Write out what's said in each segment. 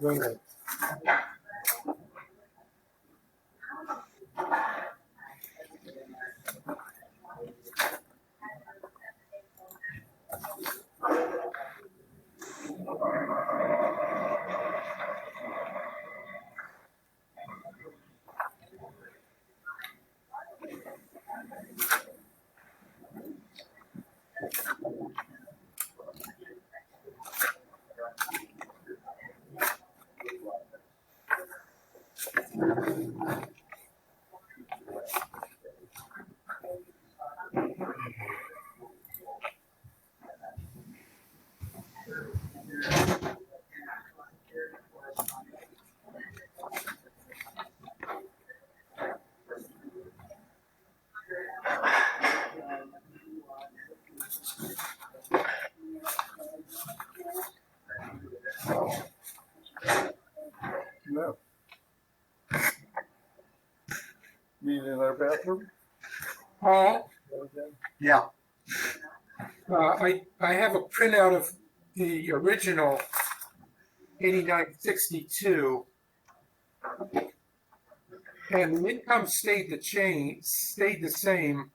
Go ahead. No. Need another bathroom? Paul, Yeah. I have a printout of the original 8962, and the income stayed the same,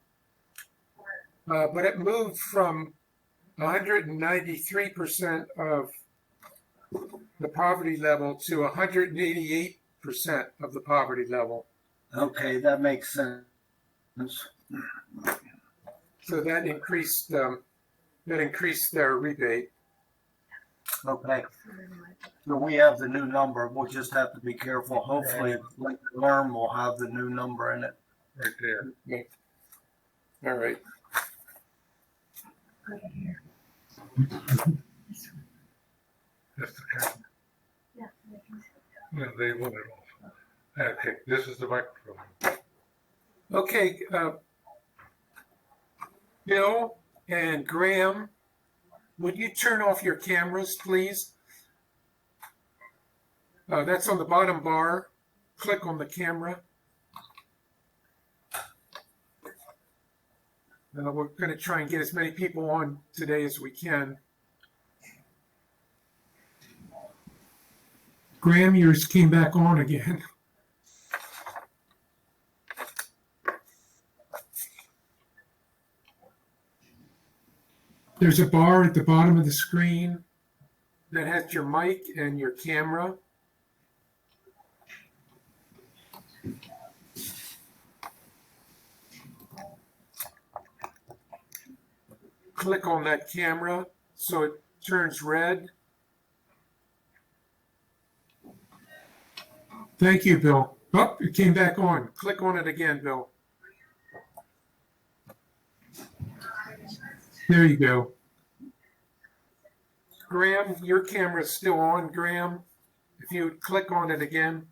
but it moved from 193% of the poverty level to 188% of the poverty level. Okay, that makes sense. So that increased their rebate. Okay. So we have the new number. We'll just have to be careful. Hopefully, like Learn will have the new number in it. Right there. Okay. All right. That's the camera. No, they want it off. Okay, this is the microphone. Okay, Bill and Graham, would you turn off your cameras, please? That's on the bottom bar. Click on the camera. We're going to try and get as many people on today as we can. Graham, yours came back on again. There's a bar at the bottom of the screen that has your mic and your camera. Click on that camera so it turns red. Thank you, Bill. Oh, it came back on. Click on it again, Bill. There you go. Graham, your camera is still on, Graham. If you would click on it again.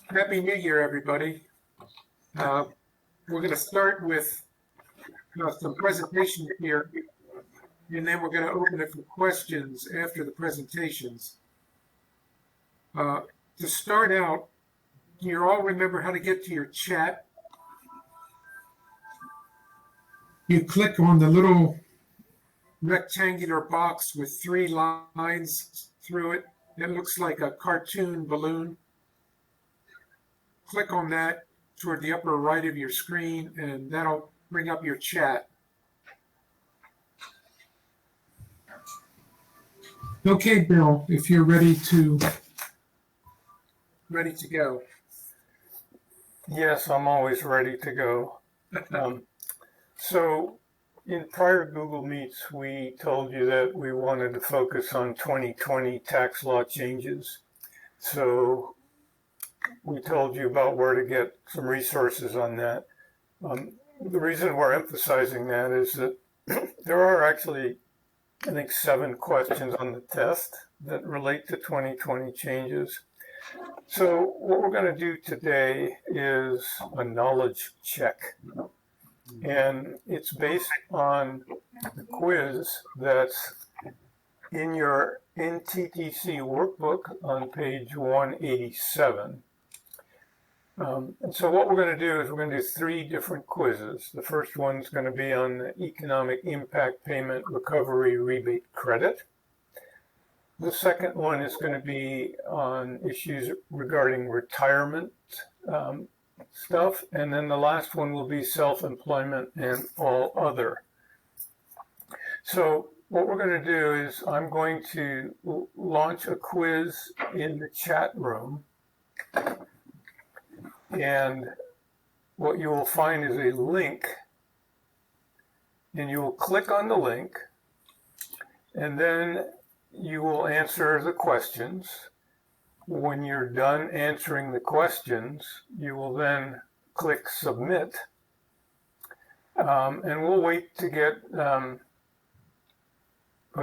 Happy New Year, everybody. We're going to start with some presentations here, and then we're going to open it for questions after the presentations. To start out, you all remember how to get to your chat? You click on the little rectangular box with 3 lines through it. It looks like a cartoon balloon. Click on that toward the upper right of your screen, and that'll bring up your chat. Okay, Bill, if you're ready to go. Yes, I'm always ready to go. So in prior Google Meets, we told you that we wanted to focus on 2020 tax law changes. So we told you about where to get some resources on that. The reason we're emphasizing that is that there are actually, I think, 7 questions on the test that relate to 2020 changes. So what we're going to do today is a knowledge check. And it's based on the quiz that's in your NTTC workbook on page 187. And so what we're going to do is we're going to do 3 different quizzes. The first one's going to be on the economic impact payment recovery rebate credit. The second one is going to be on issues regarding retirement stuff. And then the last one will be self-employment and all other. So what we're going to do is I'm going to launch a quiz in the chat room. And what you will find is a link. And you will click on the link. And then you will answer the questions. When you're done answering the questions, you will then click submit. And we'll wait to get a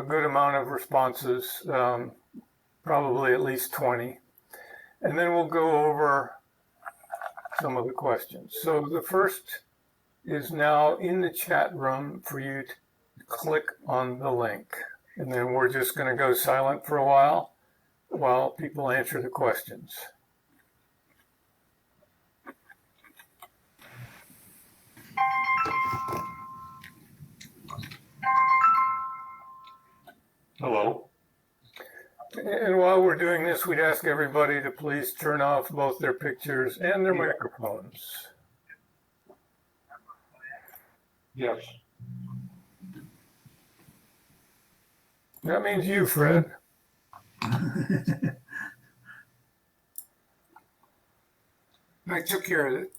good amount of responses, probably at least 20. And then we'll go over some of the questions. So the first is now in the chat room for you to click on the link. And then we're just going to go silent for a while people answer the questions. Hello. And while we're doing this, we'd ask everybody to please turn off both their pictures and their microphones. Yes. That means you, Fred. I took care of it.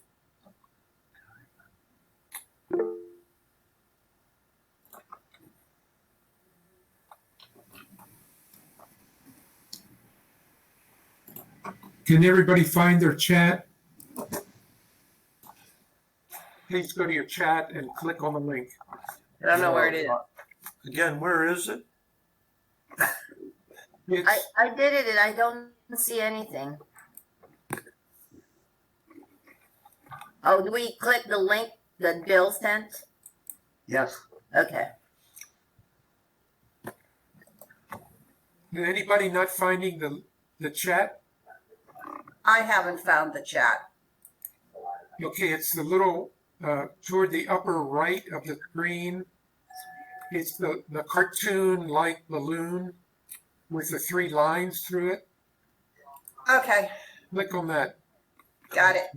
Can everybody find their chat? Please go to your chat and click on the link. I don't know where it is. Again, where is it? It's, I did it and I don't see anything. Oh, do we click the link that Bill sent? Yes. Okay. anybody not finding the chat? I haven't found the chat. Okay, it's the little, toward the upper right of the screen. It's the cartoon-like balloon with the 3 lines through it. Okay, Click on that. got it.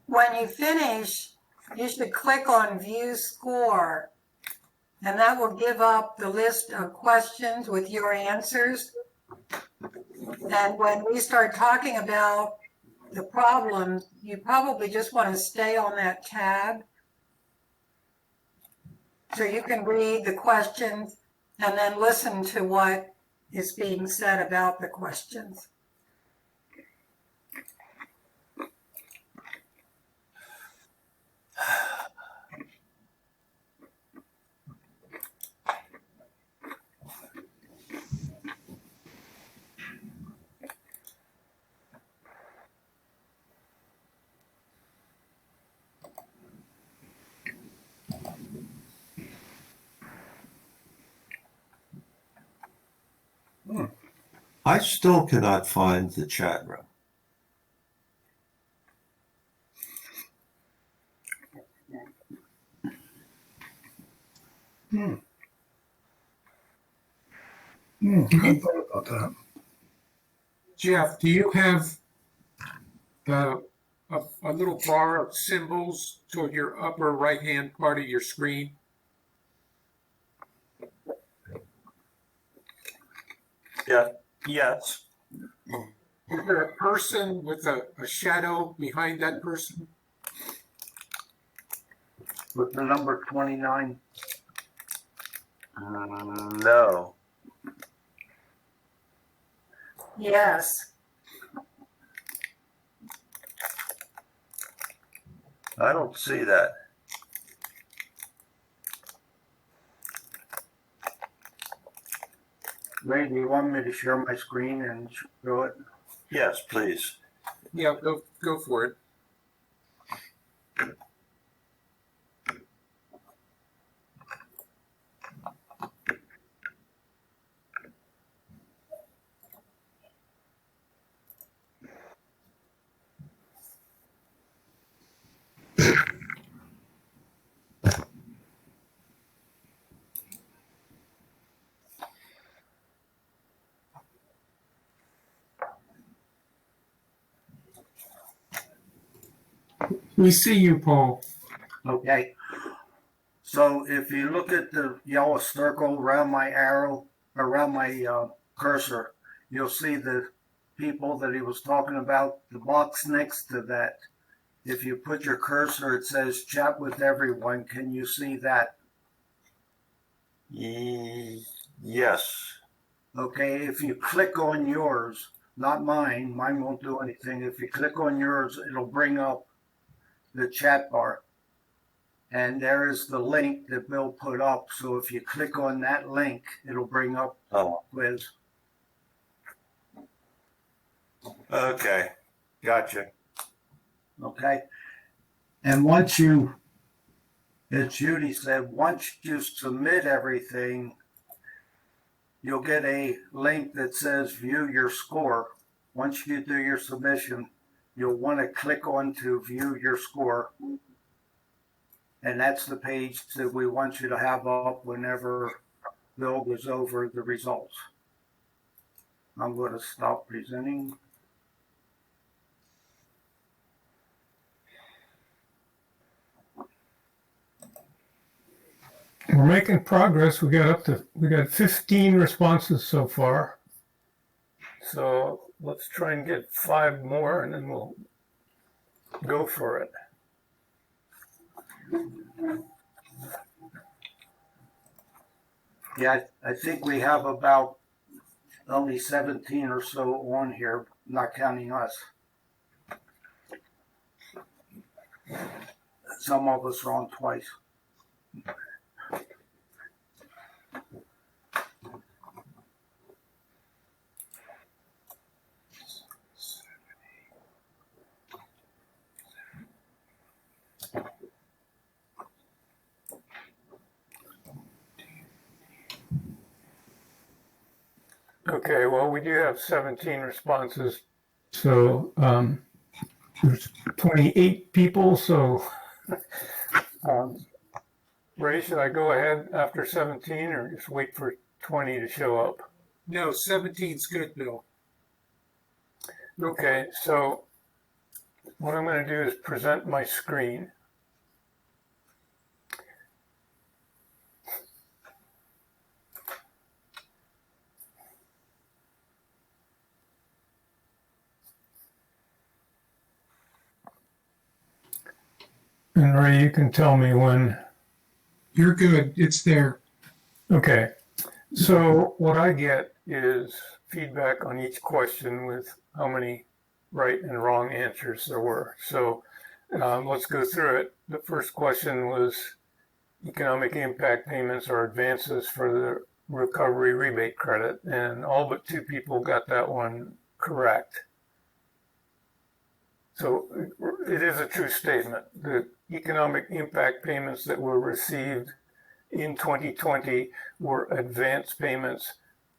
When you finish, you should click on View Score, and that will give up the list of questions with your answers. And when we start talking about the problem, you probably just want to stay on that tab so you can read the questions and then listen to what is being said about the questions. I still cannot find the chat room. I thought about that. Jeff, do you have a little bar of symbols toward your upper right-hand part of your screen? Yeah. Yes. Is there a person with a shadow behind that person? With the number 29. No. Yes. I don't see that. Ray, do you want me to share my screen and show it? Yes, please. Yeah, go for it. We see you, Paul. Okay. So if you look at the yellow circle around my arrow, around my cursor, you'll see the people that he was talking about, the box next to that. If you put your cursor, it says chat with everyone. Can you see that? Yes. Okay, if you click on yours, not mine, mine won't do anything. If you click on yours, it'll bring up the chat bar. And there is the link that Bill put up. So if you click on that link, it'll bring up Oh, quiz. okay. Gotcha. Okay. And once you, as Judy said, once you submit everything, you'll get a link that says view your score. Once you do your submission, you'll want to click on to view your score. And that's the page that we want you to have up whenever Bill goes over the results. I'm going to stop presenting. We're making progress. We got 15 responses so far. So let's try and get 5 more and then we'll go for it. Yeah, I think we have about only 17 or so on here, not counting us. Some of us are on twice. Okay, well, we do have 17 responses. So there's 28 people. So Ray, should I go ahead after 17 or just wait for 20 to show up? No, 17's good, Bill. Okay, so what I'm going to do is present my screen. And Ray, you can tell me when. You're good. It's there. Okay, so what I get is feedback on each question with how many right and wrong answers there were. So let's go through it. The first question was economic impact payments or advances for the recovery rebate credit, and all but 2 people got that one correct. So it is a true statement. The economic impact payments that were received in 2020 were advance payments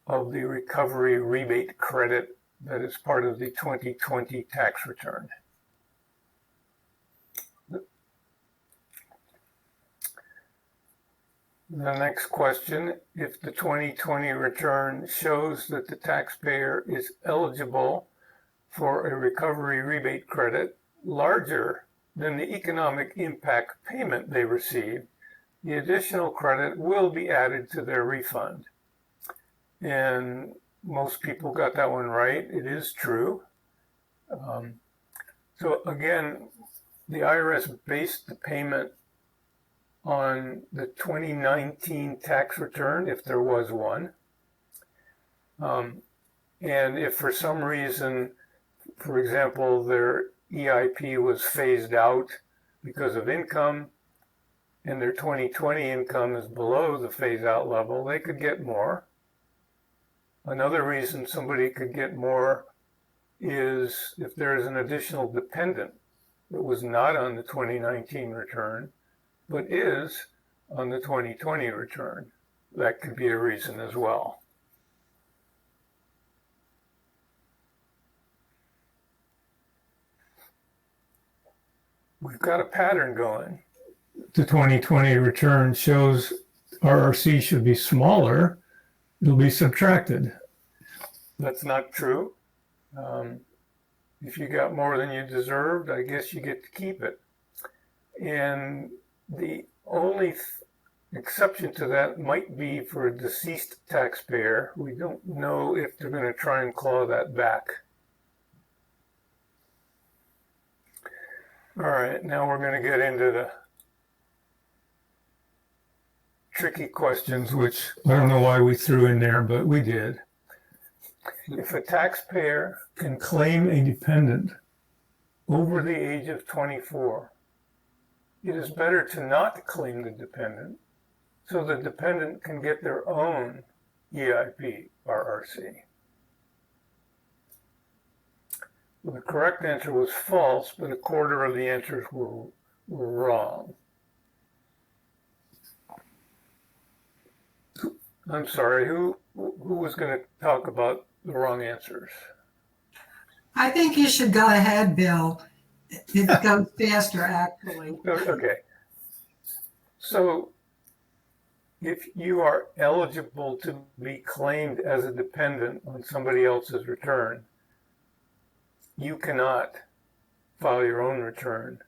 of the recovery rebate credit that is part of the 2020 tax return. The next question, if the 2020 return shows that the taxpayer is eligible for a recovery rebate credit larger than the economic impact payment they received, the additional credit will be added to their refund. And most people got that one right. It is true. So again, the IRS based the payment on the 2019 tax return, if there was one. And if for some reason, for example, their EIP was phased out because of income, and their 2020 income is below the phase-out level, they could get more. Another reason somebody could get more is if there is an additional dependent that was not on the 2019 return, but is on the 2020 return. That could be a reason as well. We've got a pattern going. The 2020 return shows RRC should be smaller. It'll be subtracted. That's not true. If you got more than you deserved, I guess you get to keep it. And the only exception to that might be for a deceased taxpayer. We don't know if they're going to try and claw that back. All right, now we're going to get into the tricky questions, which I don't know why we threw in there, but we did. If a taxpayer can claim a dependent over the age of 24, it is better to not claim the dependent so the dependent can get their own EIP RRC. Well, the correct answer was false, but a quarter of the answers were wrong. I'm sorry, who was going to talk about the wrong answers? I think you should go ahead, Bill. It goes faster, actually. Okay. So, if you are eligible to be claimed as a dependent on somebody else's return, you cannot file your own return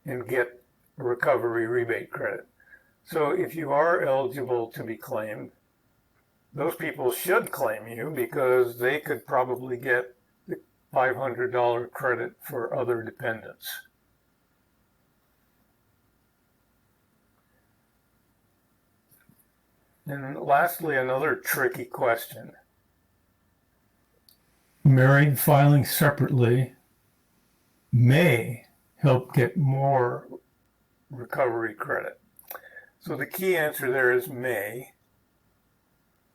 and get a recovery rebate credit. So if you are eligible to be claimed, those people should claim you because they could probably get the $500 credit for other dependents. And lastly, another tricky question. Married filing separately may help get more recovery credit. So the key answer there is may.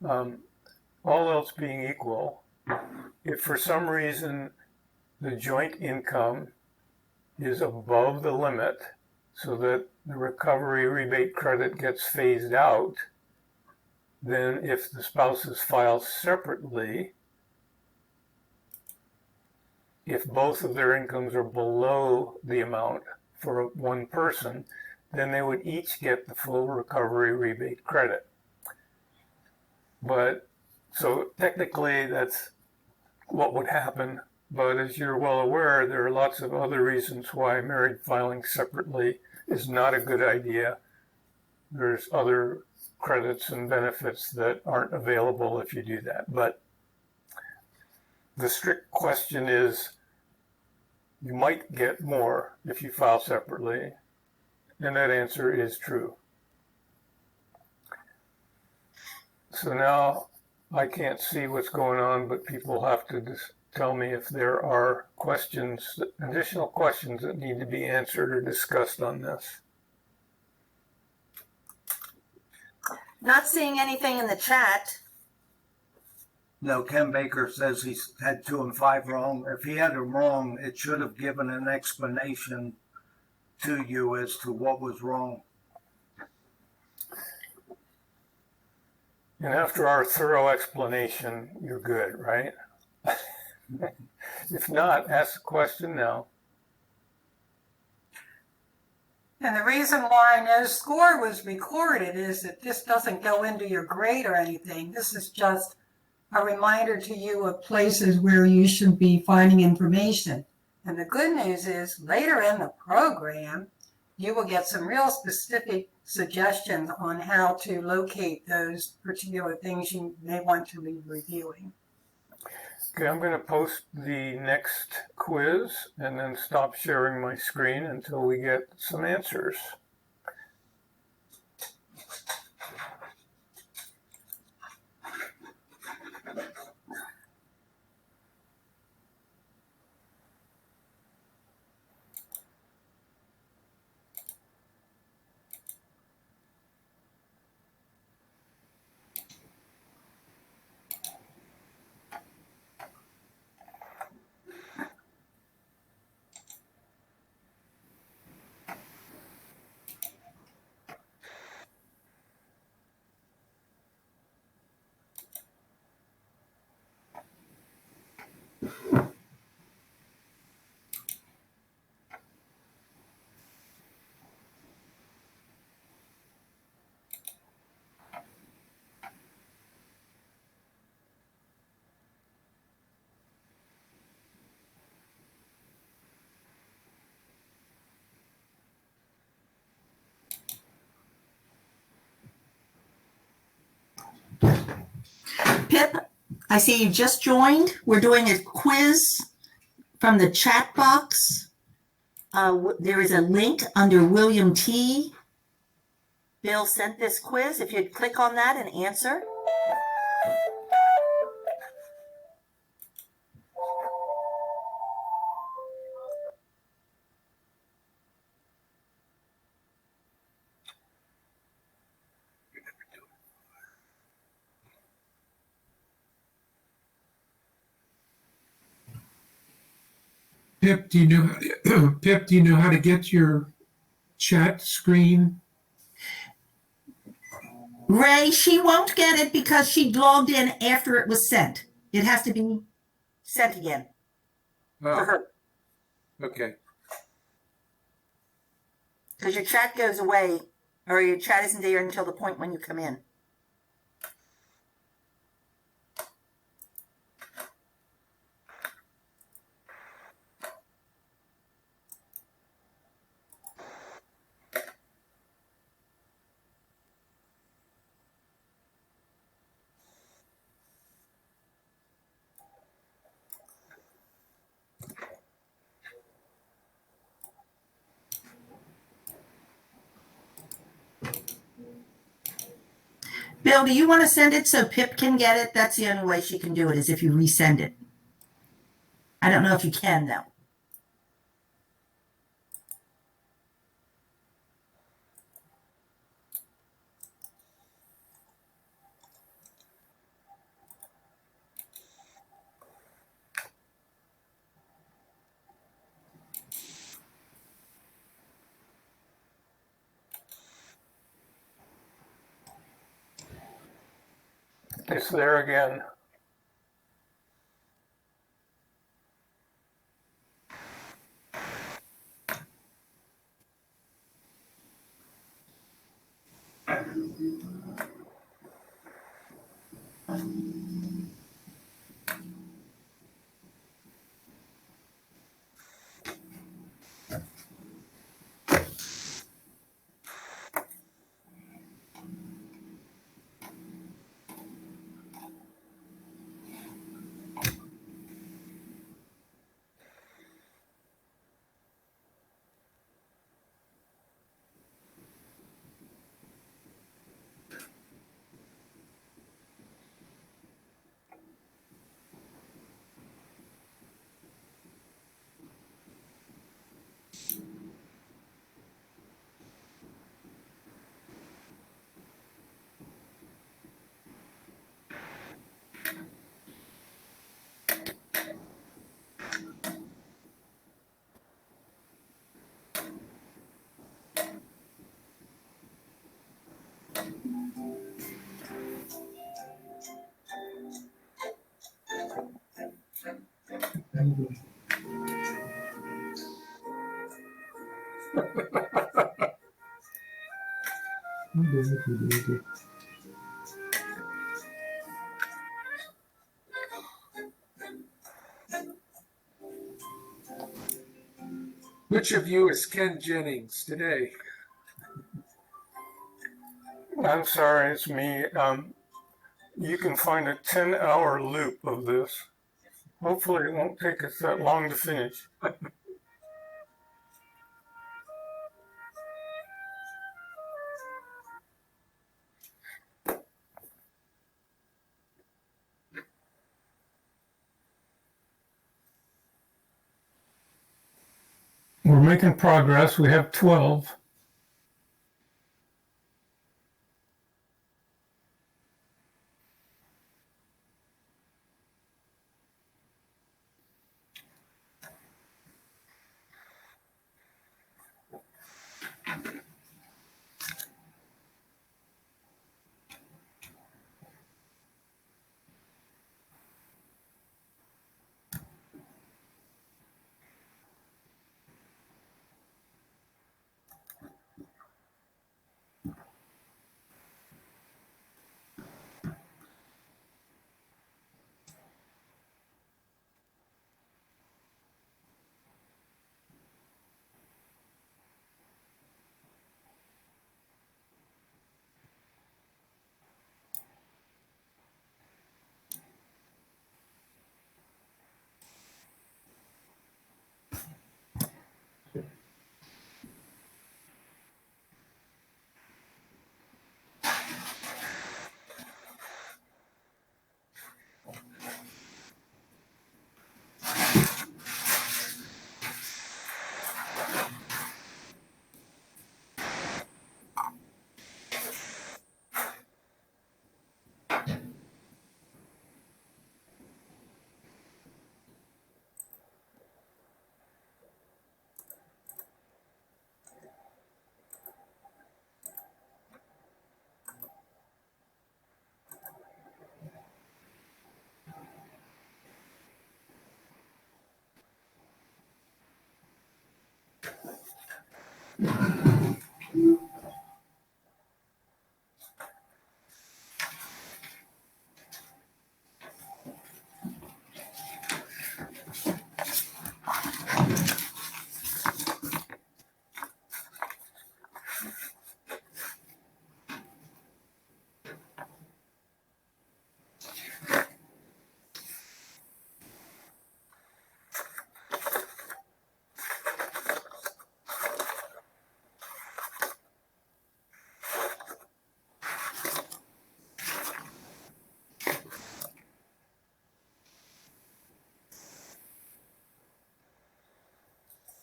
All else being equal, if for some reason the joint income is above the limit so that the recovery rebate credit gets phased out, then if the spouses file separately, if both of their incomes are below the amount for one person, then they would each get the full recovery rebate credit. But so technically that's what would happen. But as you're well aware, there are lots of other reasons why married filing separately is not a good idea. There's other credits and benefits that aren't available if you do that. But the strict question is, you might get more if you file separately, and that answer is true. So now I can't see what's going on, but people have to just tell me if there are questions, additional questions that need to be answered or discussed on this. Not seeing anything in the chat. No, Ken Baker says he's had 2 and 5 wrong. If he had them wrong, it should have given an explanation to you as to what was wrong. And after our thorough explanation, you're good, right? If not, ask the question now. And the reason why no score was recorded is that this doesn't go into your grade or anything. This is just a reminder to you of places where you should be finding information. And the good news is later in the program, you will get some real specific suggestions on how to locate those particular things you may want to be reviewing. Okay, I'm going to post the next quiz and then stop sharing my screen until we get some answers. Pip, I see you just joined. We're doing a quiz from the chat box. There is a link under William T. Bill sent this quiz. If you'd click on that and answer. Pip, do you know, Pip, do you know how to get your chat screen? Ray, she won't get it because she logged in after it was sent. It has to be sent again for Oh, her okay. because your chat goes away or your chat isn't there until the point when you come in. Bill, do you want to send it so Pip can get it? That's the only way she can do it is if you resend it. I don't know if you can though. It's there again. Which of you is Ken Jennings today? I'm sorry, it's me. You can find a 10-hour loop of this. Hopefully it won't take us that long to finish. We're making progress. We have 12.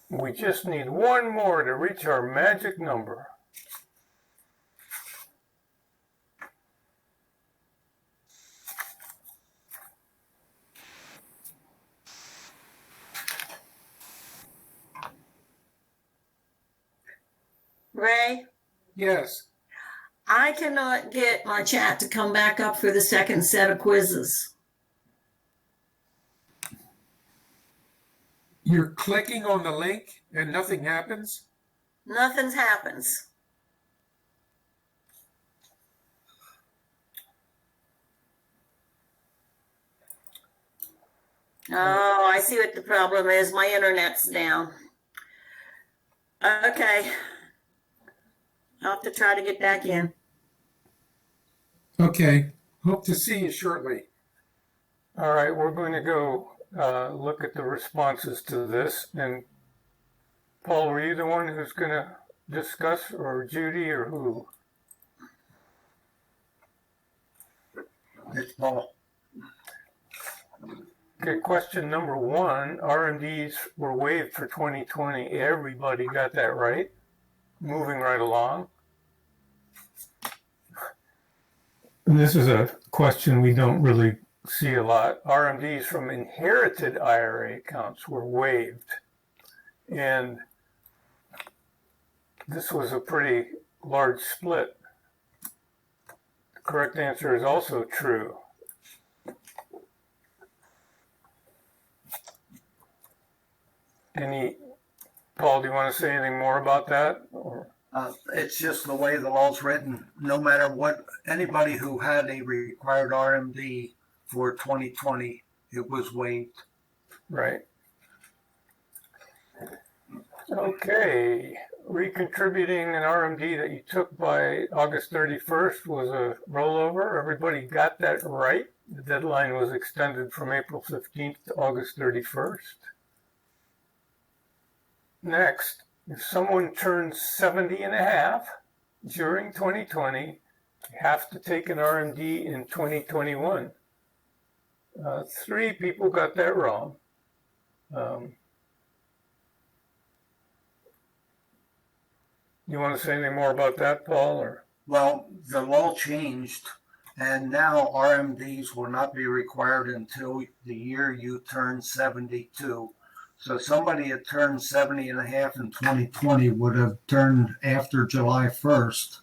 We just need one more to reach our magic number. Ray, Yes. I cannot get my chat to come back up for the second set of quizzes. You're clicking on the link and nothing happens? Nothing happens. Oh, I see what the problem is. My internet's down. Okay. I'll have to try to get back in. Okay. Hope to see you shortly. All right, we're going to go look at the responses to this. And Paul, were you the one who's going to discuss, or Judy, or who? It's Paul. Okay, question number 1. RMDs were waived for 2020. Everybody got that right. Moving right along. And this is a question we don't really see a lot. RMDs from inherited IRA accounts were waived. And this was a pretty large split. The correct answer is also true. Paul, do you want to say anything more about that? Or? It's just the way the law's written. No matter what, anybody who had a required RMD for 2020, it was waived. Right. Okay. Recontributing an RMD that you took by August 31st was a rollover. Everybody got that right. The deadline was extended from April 15th to August 31st. Next, if someone turns 70 and a half during 2020, you have to take an RMD in 2021. 3 people got that wrong. You want to say anything more about that, Paul? Or? Well, the law changed, and now RMDs will not be required until the year you turn 72. So somebody that turned 70 and a half in 2020 would have turned after July 1st,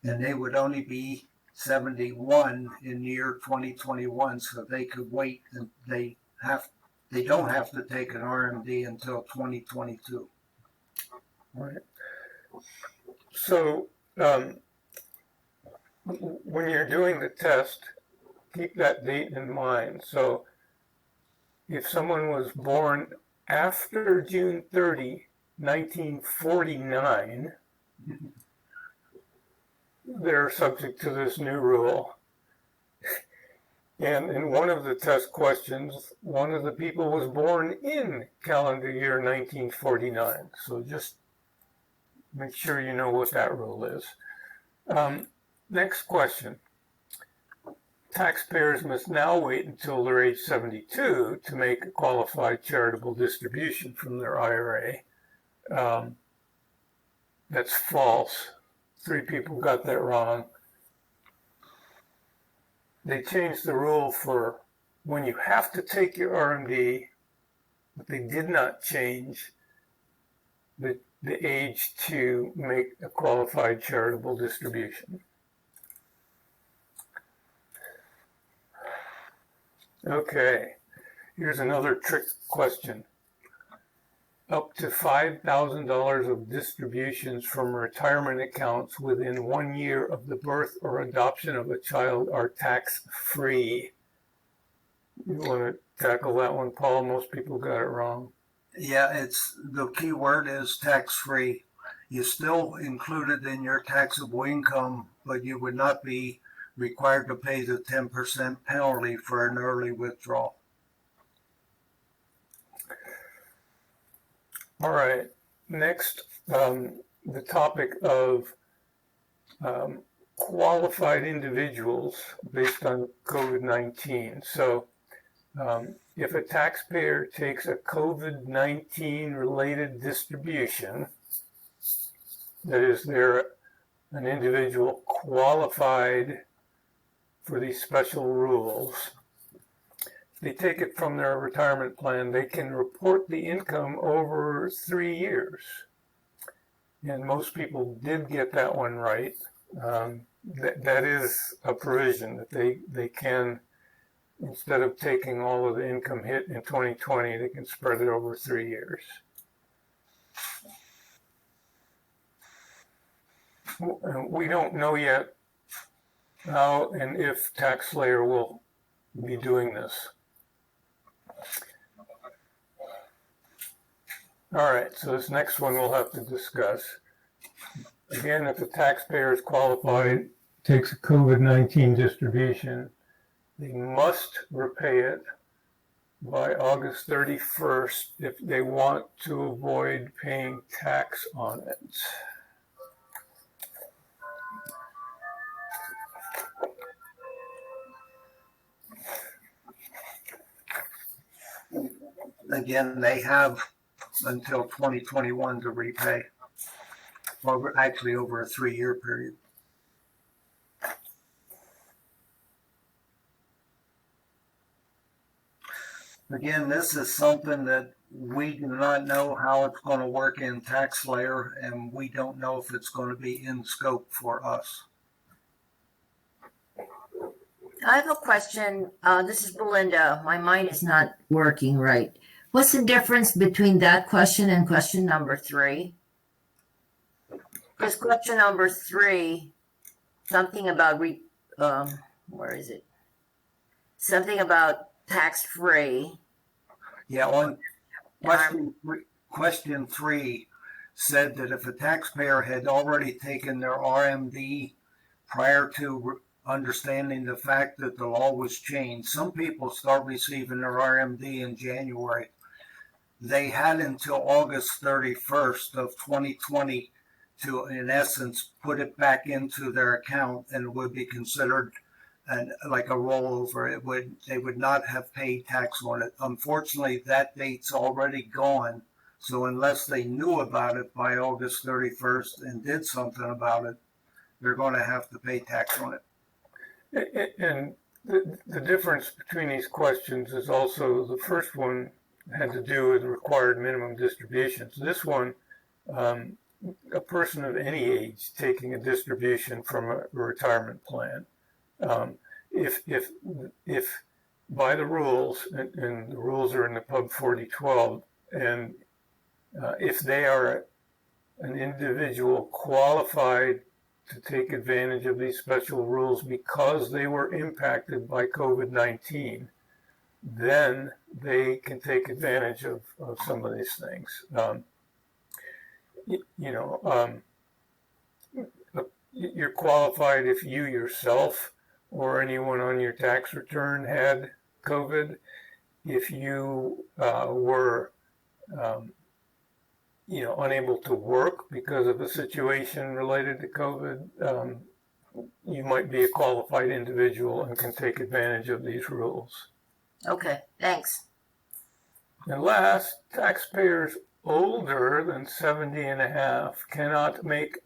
and they would only be 71 in the year 2021, so they could wait, and they don't have to take an RMD until 2022. Right. So when you're doing the test, keep that date in mind. So if someone was born after June 30, 1949, they're subject to this new rule. And in one of the test questions, one of the people was born in calendar year 1949. So just make sure you know what that rule is. Next question. Taxpayers must now wait until they're age 72 to make a qualified charitable distribution from their IRA. That's false. 3 people got that wrong. They changed the rule for when you have to take your RMD, but they did not change the age to make a qualified charitable distribution. Okay, here's another trick question. Up to $5,000 of distributions from retirement accounts within 1 year of the birth or adoption of a child are tax-free. You want to tackle that one, Paul? Most people got it wrong. Yeah, it's the key word is tax-free. You still included in your taxable income, but you would not be required to pay the 10% penalty for an early withdrawal. All right, next, the topic of qualified individuals based on COVID-19. So if a taxpayer takes a COVID-19 related distribution, that is, they're an individual qualified for these special rules, if they take it from their retirement plan, they can report the income over 3 years. And most people did get that one right. That is a provision that they can, instead of taking all of the income hit in 2020, they can spread it over 3 years. We don't know yet how and if TaxSlayer will be doing this. All right, so this next one we'll have to discuss. Again, if the taxpayer is qualified, takes a COVID-19 distribution, they must repay it by August 31st if they want to avoid paying tax on it. Again, they have until 2021 to repay, actually over a 3-year period. Again, this is something that we do not know how it's going to work in TaxSlayer, and we don't know if it's going to be in scope for us. I have a question. This is Belinda. My mind is not working right. What's the difference between that question and question number 3? Because question number 3, something about where is it? Something about tax-free. Yeah, on question 3 said that if a taxpayer had already taken their RMD prior to understanding the fact that the law was changed, some people start receiving their RMD in January. They had until August 31st of 2020 to, in essence, put it back into their account, and it would be considered like a rollover. They would not have paid tax on it. Unfortunately, that date's already gone. So unless they knew about it by August 31st and did something about it, they're going to have to pay tax on it. And the difference between these questions is also the first one had to do with required minimum distributions. This one, a person of any age taking a distribution from a retirement plan, if by the rules, and the rules are in the Pub 4012, and if they are an individual qualified to take advantage of these special rules because they were impacted by COVID-19, then they can take advantage of some of these things. You're qualified if you yourself or anyone on your tax return had COVID. If you were unable to work because of a situation related to COVID, you might be a qualified individual and can take advantage of these rules. Okay, thanks. And last, taxpayers older than 70 and a half cannot make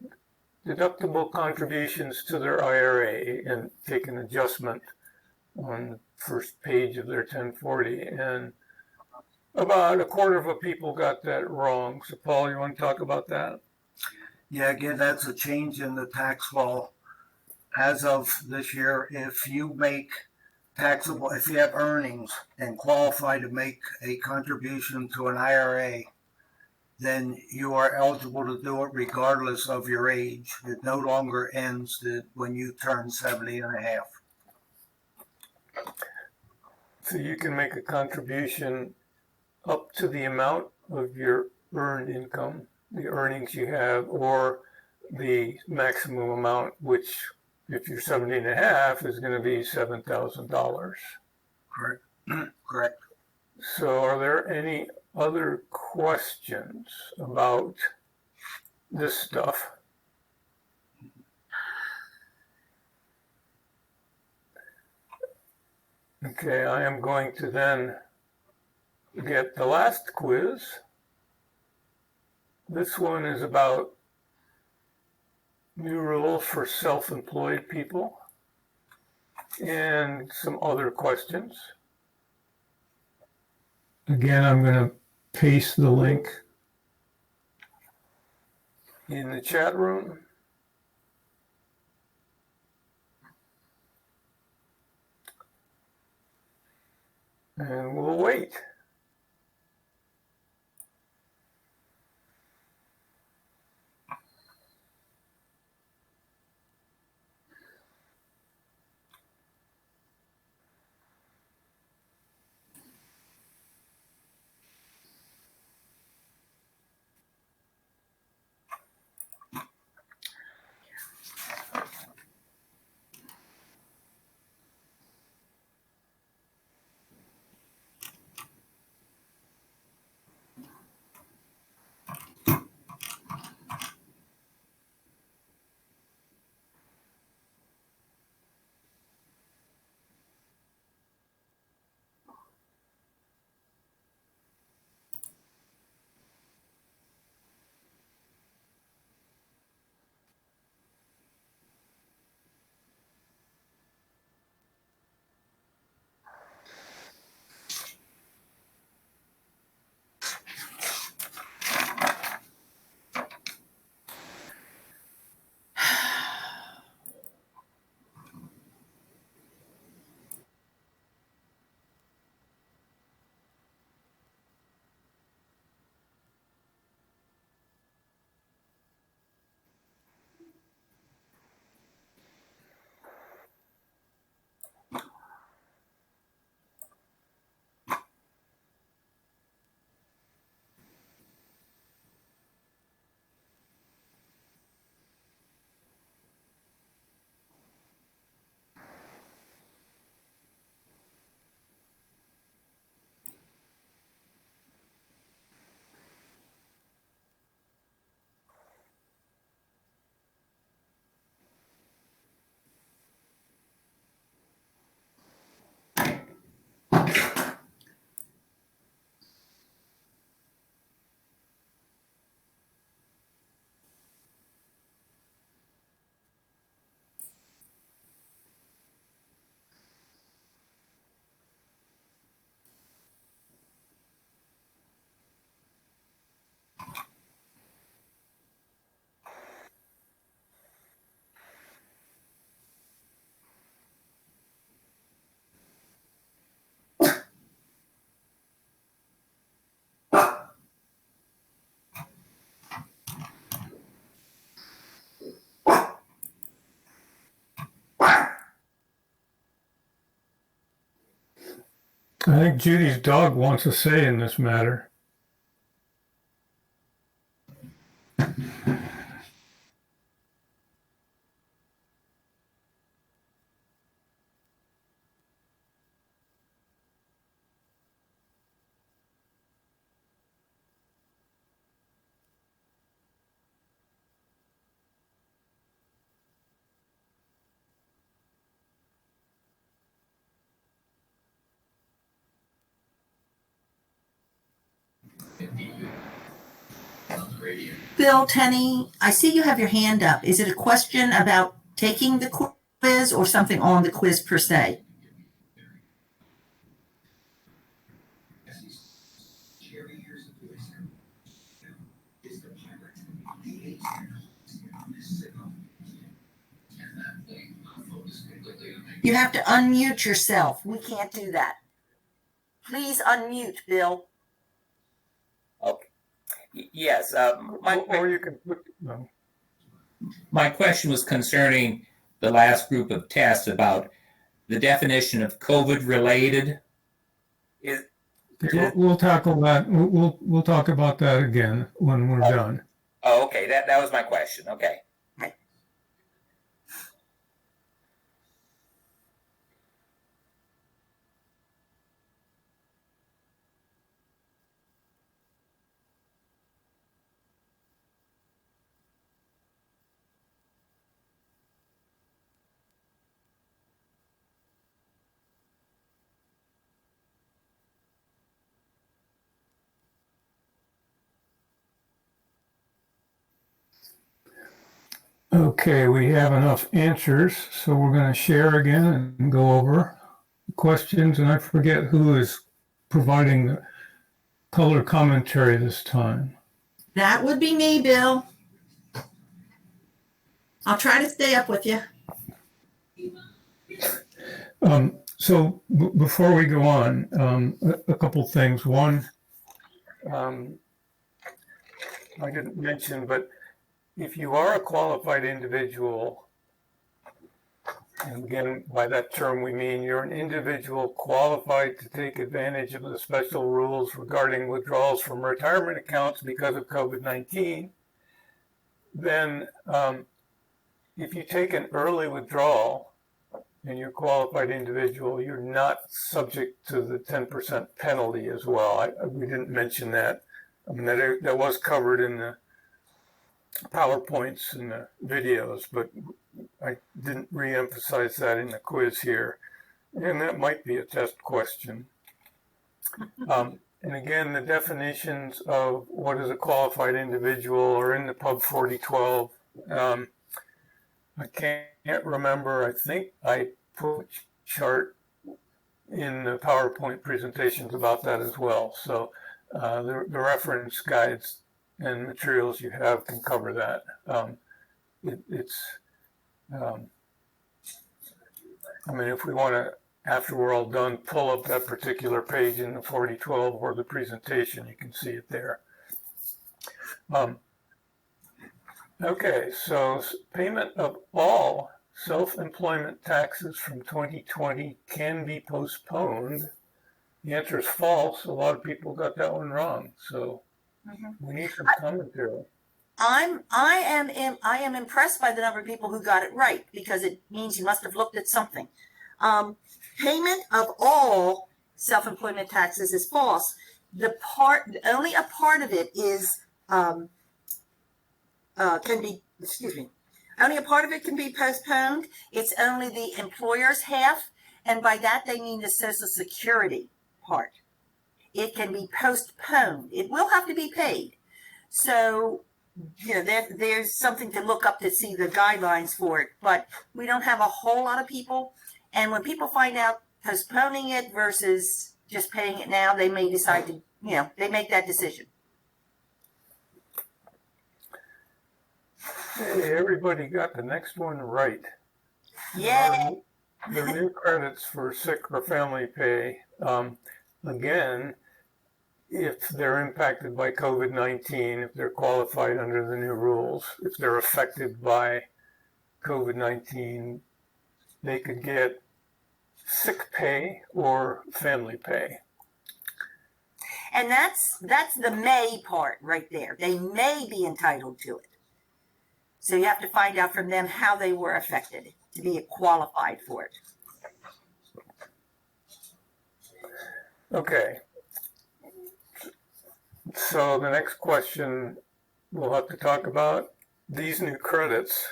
deductible contributions to their IRA and take an adjustment on the first page of their 1040. And about a quarter of the people got that wrong. So Paul, you want to talk about that? Yeah, again, that's a change in the tax law. As of this year, if you make taxable, if you have earnings and qualify to make a contribution to an IRA, then you are eligible to do it regardless of your age. It no longer ends when you turn 70 and a half. So you can make a contribution up to the amount of your earned income, the earnings you have, or the maximum amount, which if you're 70 and a half, is going to be $7,000. Correct. Correct. So are there any other questions about this stuff? Okay, I am going to then get the last quiz. This one is about new rules for self-employed people and some other questions. Again, I'm going to paste the link in the chat room. And we'll wait. I think Judy's dog wants a say in this matter. Bill, Tenny, I see you have your hand up. Is it a question about taking the quiz or something on the quiz per se? You have to unmute yourself. We can't do that. Please unmute, Bill. Yes, Or you can put, no. my question was concerning the last group of tests about the definition of COVID-related. We'll tackle that. We'll talk about that again when we're done. Oh, okay, that was my question. Okay. Okay, we have enough answers, so we're going to share again and go over questions. And I forget who is providing the color commentary this time. That would be me, Bill. I'll try to stay up with you. So before we go on, a couple things. One, I didn't mention, but if you are a qualified individual, and again, by that term, we mean you're an individual qualified to take advantage of the special rules regarding withdrawals from retirement accounts because of COVID-19, then if you take an early withdrawal and you're a qualified individual, you're not subject to the 10% penalty as well. We didn't mention that. I mean, that was covered in the PowerPoints and the videos, but I didn't re-emphasize that in the quiz here. And that might be a test question. And again, the definitions of what is a qualified individual are in the Pub 4012. I can't remember. I think I put a chart in the PowerPoint presentations about that as well. So the reference guides and materials you have can cover that. I mean, if we want to, after we're all done, pull up that particular page in the 4012 or the presentation, you can see it there. Okay, so payment of all self-employment taxes from 2020 can be postponed. The answer is false. A lot of people got that one wrong. So we need some commentary. I am impressed by the number of people who got it right, because it means you must have looked at something. Payment of all self-employment taxes is false. Only a part of it is only a part of it can be postponed. It's only the employer's half, and by that they mean the Social Security part. It can be postponed. It will have to be paid. So, there's something to look up to see the guidelines for it, but we don't have a whole lot of people. And when people find out postponing it versus just paying it now, they may decide to, they make that decision. Hey, everybody got the next one right. Yay! The new credits for sick or family pay, again, if they're impacted by COVID-19, if they're qualified under the new rules, if they're affected by COVID-19, they could get sick pay or family pay. And that's the may part right there. They may be entitled to it. So you have to find out from them how they were affected to be qualified for it. Okay. So the next question we'll have to talk about, these new credits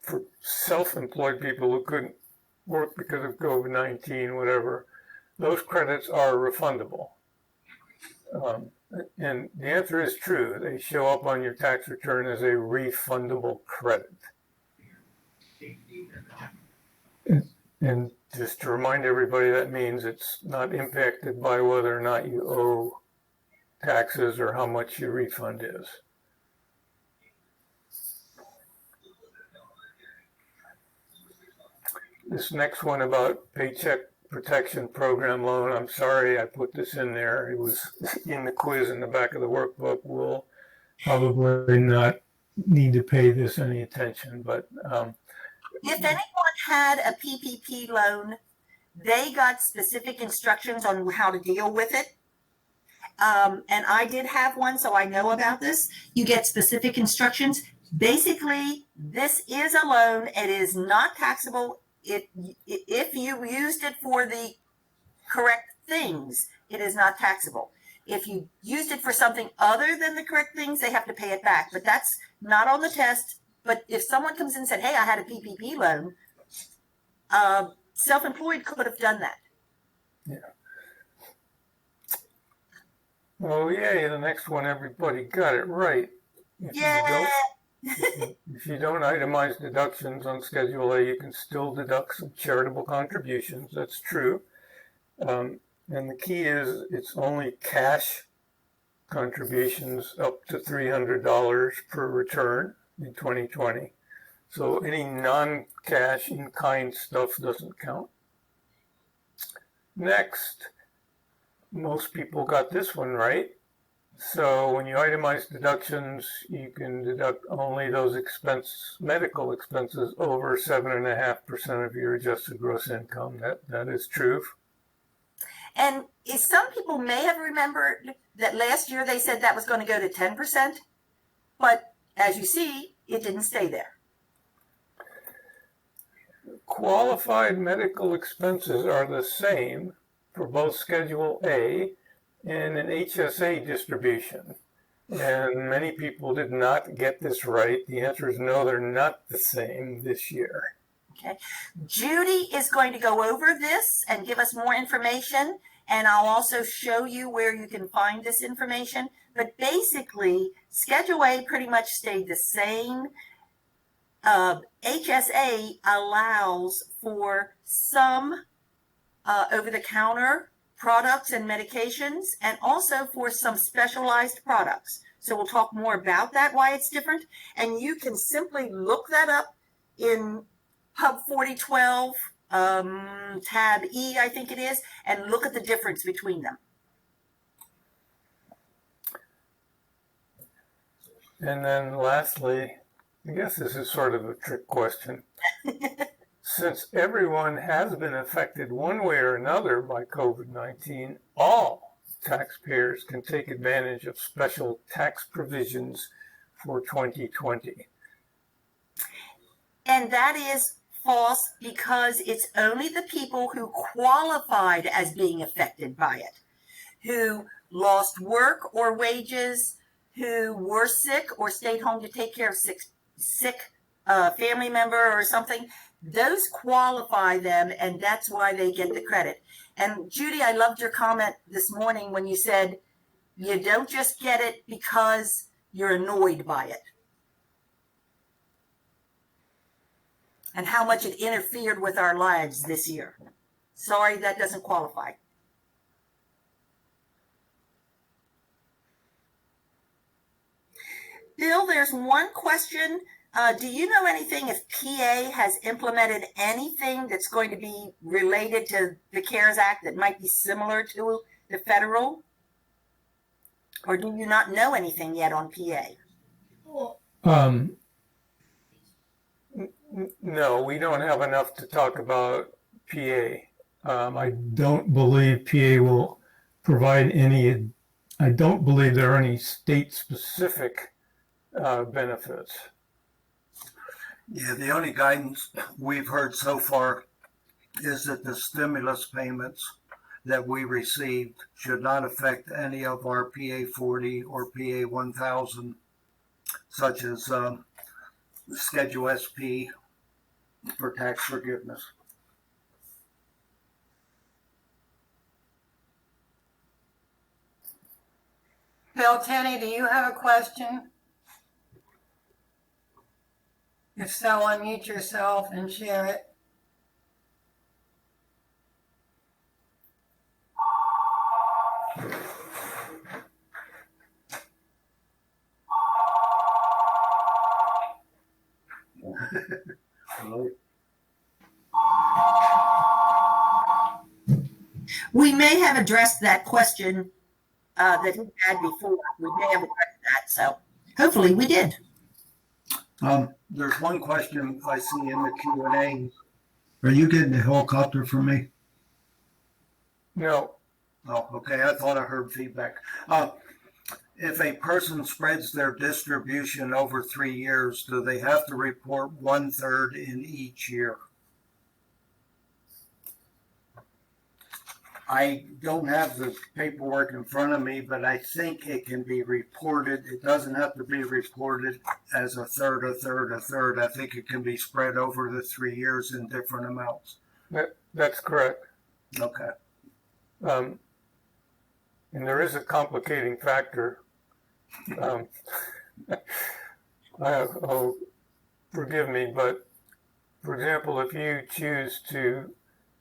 for self-employed people who couldn't work because of COVID-19, whatever, those credits are refundable. And the answer is true. They show up on your tax return as a refundable credit. And just to remind everybody, that means it's not impacted by whether or not you owe taxes or how much your refund is. This next one about Paycheck Protection Program loan, I'm sorry I put this in there. It was in the quiz in the back of the workbook. We'll probably not need to pay this any attention, but If anyone had a PPP loan, they got specific instructions on how to deal with it. And I did have one, so I know about this. You get specific instructions. Basically, this is a loan. It is not taxable. If you used it for the correct things, it is not taxable. If you used it for something other than the correct things, they have to pay it back. But that's not on the test. But if someone comes in and said, hey, I had a PPP loan, self-employed could have done that. yeah. Oh, yay, the next one, everybody got it right. If you don't itemize deductions on Schedule A, you can still deduct some charitable contributions. That's true. And the key is it's only cash contributions up to $300 per return in 2020. So any non-cash in-kind stuff doesn't count. Next, most people got this one right. So when you itemize deductions, you can deduct only those medical expenses over 7.5% of your adjusted gross income. That is true. And some people may have remembered that last year they said that was going to go to 10%, but as you see, it didn't stay there. Qualified medical expenses are the same for both Schedule A and an HSA distribution. And many people did not get this right. The answer is no, they're not the same this year. Okay. Judy is going to go over this and give us more information, and I'll also show you where you can find this information. But basically, Schedule A pretty much stayed the same. HSA allows for some over-the-counter products and medications, and also for some specialized products. So we'll talk more about that, why it's different. And you can simply look that up in Hub 4012, tab E, I think it is, and look at the difference between them. And then lastly, I guess this is sort of a trick question. Since everyone has been affected one way or another by COVID-19, all taxpayers can take advantage of special tax provisions for 2020. And that is false, because it's only the people who qualified as being affected by it, who lost work or wages, who were sick or stayed home to take care of sick family member or something. Those qualify them, and that's why they get the credit. And Judy, I loved your comment this morning when you said you don't just get it because you're annoyed by it and how much it interfered with our lives this year. Sorry, that doesn't qualify. Bill, there's one question. Do you know anything if PA has implemented anything that's going to be related to the CARES Act that might be similar to the federal? Or do you not know anything yet on PA? No, we don't have enough to talk about PA. I don't believe PA will provide any, I don't believe there are any state-specific benefits. Yeah, the only guidance we've heard so far is that the stimulus payments that we received should not affect any of our PA 40 or PA 1000, such as Schedule SP for tax forgiveness. Bill Tenney, do you have a question? If so, unmute yourself and share it. Hello? We may have addressed that question that he had before. We may have addressed that, so hopefully we did. There's one question I see in the Q&A. Are you getting a helicopter from me? No, Oh, okay. I thought I heard feedback. If a person spreads their distribution over 3 years, do they have to report 1/3 in each year? I don't have the paperwork in front of me, but I think it can be reported. It doesn't have to be reported as a third, a third, a third. I think it can be spread over the 3 years in different amounts. that's correct. Okay. And there is a complicating factor. oh, forgive me, but for example, if you choose to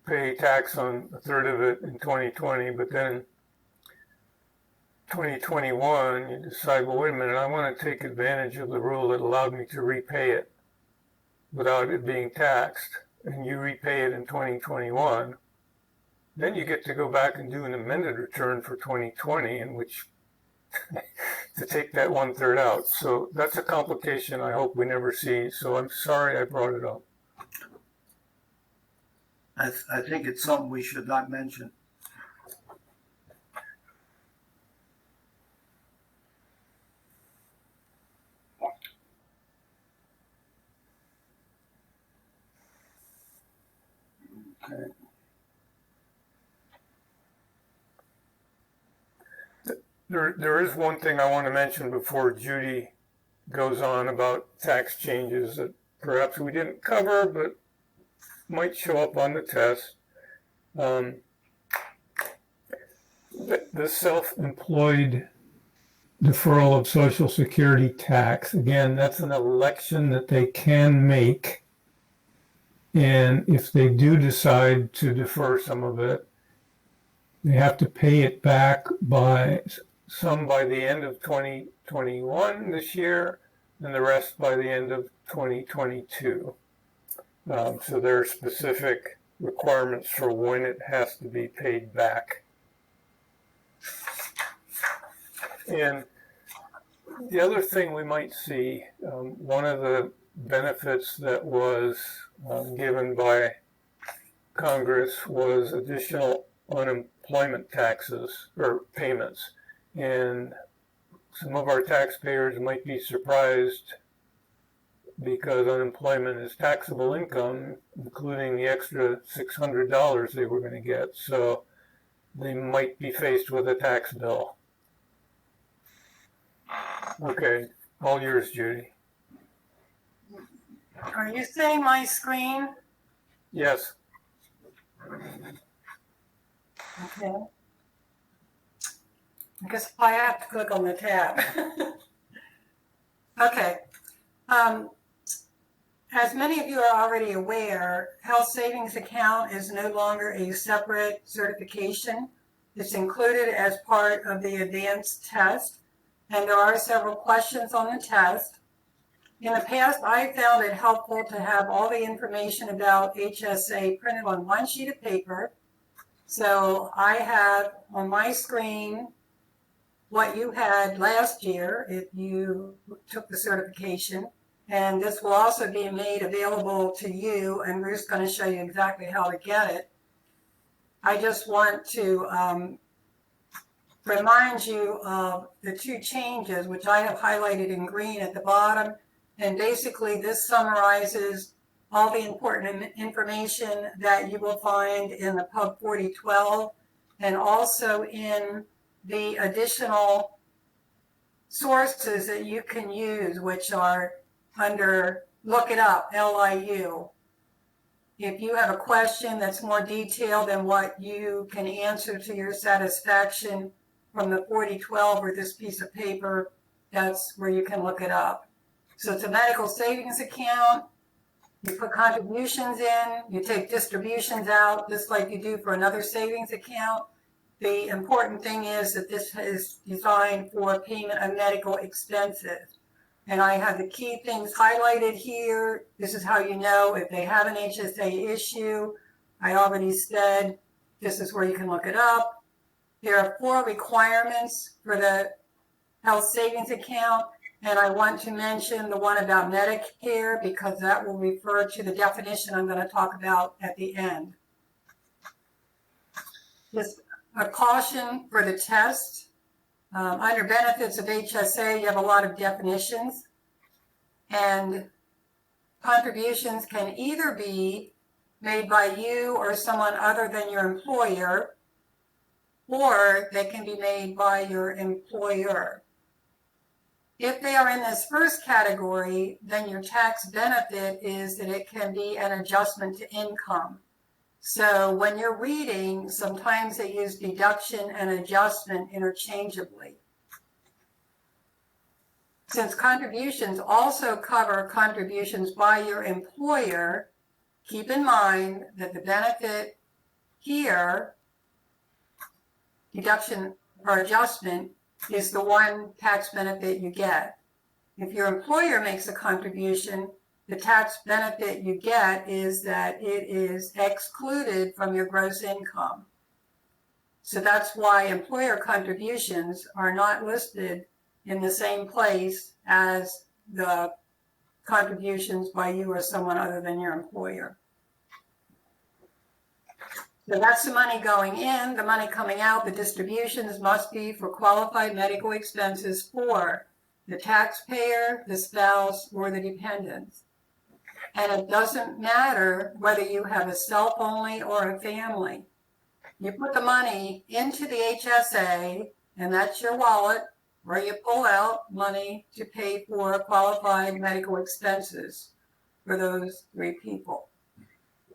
pay tax on a third of it in 2020, but then 2021, you decide, well, wait a minute, I want to take advantage of the rule that allowed me to repay it without it being taxed, and you repay it in 2021, then you get to go back and do an amended return for 2020 in which to take that 1/3 out. So that's a complication I hope we never see. So I'm sorry I brought it up. I think it's something we should not mention. Okay. There is one thing I want to mention before Judy goes on about tax changes that perhaps we didn't cover, but might show up on the test. The self-employed deferral of Social Security tax, again, that's an election that they can make. And if they do decide to defer some of it, they have to pay it back by the end of 2021 this year, and the rest by the end of 2022. So there are specific requirements for when it has to be paid back. And the other thing we might see, one of the benefits that was given by Congress was additional unemployment taxes or payments. And some of our taxpayers might be surprised because unemployment is taxable income, including the extra $600 they were going to get. So they might be faced with a tax bill. Okay, all yours, Judy. Are you seeing my screen? Yes. Okay. I guess I have to click on the tab. Okay. As many of you are already aware, Health Savings Account is no longer a separate certification. It's included as part of the advanced test, and there are several questions on the test. In the past, I found it helpful to have all the information about HSA printed on one sheet of paper. So I have on my screen what you had last year if you took the certification. And this will also be made available to you, and Ruth's going to show you exactly how to get it. I just want to remind you of the two changes, which I have highlighted in green at the bottom. And basically, this summarizes all the important information that you will find in the Pub 4012 and also in the additional sources that you can use, which are under Look It Up, LIU. If you have a question that's more detailed than what you can answer to your satisfaction from the 4012 or this piece of paper, that's where you can look it up. So it's a medical savings account. You put contributions in, you take distributions out, just like you do for another savings account. The important thing is that this is designed for payment of medical expenses. And I have the key things highlighted here. This is how you know if they have an HSA issue. I already said this is where you can look it up. There are 4 requirements for the health savings account. And I want to mention the one about Medicare because that will refer to the definition I'm going to talk about at the end. Just a caution for the test. Under benefits of HSA, you have a lot of definitions. And contributions can either be made by you or someone other than your employer, or they can be made by your employer. If they are in this first category, then your tax benefit is that it can be an adjustment to income. So when you're reading, sometimes they use deduction and adjustment interchangeably. Since contributions also cover contributions by your employer, keep in mind that the benefit here, deduction or adjustment, is the one tax benefit you get. If your employer makes a contribution, the tax benefit you get is that it is excluded from your gross income. So that's why employer contributions are not listed in the same place as the contributions by you or someone other than your employer. So that's the money going in. The money coming out, the distributions must be for qualified medical expenses for the taxpayer, the spouse, or the dependents. And it doesn't matter whether you have a self-only or a family. You put the money into the HSA, and that's your wallet, where you pull out money to pay for qualified medical expenses for those three people.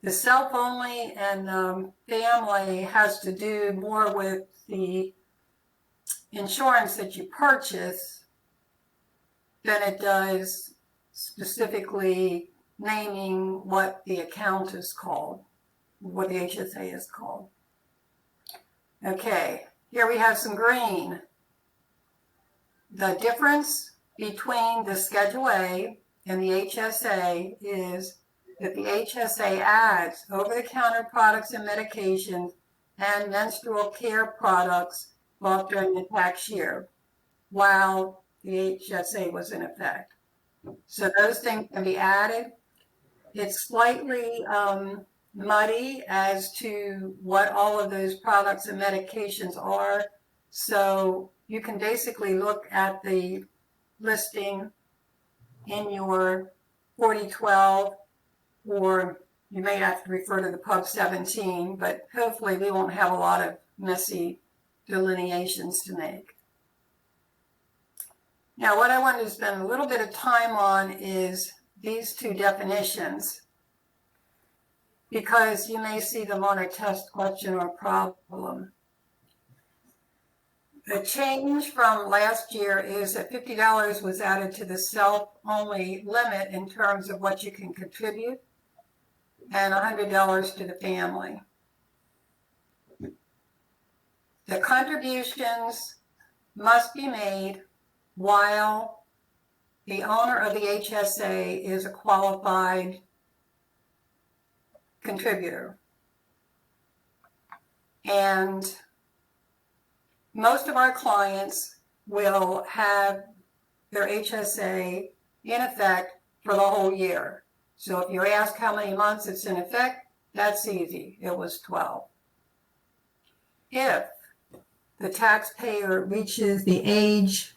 The self-only and family has to do more with the insurance that you purchase than it does specifically naming what the account is called, what the HSA is called. Okay, here we have some green. The difference between the Schedule A and the HSA is that the HSA adds over-the-counter products and medications and menstrual care products bought during the tax year, while the HSA was in effect. So those things can be added. It's slightly muddy as to what all of those products and medications are. So you can basically look at the listing in your 4012, or you may have to refer to the Pub 17, but hopefully we won't have a lot of messy delineations to make. Now, what I wanted to spend a little bit of time on is these two definitions, because you may see them on a test question or problem. The change from last year is that $50 was added to the self-only limit in terms of what you can contribute, and $100 to the family. The contributions must be made while the owner of the HSA is a qualified contributor. And most of our clients will have their HSA in effect for the whole year. So if you ask how many months it's in effect, that's easy. It was 12. If the taxpayer reaches the age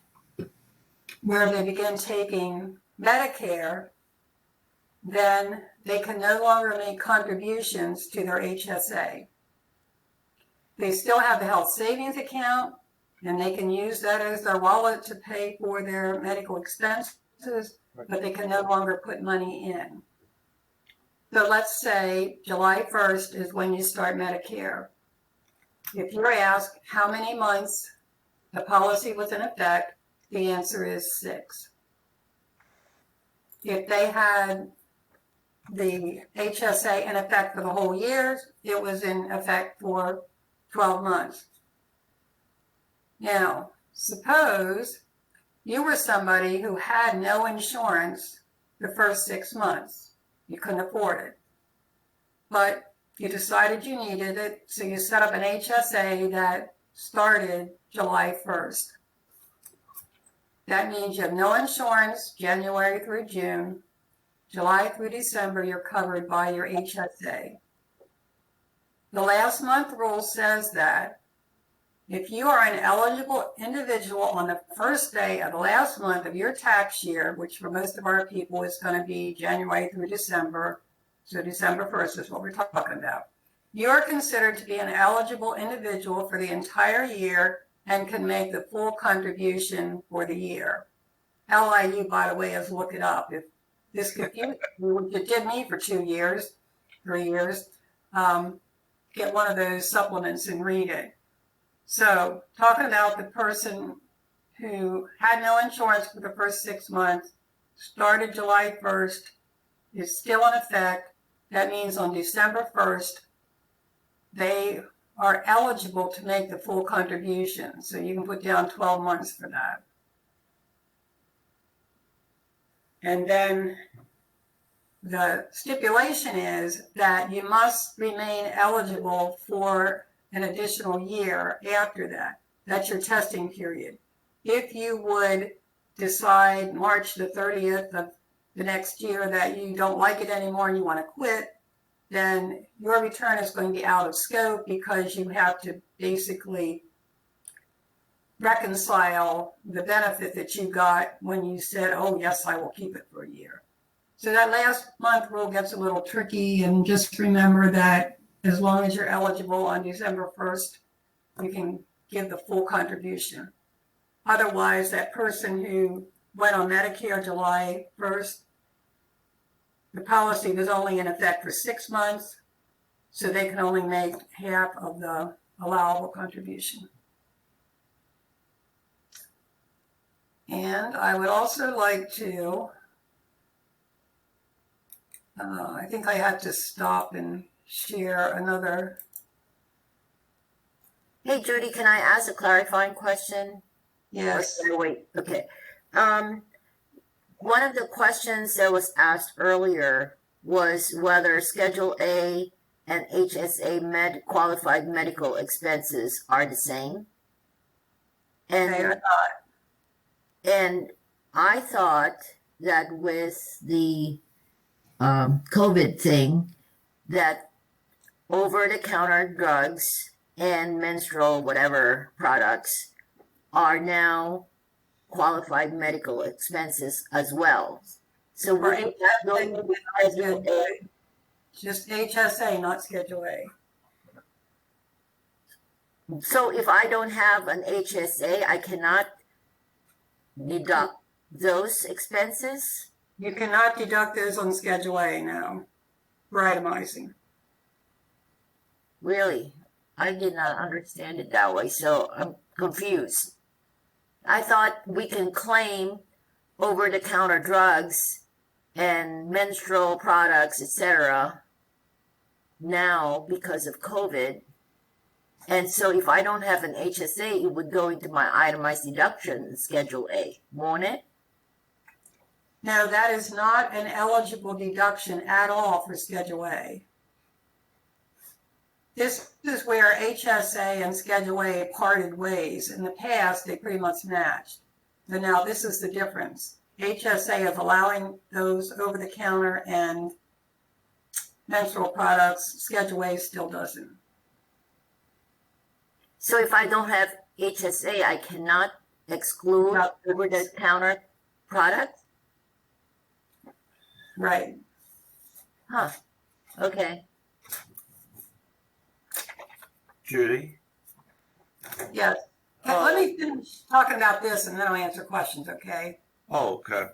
where they begin taking Medicare, then they can no longer make contributions to their HSA. They still have the health savings account, and they can use that as their wallet to pay for their medical expenses, but they can no longer put money in. So let's say July 1st is when you start Medicare. If you're asked how many months the policy was in effect, the answer is 6. If they had the HSA in effect for the whole year, it was in effect for 12 months. Now, suppose you were somebody who had no insurance the first 6 months. You couldn't afford it. But you decided you needed it, so you set up an HSA that started July 1st. That means you have no insurance January through June. July through December, you're covered by your HSA. The last month rule says that if you are an eligible individual on the first day of the last month of your tax year, which for most of our people is going to be January through December, so December 1st is what we're talking about, you are considered to be an eligible individual for the entire year and can make the full contribution for the year. LIU, by the way, has looked it up. If this confused you, it did me for 2 years, 3 years, get one of those supplements and read it. So talking about the person who had no insurance for the first 6 months, started July 1st, is still in effect. That means on December 1st, they are eligible to make the full contribution. So you can put down 12 months for that. And then the stipulation is that you must remain eligible for an additional year after that. That's your testing period. If you would decide March the 30th of the next year that you don't like it anymore and you want to quit, then your return is going to be out of scope because you have to basically reconcile the benefit that you got when you said, oh, yes, I will keep it for a year. So that last month rule gets a little tricky, and just remember that as long as you're eligible on December 1st, you can give the full contribution. Otherwise, that person who went on Medicare July 1st, the policy was only in effect for 6 months, so they can only make half of the allowable contribution. And I would also like to, I think I have to stop and share another. Hey, Judy, can I ask a clarifying question? Yes. Or wait, okay. One of the questions that was asked earlier was whether Schedule A and HSA qualified medical expenses are the same. They are not. And I thought that with the COVID thing, that over-the-counter drugs and menstrual whatever products are now qualified medical expenses as well. So we're Right. going to Schedule A. Just HSA, not Schedule A. So if I don't have an HSA, I cannot deduct those expenses? You cannot deduct those on Schedule A now for itemizing. Really? I did not understand it that way, so I'm confused. I thought we can claim over-the-counter drugs and menstrual products, etc. now because of COVID. And so if I don't have an HSA, it would go into my itemized deduction in Schedule A, won't it? No, that is not an eligible deduction at all for Schedule A. This is where HSA and Schedule A parted ways. In the past, they pretty much matched. But now this is the difference. HSA is allowing those over-the-counter and menstrual products. Schedule A still doesn't. So if I don't have HSA, I cannot exclude over-the-counter products? Right. Huh, okay. Judy? Yes. Let me finish talking about this and then I'll answer questions, okay? Oh, okay.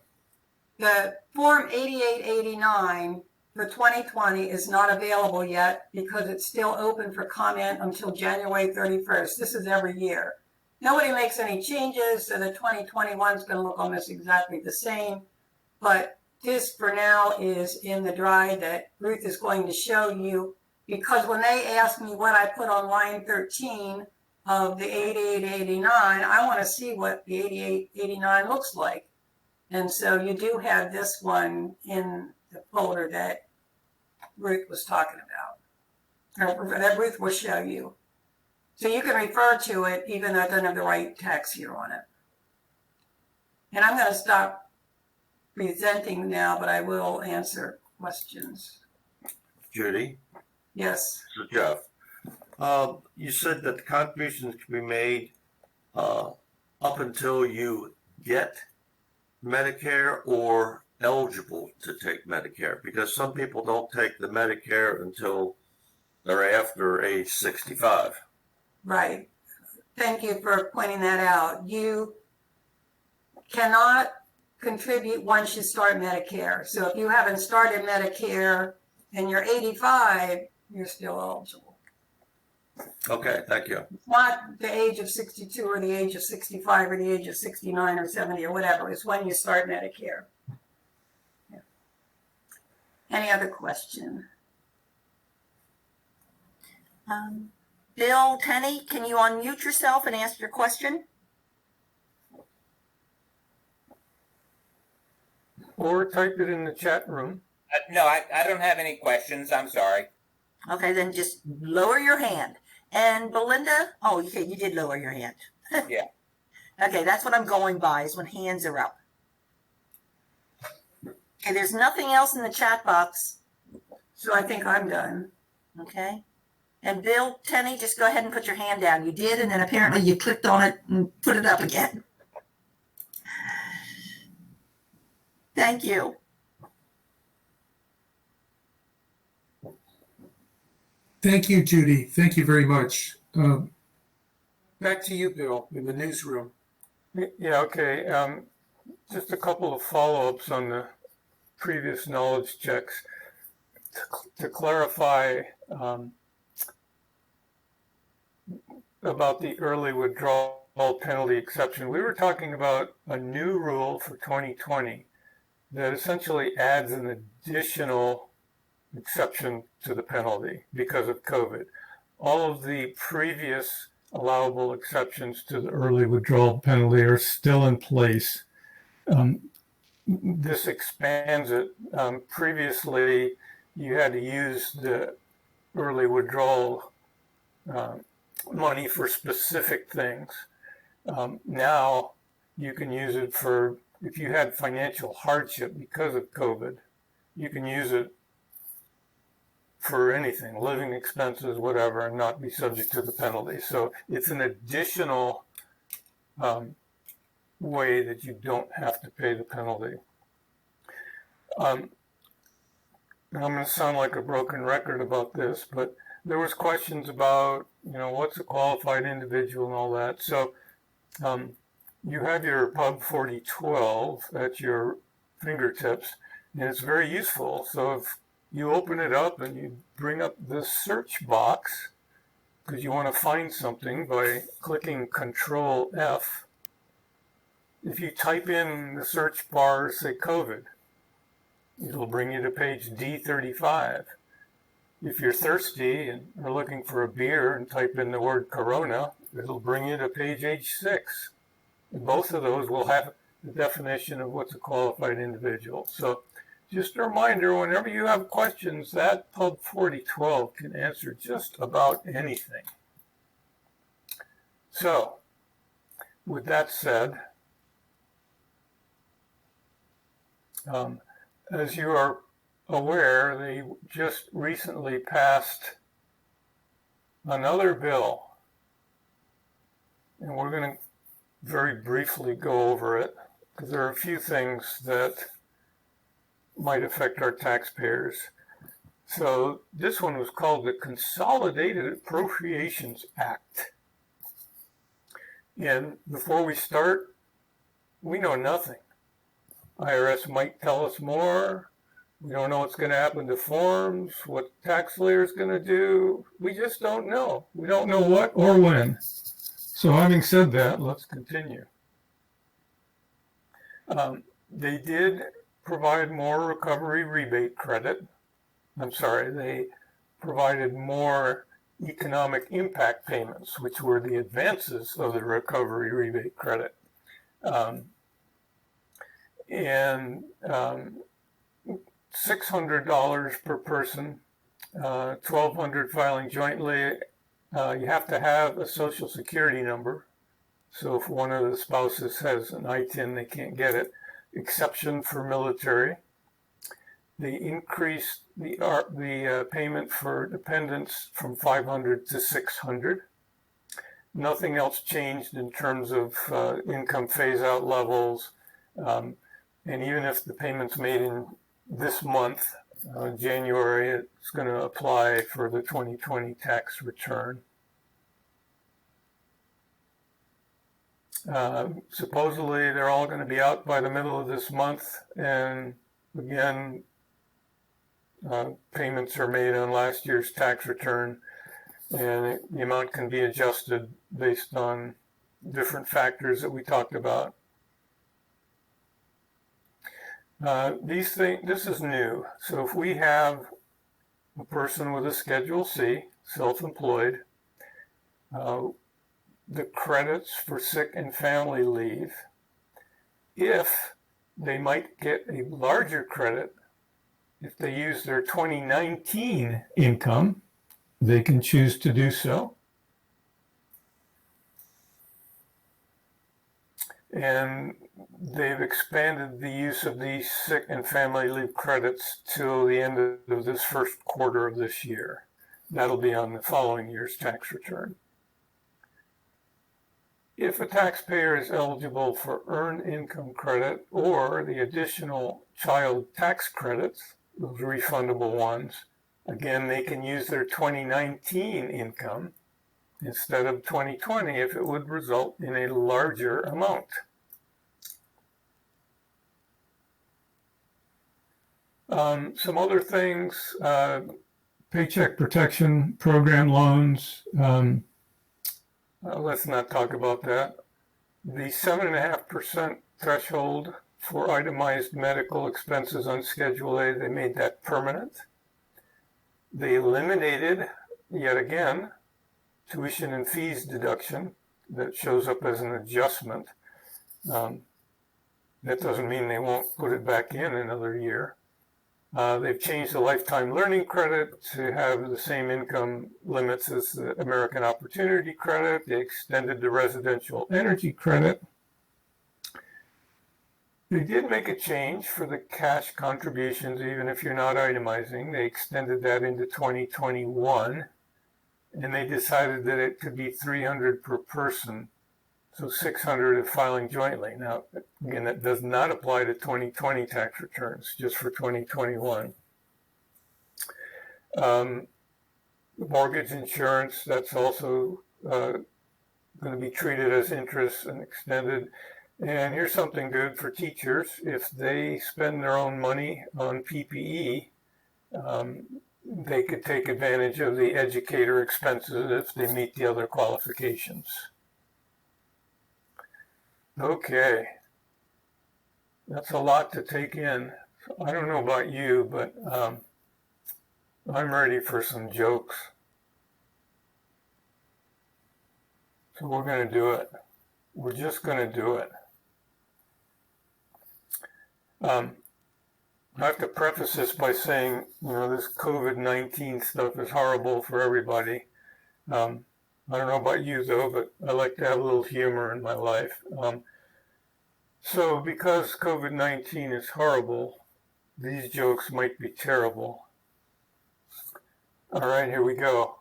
The Form 8889 for 2020 is not available yet because it's still open for comment until January 31st. This is every year. Nobody makes any changes, so the 2021 is going to look almost exactly the same. But this for now is in the dry that Ruth is going to show you, because when they ask me what I put on line 13 of the 8889, I want to see what the 8889 looks like. And so you do have this one in the folder that Ruth was talking about, or that Ruth will show you. So you can refer to it even though it doesn't have the right text here on it. And I'm going to stop presenting now, but I will answer questions. Judy? Yes. This is Jeff. You said that the contributions can be made up until you get Medicare or eligible to take Medicare, because some people don't take the Medicare until they're after age 65. Right. Thank you for pointing that out. You cannot contribute once you start Medicare. So if you haven't started Medicare and you're 85, you're still eligible. Okay, thank you. It's not the age of 62 or the age of 65 or the age of 69 or 70 or whatever. It's when you start Medicare. Yeah. Any other question? Bill Tenney, can you unmute yourself and ask your question? Or type it in the chat room. No, I don't have any questions. I'm sorry. Okay, then just lower your hand. And Belinda, oh, okay, you did lower your hand. Yeah. Okay, that's what I'm going by, is when hands are up. Okay, there's nothing else in the chat box. So I think I'm done. Okay. And Bill Tenney, just go ahead and put your hand down. You did, and then apparently you clicked on it and put it up again. Thank you. Thank you, Judy. Thank you very much. Back to you, Bill, in the newsroom. Yeah, okay. Just a couple of follow-ups on the previous knowledge checks. To clarify about the early withdrawal penalty exception, we were talking about a new rule for 2020 that essentially adds an additional exception to the penalty because of COVID. All of the previous allowable exceptions to the early withdrawal penalty are still in place. This expands it. Previously, you had to use the early withdrawal money for specific things. Now, you can use it for, if you had financial hardship because of COVID, you can use it for anything, living expenses, whatever, and not be subject to the penalty. So it's an additional way that you don't have to pay the penalty. I'm going to sound like a broken record about this, but there was questions about, what's a qualified individual and all that. So you have your Pub 4012 at your fingertips, and it's very useful. So if you open it up and you bring up the search box, because you want to find something by clicking Control F. If you type in the search bar, say COVID, it'll bring you to page D35. If you're thirsty and are looking for a beer and type in the word Corona, it'll bring you to page H6. And both of those will have the definition of what's a qualified individual. So just a reminder, whenever you have questions, that Pub 4012 can answer just about anything. So, with that said, as you are aware, they just recently passed another bill, and we're going to very briefly go over it, because there are a few things that might affect our taxpayers. So this one was called the Consolidated Appropriations Act. And before we start, we know nothing. IRS might tell us more. We don't know what's going to happen to forms, what the tax layer is going to do. We just don't know. We don't know what or when. So having said that, let's continue. They did provide more recovery rebate credit. They provided more economic impact payments, which were the advances of the recovery rebate credit. And $600 per person, $1,200 filing jointly. You have to have a social security number. So if one of the spouses has an ITIN, they can't get it. Exception for military. They increased the payment for dependents from $500 to $600. Nothing else changed in terms of income phase-out levels. And even if the payment's made in this month, January, it's going to apply for the 2020 tax return. Supposedly, they're all going to be out by the middle of this month. And again, payments are made on last year's tax return. and the amount can be adjusted based on different factors that we talked about. This is new. So if we have a person with a Schedule C, self-employed, the credits for sick and family leave, if they might get a larger credit if they use their 2019 income, they can choose to do so. And they've expanded the use of these sick and family leave credits till the end of this first quarter of this year. That'll be on the following year's tax return. If a taxpayer is eligible for earned income credit or the additional child tax credits, those refundable ones, again, they can use their 2019 income instead of 2020 if it would result in a larger amount. Some other things, Paycheck Protection Program loans, let's not talk about that. The 7.5% threshold for itemized medical expenses on Schedule A, they made that permanent. They eliminated, yet again, tuition and fees deduction that shows up as an adjustment. That doesn't mean they won't put it back in another year. They've changed the lifetime learning credit to have the same income limits as the American Opportunity Credit. They extended the residential energy credit. They did make a change for the cash contributions, even if you're not itemizing. They extended that into 2021, and they decided that it could be $300 per person, so $600 if filing jointly. Now, again, that does not apply to 2020 tax returns, just for 2021. Mortgage insurance, that's also going to be treated as interest and extended. And here's something good for teachers. If they spend their own money on PPE, they could take advantage of the educator expenses if they meet the other qualifications. Okay, that's a lot to take in. I don't know about you, but I'm ready for some jokes. So we're going to do it. We're just going to do it. I have to preface this by saying, this COVID-19 stuff is horrible for everybody. I don't know about you, though, but I like to have a little humor in my life. So because COVID-19 is horrible, these jokes might be terrible. All right, here we go.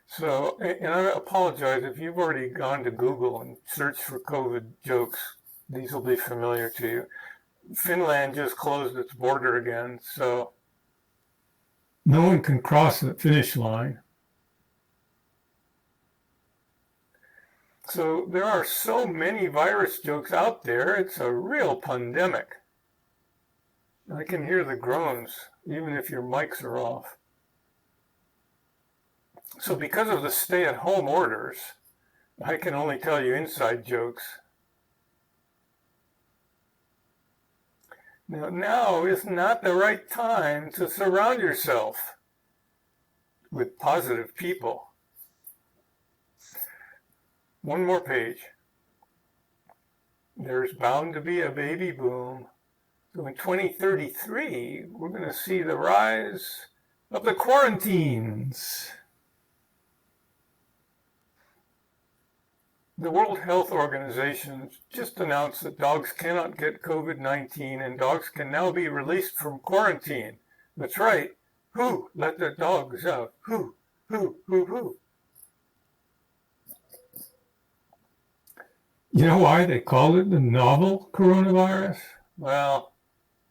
So, and I apologize if you've already gone to Google and searched for COVID jokes. These will be familiar to you. Finland just closed its border again, so no one can cross the finish line. So there are so many virus jokes out there, it's a real pandemic. I can hear the groans, even if your mics are off. So because of the stay-at-home orders, I can only tell you inside jokes. Now is not the right time to surround yourself with positive people. One more page. There's bound to be a baby boom. So in 2033, we're going to see the rise of the quarantines. The World Health Organization just announced that dogs cannot get COVID-19 and dogs can now be released from quarantine. That's right. Who let the dogs out? Who? You know why they called it the novel coronavirus? Well,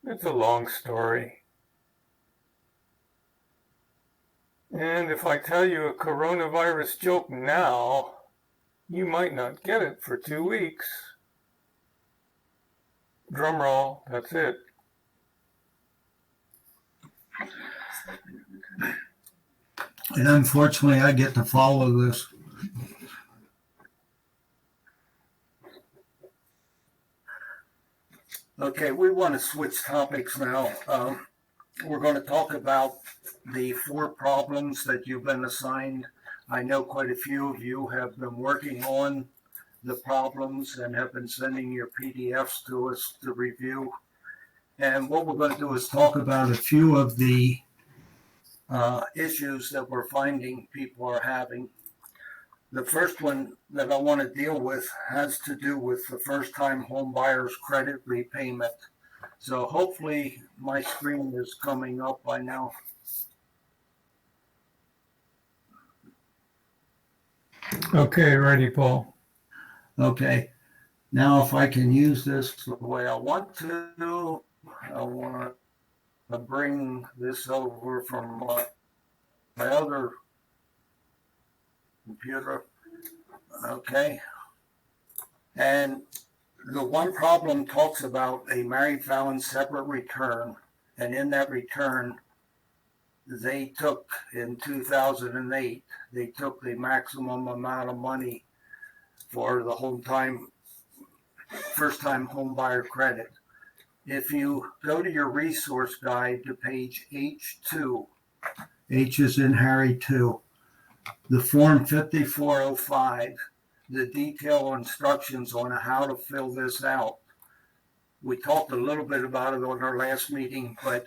it's a long story. And if I tell you a coronavirus joke now, you might not get it for 2 weeks. Drum roll, that's it. And unfortunately, I get to follow this. Okay, we want to switch topics now. We're going to talk about the 4 problems that you've been assigned. I know quite a few of you have been working on the problems and have been sending your PDFs to us to review. And what we're going to do is talk about a few of the issues that we're finding people are having. The first one that I want to deal with has to do with the first-time home buyer's credit repayment. So hopefully my screen is coming up by now. Okay, ready, Paul. Okay, now if I can use this the way I want to, I want to bring this over from my other computer. Okay. And the one problem talks about a married felon's separate return. And in that return, they took, in 2008, they took the maximum amount of money for the first-time home buyer credit. If you go to your resource guide to page H2, H is in Harry 2, the form 5405, the detailed instructions on how to fill this out. We talked a little bit about it on our last meeting, but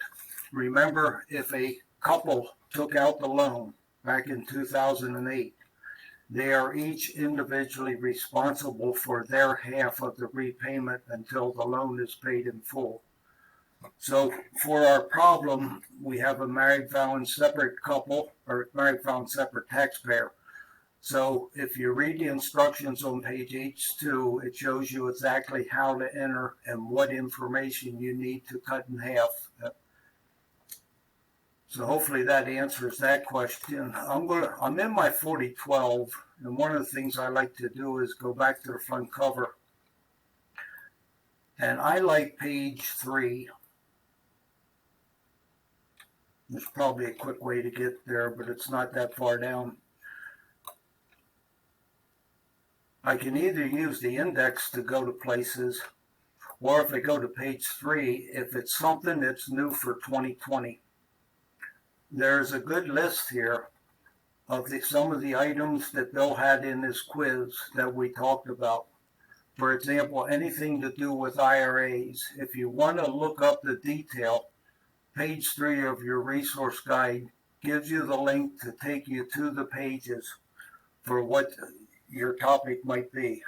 remember, if a couple took out the loan back in 2008, they are each individually responsible for their half of the repayment until the loan is paid in full. So for our problem, we have a married felon separate couple, or married felon separate taxpayer. So if you read the instructions on page H2, it shows you exactly how to enter and what information you need to cut in half. So hopefully that answers that question. I'm in my 4012, and one of the things I like to do is go back to the front cover. And I like page 3. There's probably a quick way to get there, but it's not that far down. I can either use the index to go to places, or if I go to page 3, if it's something that's new for 2020. There's a good list here of some of the items that Bill had in his quiz that we talked about. For example, anything to do with IRAs. If you want to look up the detail, page 3 of your resource guide gives you the link to take you to the pages for what your topic might be.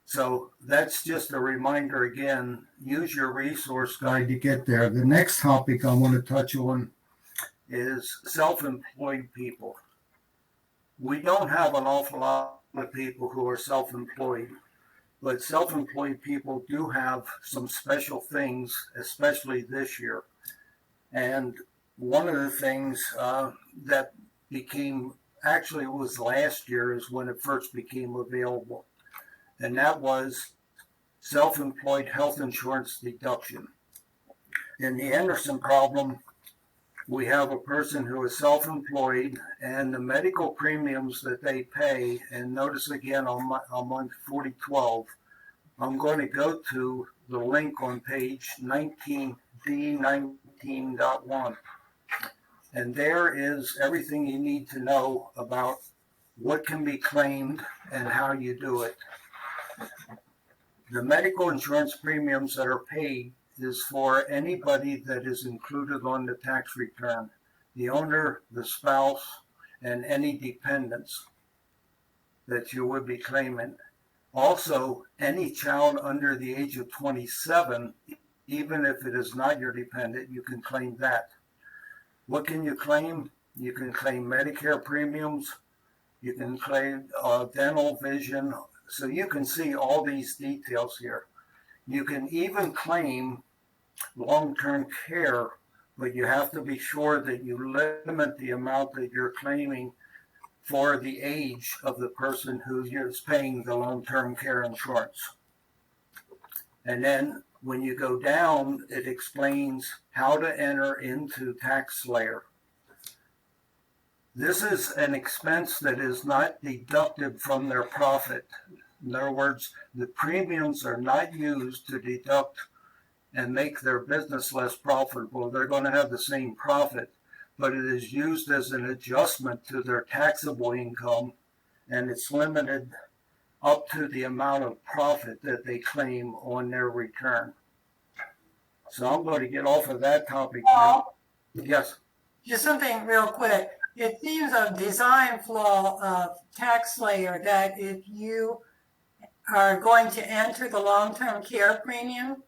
So that's just a reminder again, use your resource guide to get there. The next topic I want to touch on is self-employed people. We don't have an awful lot of people who are self-employed. But self-employed people do have some special things, especially this year. And one of the things that actually was last year is when it first became available. And that was self-employed health insurance deduction. In the Anderson problem, we have a person who is self-employed and the medical premiums that they pay, and notice again I'm on 4012, I'm going to go to the link on page 19D19.1. And there is everything you need to know about what can be claimed and how you do it. The medical insurance premiums that are paid is for anybody that is included on the tax return, the owner, the spouse, and any dependents that you would be claiming. Also, any child under the age of 27, even if it is not your dependent, you can claim that. What can you claim? You can claim Medicare premiums, you can claim dental, vision, so you can see all these details here. You can even claim long-term care, but you have to be sure that you limit the amount that you're claiming for the age of the person who is paying the long-term care insurance. And then when you go down, it explains how to enter into TaxSlayer. This is an expense that is not deducted from their profit. In other words, the premiums are not used to deduct and make their business less profitable. They're going to have the same profit, but it is used as an adjustment to their taxable income, and it's limited up to the amount of profit that they claim on their return. So I'm going to get off of that topic now. Yes. Just something real quick. It seems a design flaw of TaxSlayer that if you are going to enter the long-term care premium,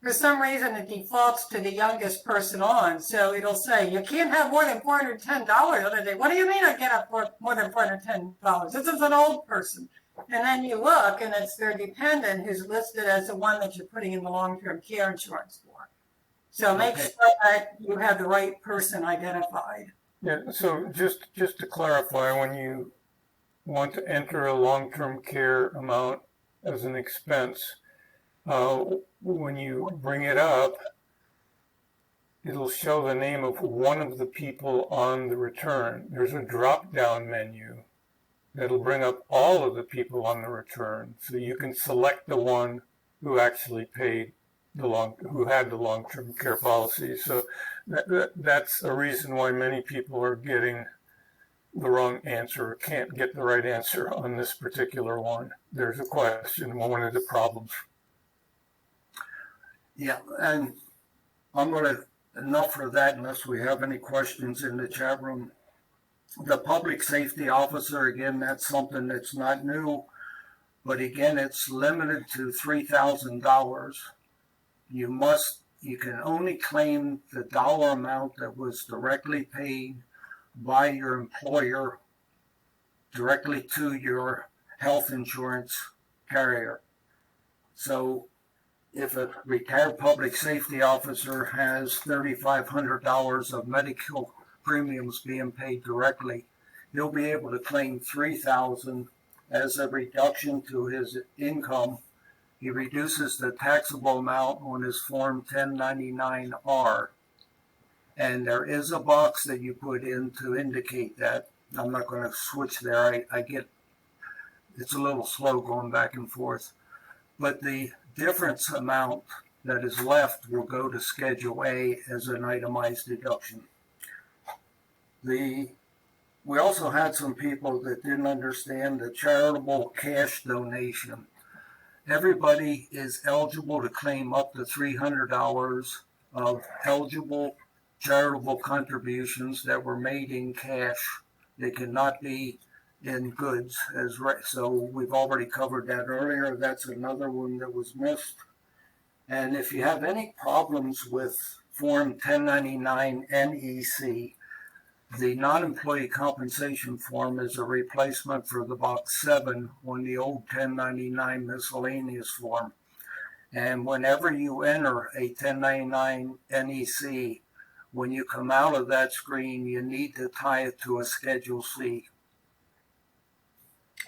for some reason it defaults to the youngest person on. So it'll say, you can't have more than $410 on a day. What do you mean I can't have more than $410? This is an old person. And then you look and it's their dependent who's listed as the one that you're putting in the long-term care insurance for. So make sure that you have the right person identified. Yeah, so just to clarify, when you want to enter a long-term care amount as an expense, when you bring it up, it'll show the name of one of the people on the return. There's a drop-down menu that'll bring up all of the people on the return, so you can select the one who actually paid who had the long-term care policy. So that's a reason why many people are getting the wrong answer or can't get the right answer on this particular one. There's a question, one of the problems. Yeah, and I'm going to, enough for that unless we have any questions in the chat room. The public safety officer, again, that's something that's not new, but again, it's limited to $3,000. You can only claim the dollar amount that was directly paid by your employer directly to your health insurance carrier. So if a retired public safety officer has $3,500 of medical premiums being paid directly, he'll be able to claim $3,000 as a reduction to his income. He reduces the taxable amount on his Form 1099-R. And there is a box that you put in to indicate that. I'm not going to switch there. I get, it's a little slow going back and forth. But the difference amount that is left will go to Schedule A as an itemized deduction. We also had some people that didn't understand the charitable cash donation. Everybody is eligible to claim up to $300 of eligible charitable contributions that were made in cash. They cannot be in goods, so we've already covered that earlier. That's another one that was missed. And if you have any problems with Form 1099 NEC, the non-employee compensation form is a replacement for the box 7 on the old 1099 miscellaneous form. And whenever you enter a 1099 NEC, when you come out of that screen, you need to tie it to a Schedule C.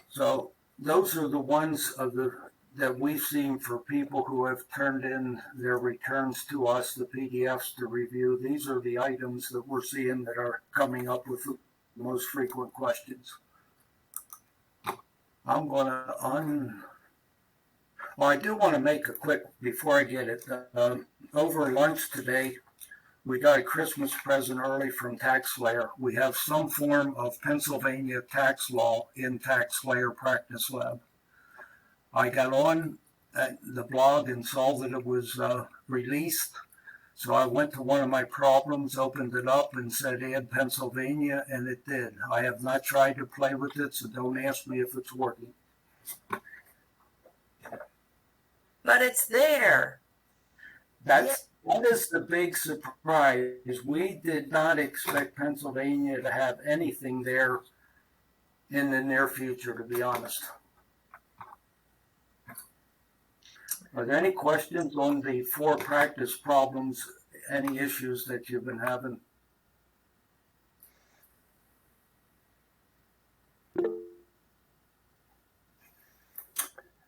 So those are the ones that we've seen for people who have turned in their returns to us, the PDFs to review. These are the items that we're seeing that are coming up with the most frequent questions. I'm going to well, I do want to make a quick, before I get it, over lunch today, we got a Christmas present early from TaxSlayer. We have some form of Pennsylvania tax law in TaxSlayer Practice Lab. I got on the blog and saw that it was released. So I went to one of my problems, opened it up and said add Pennsylvania, and it did. I have not tried to play with it, so don't ask me if it's working. But it's there. That is the big surprise. We did not expect Pennsylvania to have anything there in the near future, to be honest. Are there any questions on the 4 practice problems, any issues that you've been having?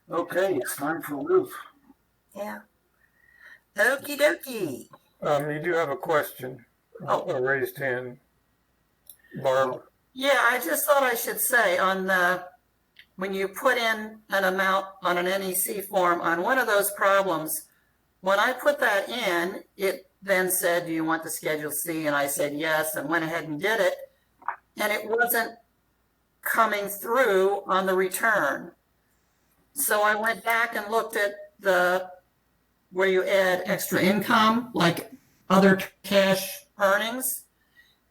Okay, it's time for Ruth. Yeah. Okie dokie. You do have a question, a raised hand. Barb, Yeah, I just thought I should say when you put in an amount on an NEC form on one of those problems, when I put that in, it then said, do you want the Schedule C? And I said yes, and went ahead and did it. And it wasn't coming through on the return. So I went back and looked at where you add extra income, like other cash earnings,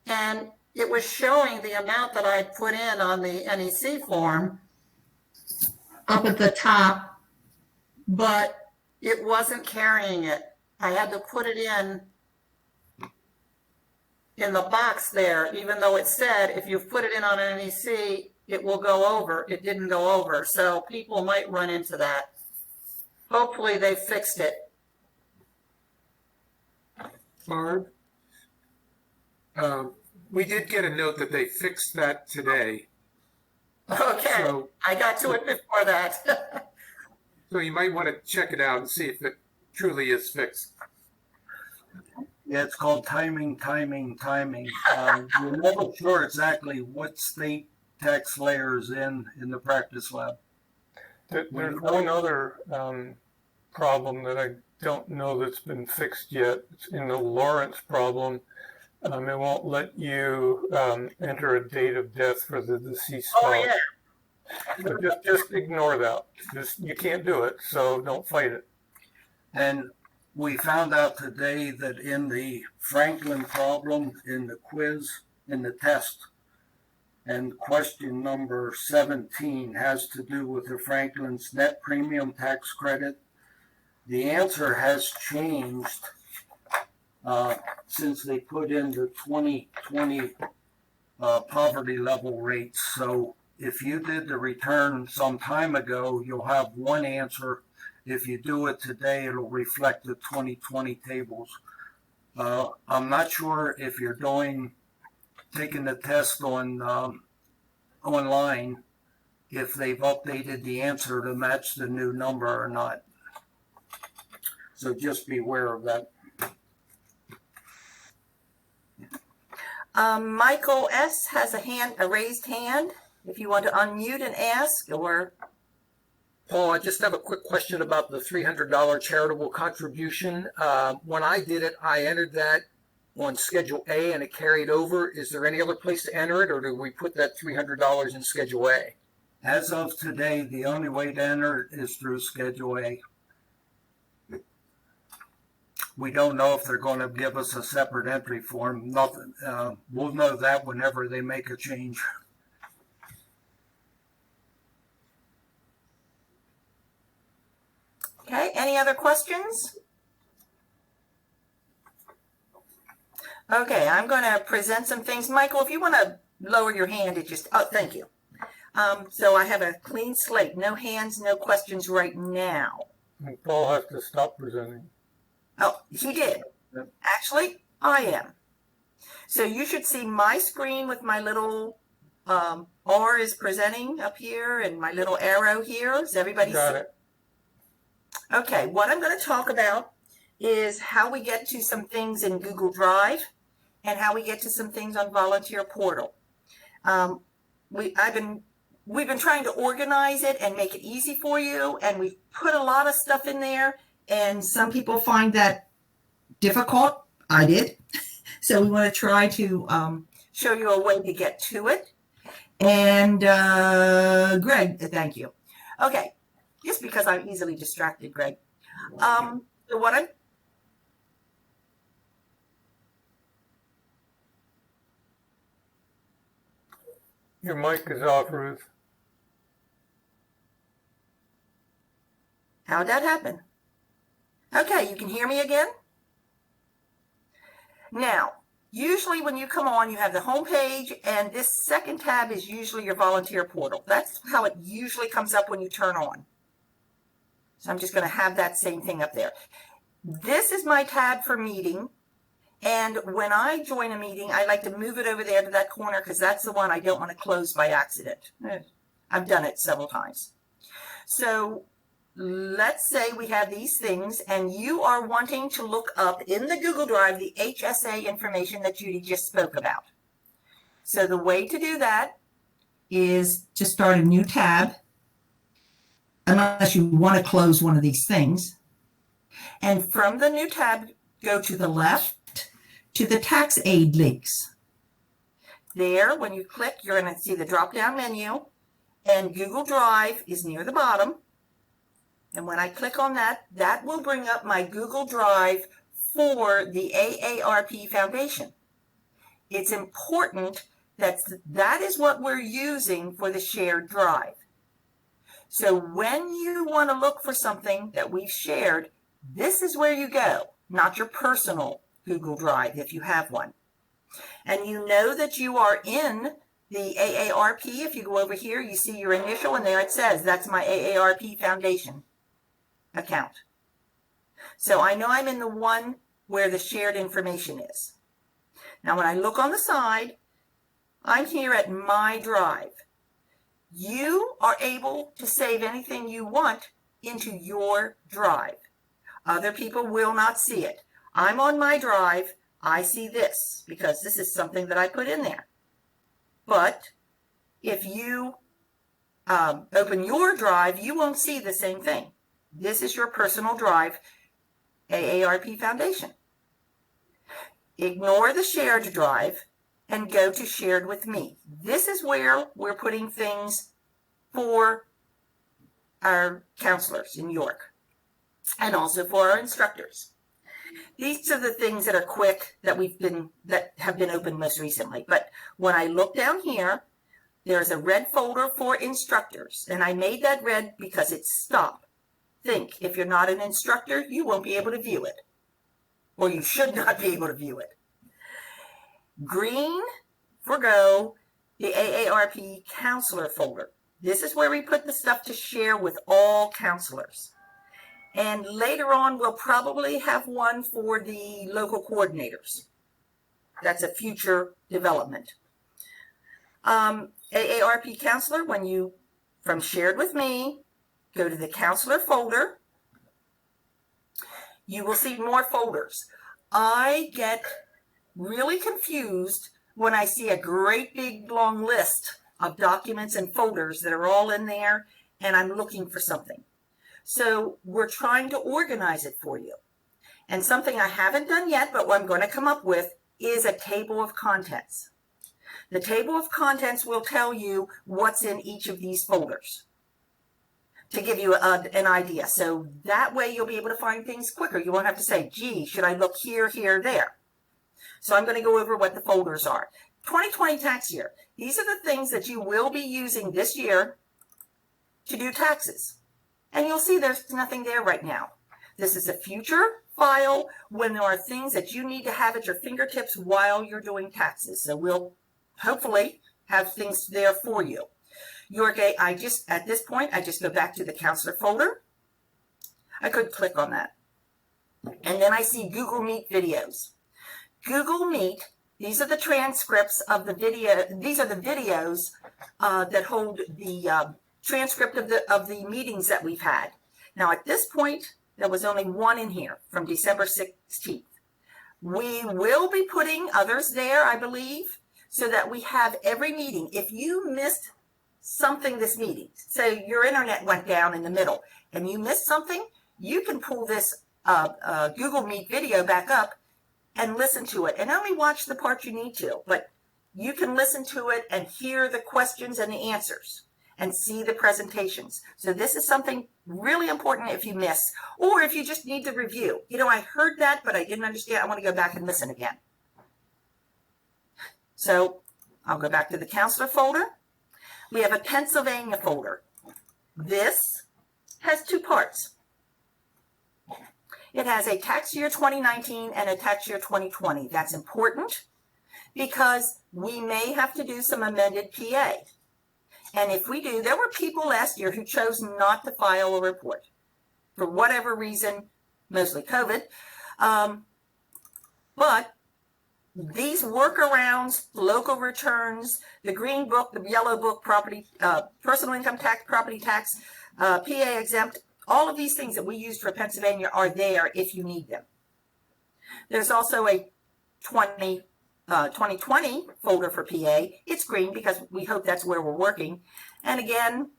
and it was showing the amount that I put in on the NEC form up at the top, but it wasn't carrying it. I had to put it in the box there, even though it said if you put it in on an NEC, it will go over. It didn't go over. So people might run into that. Hopefully they fixed it. Barb? We did get a note that they fixed that today. Okay, So, I got to it before that. so you might want to check it out and see if it truly is fixed. Yeah, it's called timing. You're never sure exactly what state tax layer is in the practice lab. there's one other problem that I don't know that's been fixed yet. It's in the Lawrence problem. It won't let you enter a date of death for the deceased spouse. Oh, yeah. So just ignore that. You can't do it, so don't fight it. And we found out today that in the Franklin problem, in the quiz, in the test, and question number 17 has to do with the Franklin's net premium tax credit. The answer has changed since they put in the 2020 poverty level rates. So if you did the return some time ago, you'll have one answer. If you do it today, it'll reflect the 2020 tables. I'm not sure if you're taking the test on online, if they've updated the answer to match the new number or not. So just be aware of that. Michael S. has a raised hand. If you want to unmute and ask, or Paul, I just have a quick question about the $300 charitable contribution. When I did it, I entered that on Schedule A and it carried over. Is there any other place to enter it, or do we put that $300 in Schedule A? As of today, the only way to enter it is through Schedule A. We don't know if they're going to give us a separate entry form. Nothing. We'll know that whenever they make a change. okay, any other questions? Okay, I'm going to present some things. Michael, if you want to lower your hand, thank you. So I have a clean slate, no hands, no questions right now. And Paul has to stop presenting. Oh, he did. Actually, I am. So you should see my screen with my little R is presenting up here and my little arrow here. Does everybody Got see? it. Okay, what I'm going to talk about is how we get to some things in Google Drive and how we get to some things on Volunteer Portal. We've been trying to organize it and make it easy for you, and we've put a lot of stuff in there, and some people find that difficult. I did. So we want to try to show you a way to get to it. And Greg, thank you. Okay, just because I'm easily distracted, Greg. So what I'm Your mic is off, Ruth. How'd that happen? Okay, you can hear me again? Now, usually when you come on, you have the home page, and this second tab is usually your volunteer portal. That's how it usually comes up when you turn on. So I'm just going to have that same thing up there. This is my tab for meeting, and when I join a meeting, I like to move it over there to that corner because that's the one I don't want to close by accident. I've done it several times. So let's say we have these things and you are wanting to look up in the Google Drive the HSA information that Judy just spoke about. So the way to do that is to start a new tab, unless you want to close one of these things. And from the new tab, go to the left to the tax aid links. There, when you click, you're going to see the drop-down menu, and Google Drive is near the bottom. And when I click on that, that will bring up my Google Drive for the AARP Foundation. It's important that that is what we're using for the shared drive. So when you want to look for something that we've shared, this is where you go, not your personal Google Drive if you have one. And you know that you are in the AARP. If you go over here, you see your initial, and there it says, that's my AARP Foundation account. So I know I'm in the one where the shared information is. Now, when I look on the side, I'm here at My Drive. You are able to save anything you want into your drive. Other people will not see it. I'm on my drive. I see this because this is something that I put in there. But if you open your drive, you won't see the same thing. This is your personal drive, AARP Foundation. Ignore the shared drive and go to shared with me. This is where we're putting things for our counselors in York and also for our instructors. These are the things that are quick that have been opened most recently. But when I look down here, there's a red folder for instructors, and I made that red because it's stop. Think, if you're not an instructor, you won't be able to view it, or you should not be able to view it. Green for go, the AARP counselor folder. This is where we put the stuff to share with all counselors. And later on, we'll probably have one for the local coordinators. That's a future development. AARP counselor, when you, from shared with me, go to the counselor folder, you will see more folders. I get really confused when I see a great big long list of documents and folders that are all in there, and I'm looking for something. So we're trying to organize it for you. And something I haven't done yet, but what I'm going to come up with is a table of contents. The table of contents will tell you what's in each of these folders to give you an idea. So that way you'll be able to find things quicker. You won't have to say, gee, should I look here, here, there? So I'm going to go over what the folders are. 2020 tax year. These are the things that you will be using this year to do taxes. And you'll see there's nothing there right now. This is a future file when there are things that you need to have at your fingertips while you're doing taxes. So we'll hopefully have things there for you. At this point, I just go back to the counselor folder. I could click on that. And then I see Google Meet videos. Google Meet, these are the transcripts of the video. These are the videos that hold the transcript of the meetings that we've had. Now, at this point, there was only one in here from December 16th. We will be putting others there, I believe, so that we have every meeting. If you missed something this meeting, say your internet went down in the middle and you missed something, you can pull this Google Meet video back up and listen to it, and only watch the part you need to, but you can listen to it and hear the questions and the answers and see the presentations. So this is something really important if you miss, or if you just need to review. You know, I heard that, but I didn't understand. I want to go back and listen again. So I'll go back to the counselor folder. We have a Pennsylvania folder. This has two parts. It has a tax year 2019 and a tax year 2020. That's important because we may have to do some amended PA. And if we do, there were people last year who chose not to file a report for whatever reason, mostly COVID. But these workarounds, local returns, the green book, the yellow book, property, personal income tax, property tax, PA exempt, all of these things that we used for Pennsylvania are there if you need them. There's also a 20 2020 folder for PA, it's green because we hope that's where we're working. And again,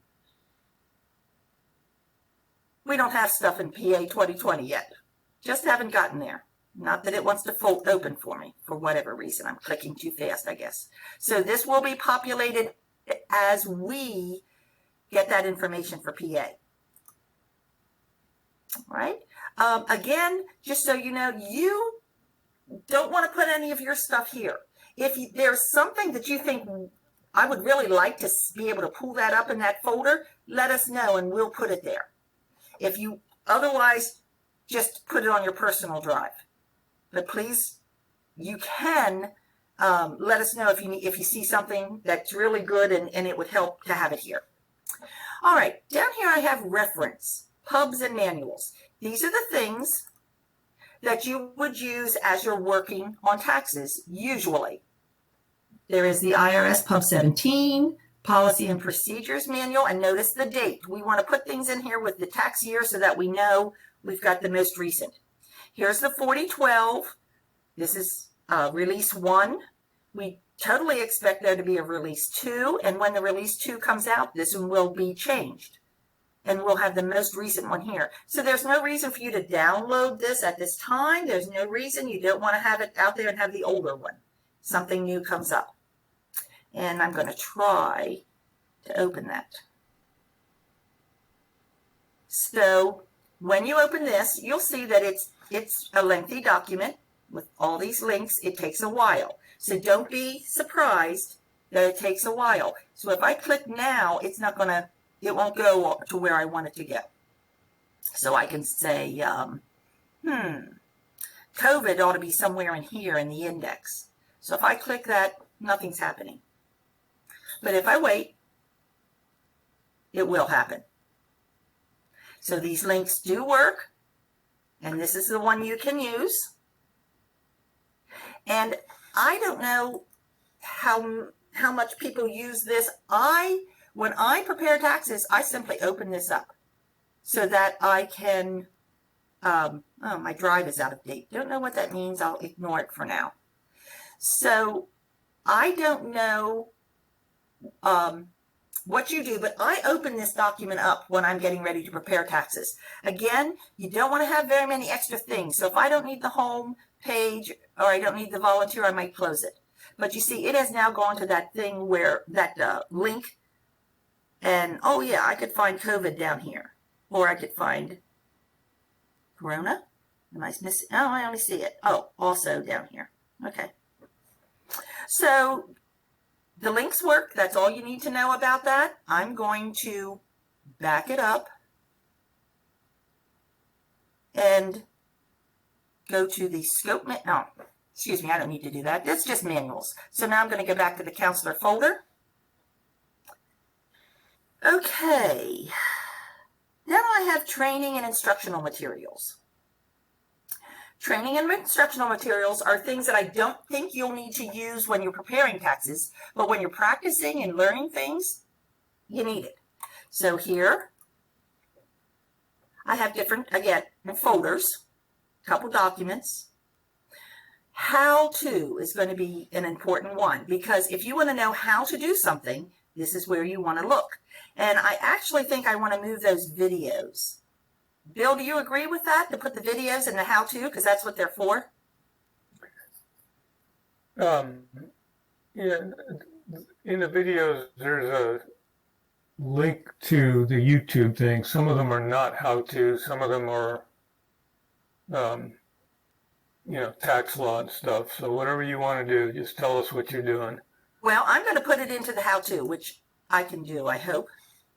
we don't have stuff in PA 2020 yet. Just haven't gotten there. Not that it wants to fold open for me for whatever reason. I'm clicking too fast, I guess. So this will be populated as we get that information for PA. All right. Again, just so you know, you don't want to put any of your stuff here. If there's something that you think I would really like to be able to pull that up in that folder, let us know and we'll put it there. If you otherwise, just put it on your personal drive. But please, you can let us know if you see something that's really good and it would help to have it here. All right, down here I have reference, pubs and manuals. These are the things that you would use as you're working on taxes, usually. There is the IRS Pub 17, Policy and Procedures Manual, and notice the date. We want to put things in here with the tax year so that we know we've got the most recent. Here's the 4012. This is release 1. We totally expect there to be a release 2, and when the release 2 comes out, this one will be changed. And we'll have the most recent one here. So there's no reason for you to download this at this time. There's no reason you don't want to have it out there and have the older one. Something new comes up. And I'm going to try to open that. So when you open this, you'll see that it's a lengthy document with all these links. It takes a while. So don't be surprised that it takes a while. So if I click now, it won't go to where I want it to go. So I can say, COVID ought to be somewhere in here in the index. So if I click that, nothing's happening. But if I wait, it will happen. So these links do work, and this is the one you can use. And I don't know how much people use this. When I prepare taxes, I simply open this up so that I can, oh, my drive is out of date. Don't know what that means. I'll ignore it for now. So I don't know what you do, but I open this document up when I'm getting ready to prepare taxes. Again, you don't want to have very many extra things. So if I don't need the home page or I don't need the volunteer, I might close it. But you see, it has now gone to that thing where that link. And, oh yeah, I could find COVID down here. Or I could find Corona. Am I missing? Oh, I only see it. Oh, also down here. Okay. So the links work. That's all you need to know about that. I'm going to back it up and go to the scope. No, excuse me, I don't need to do that. That's just manuals. So now I'm going to go back to the counselor folder. Okay, then I have training and instructional materials. Training and instructional materials are things that I don't think you'll need to use when you're preparing taxes, but when you're practicing and learning things, you need it. So here, I have different, again, folders, a couple documents. How to is going to be an important one, because if you want to know how to do something, this is where you want to look. And I actually think I want to move those videos. Bill, do you agree with that, to put the videos in the how-to, because that's what they're for? Yeah, in the videos, there's a link to the YouTube thing. Some of them are not how-to. Some of them are, tax law and stuff. So whatever you want to do, just tell us what you're doing. Well, I'm going to put it into the how-to, which I can do, I hope.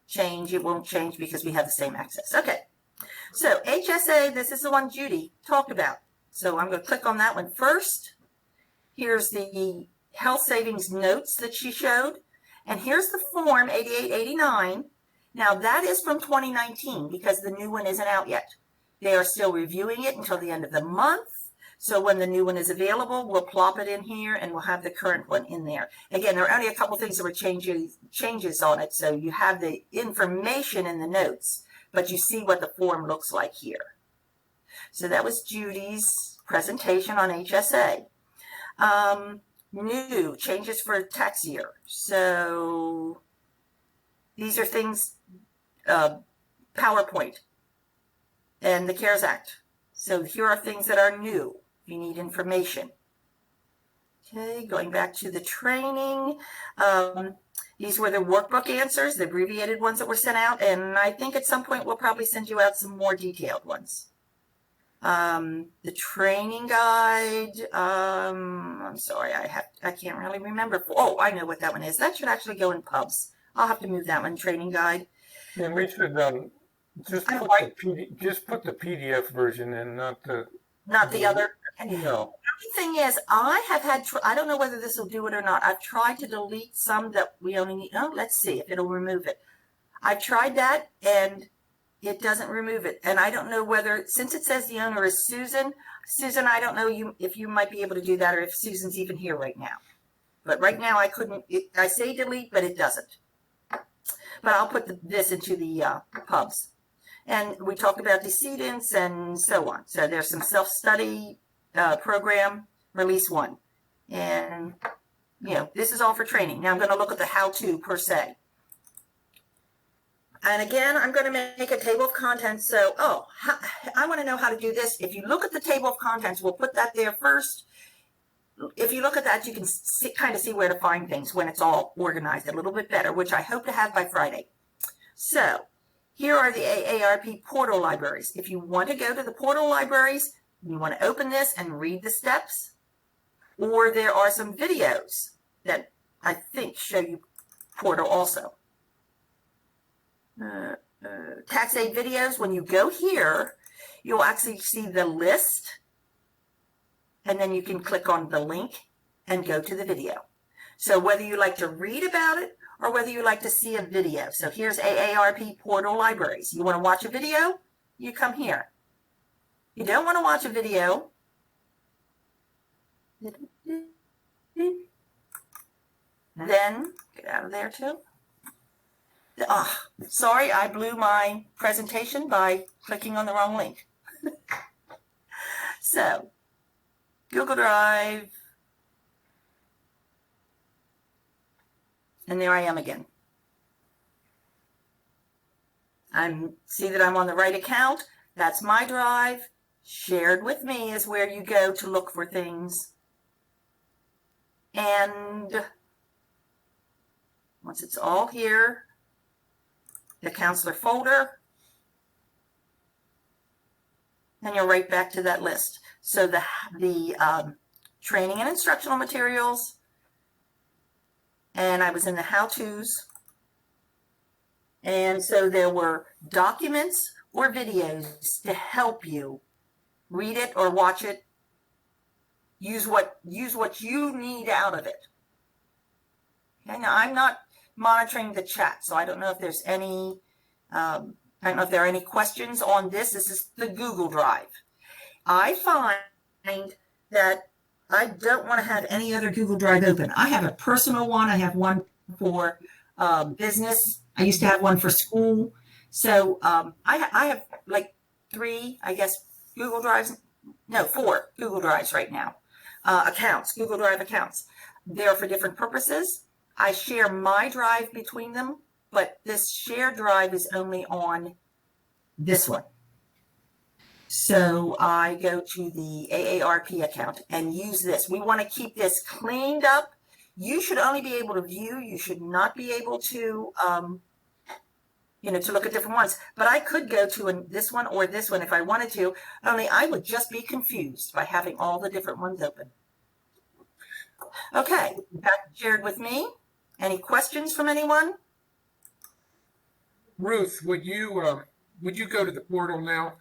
Change, it won't change because we have the same access. Okay, so HSA, this is the one Judy talked about. So I'm going to click on that one first. Here's the health savings notes that she showed. And here's the form 8889. Now that is from 2019 because the new one isn't out yet. They are still reviewing it until the end of the month. So when the new one is available, we'll plop it in here and we'll have the current one in there. Again, there are only a couple things that were changes on it. So you have the information in the notes, but you see what the form looks like here. So that was Judy's presentation on HSA. new changes for tax year. So these are things, PowerPoint and the CARES Act. So here are things that are new. If you need information. Okay, going back to the training. These were the workbook answers, the abbreviated ones that were sent out. And I think at some point we'll probably send you out some more detailed ones. The training guide, I'm sorry, I can't really remember. Oh, I know what that one is. That should actually go in pubs. I'll have to move that one, training guide. And we should just put the PDF version in, not the other. No. The thing is, I have had, I don't know whether this will do it or not. I've tried to delete some that we only need. Oh, let's see if it'll remove it. I've tried that and it doesn't remove it. And I don't know whether, since it says the owner is Susan, I don't know if you might be able to do that or if Susan's even here right now. But right now I couldn't, I say delete, but it doesn't. But I'll put this into the pubs. And we talked about decedents and so on. So there's some self-study program, release 1. And, this is all for training. Now I'm going to look at the how-to per se. And again, I'm going to make a table of contents. So, I want to know how to do this. If you look at the table of contents, we'll put that there first. If you look at that, you can kind of see where to find things when it's all organized a little bit better, which I hope to have by Friday. So, here are the AARP portal libraries. If you want to go to the portal libraries, you want to open this and read the steps, or there are some videos that I think show you portal also. Tax aid videos, when you go here, you'll actually see the list, and then you can click on the link and go to the video. So whether you like to read about it or whether you like to see a video. So here's AARP portal libraries. You want to watch a video? You come here. You don't want to watch a video. Then get out of there too. Sorry, I blew my presentation by clicking on the wrong link. So, Google Drive. And there I am again. See that I'm on the right account. That's my drive. Shared with me is where you go to look for things. And once it's all here, the counselor folder, and you're right back to that list. So the training and instructional materials, and I was in the how-tos. And so there were documents or videos to help you read it or watch it. Use what you need out of it. Okay, now I'm not monitoring the chat, so I don't know if there's any, I don't know if there are any questions on this. This is the Google Drive. I find that I don't want to have any other Google Drive open. I have a personal one. I have one for business. I used to have one for school. So I have like 3, I guess, Google Drives. No, 4 Google Drives right now. Accounts, Google Drive accounts. They're for different purposes. I share my drive between them, but this shared drive is only on this one. So I go to the AARP account and use this. We want to keep this cleaned up. You should only be able to view. You should not be able to, to look at different ones. But I could go to this one or this one if I wanted to, only I would just be confused by having all the different ones open. Okay, back shared with me. Any questions from anyone? Ruth, would you go to the portal now?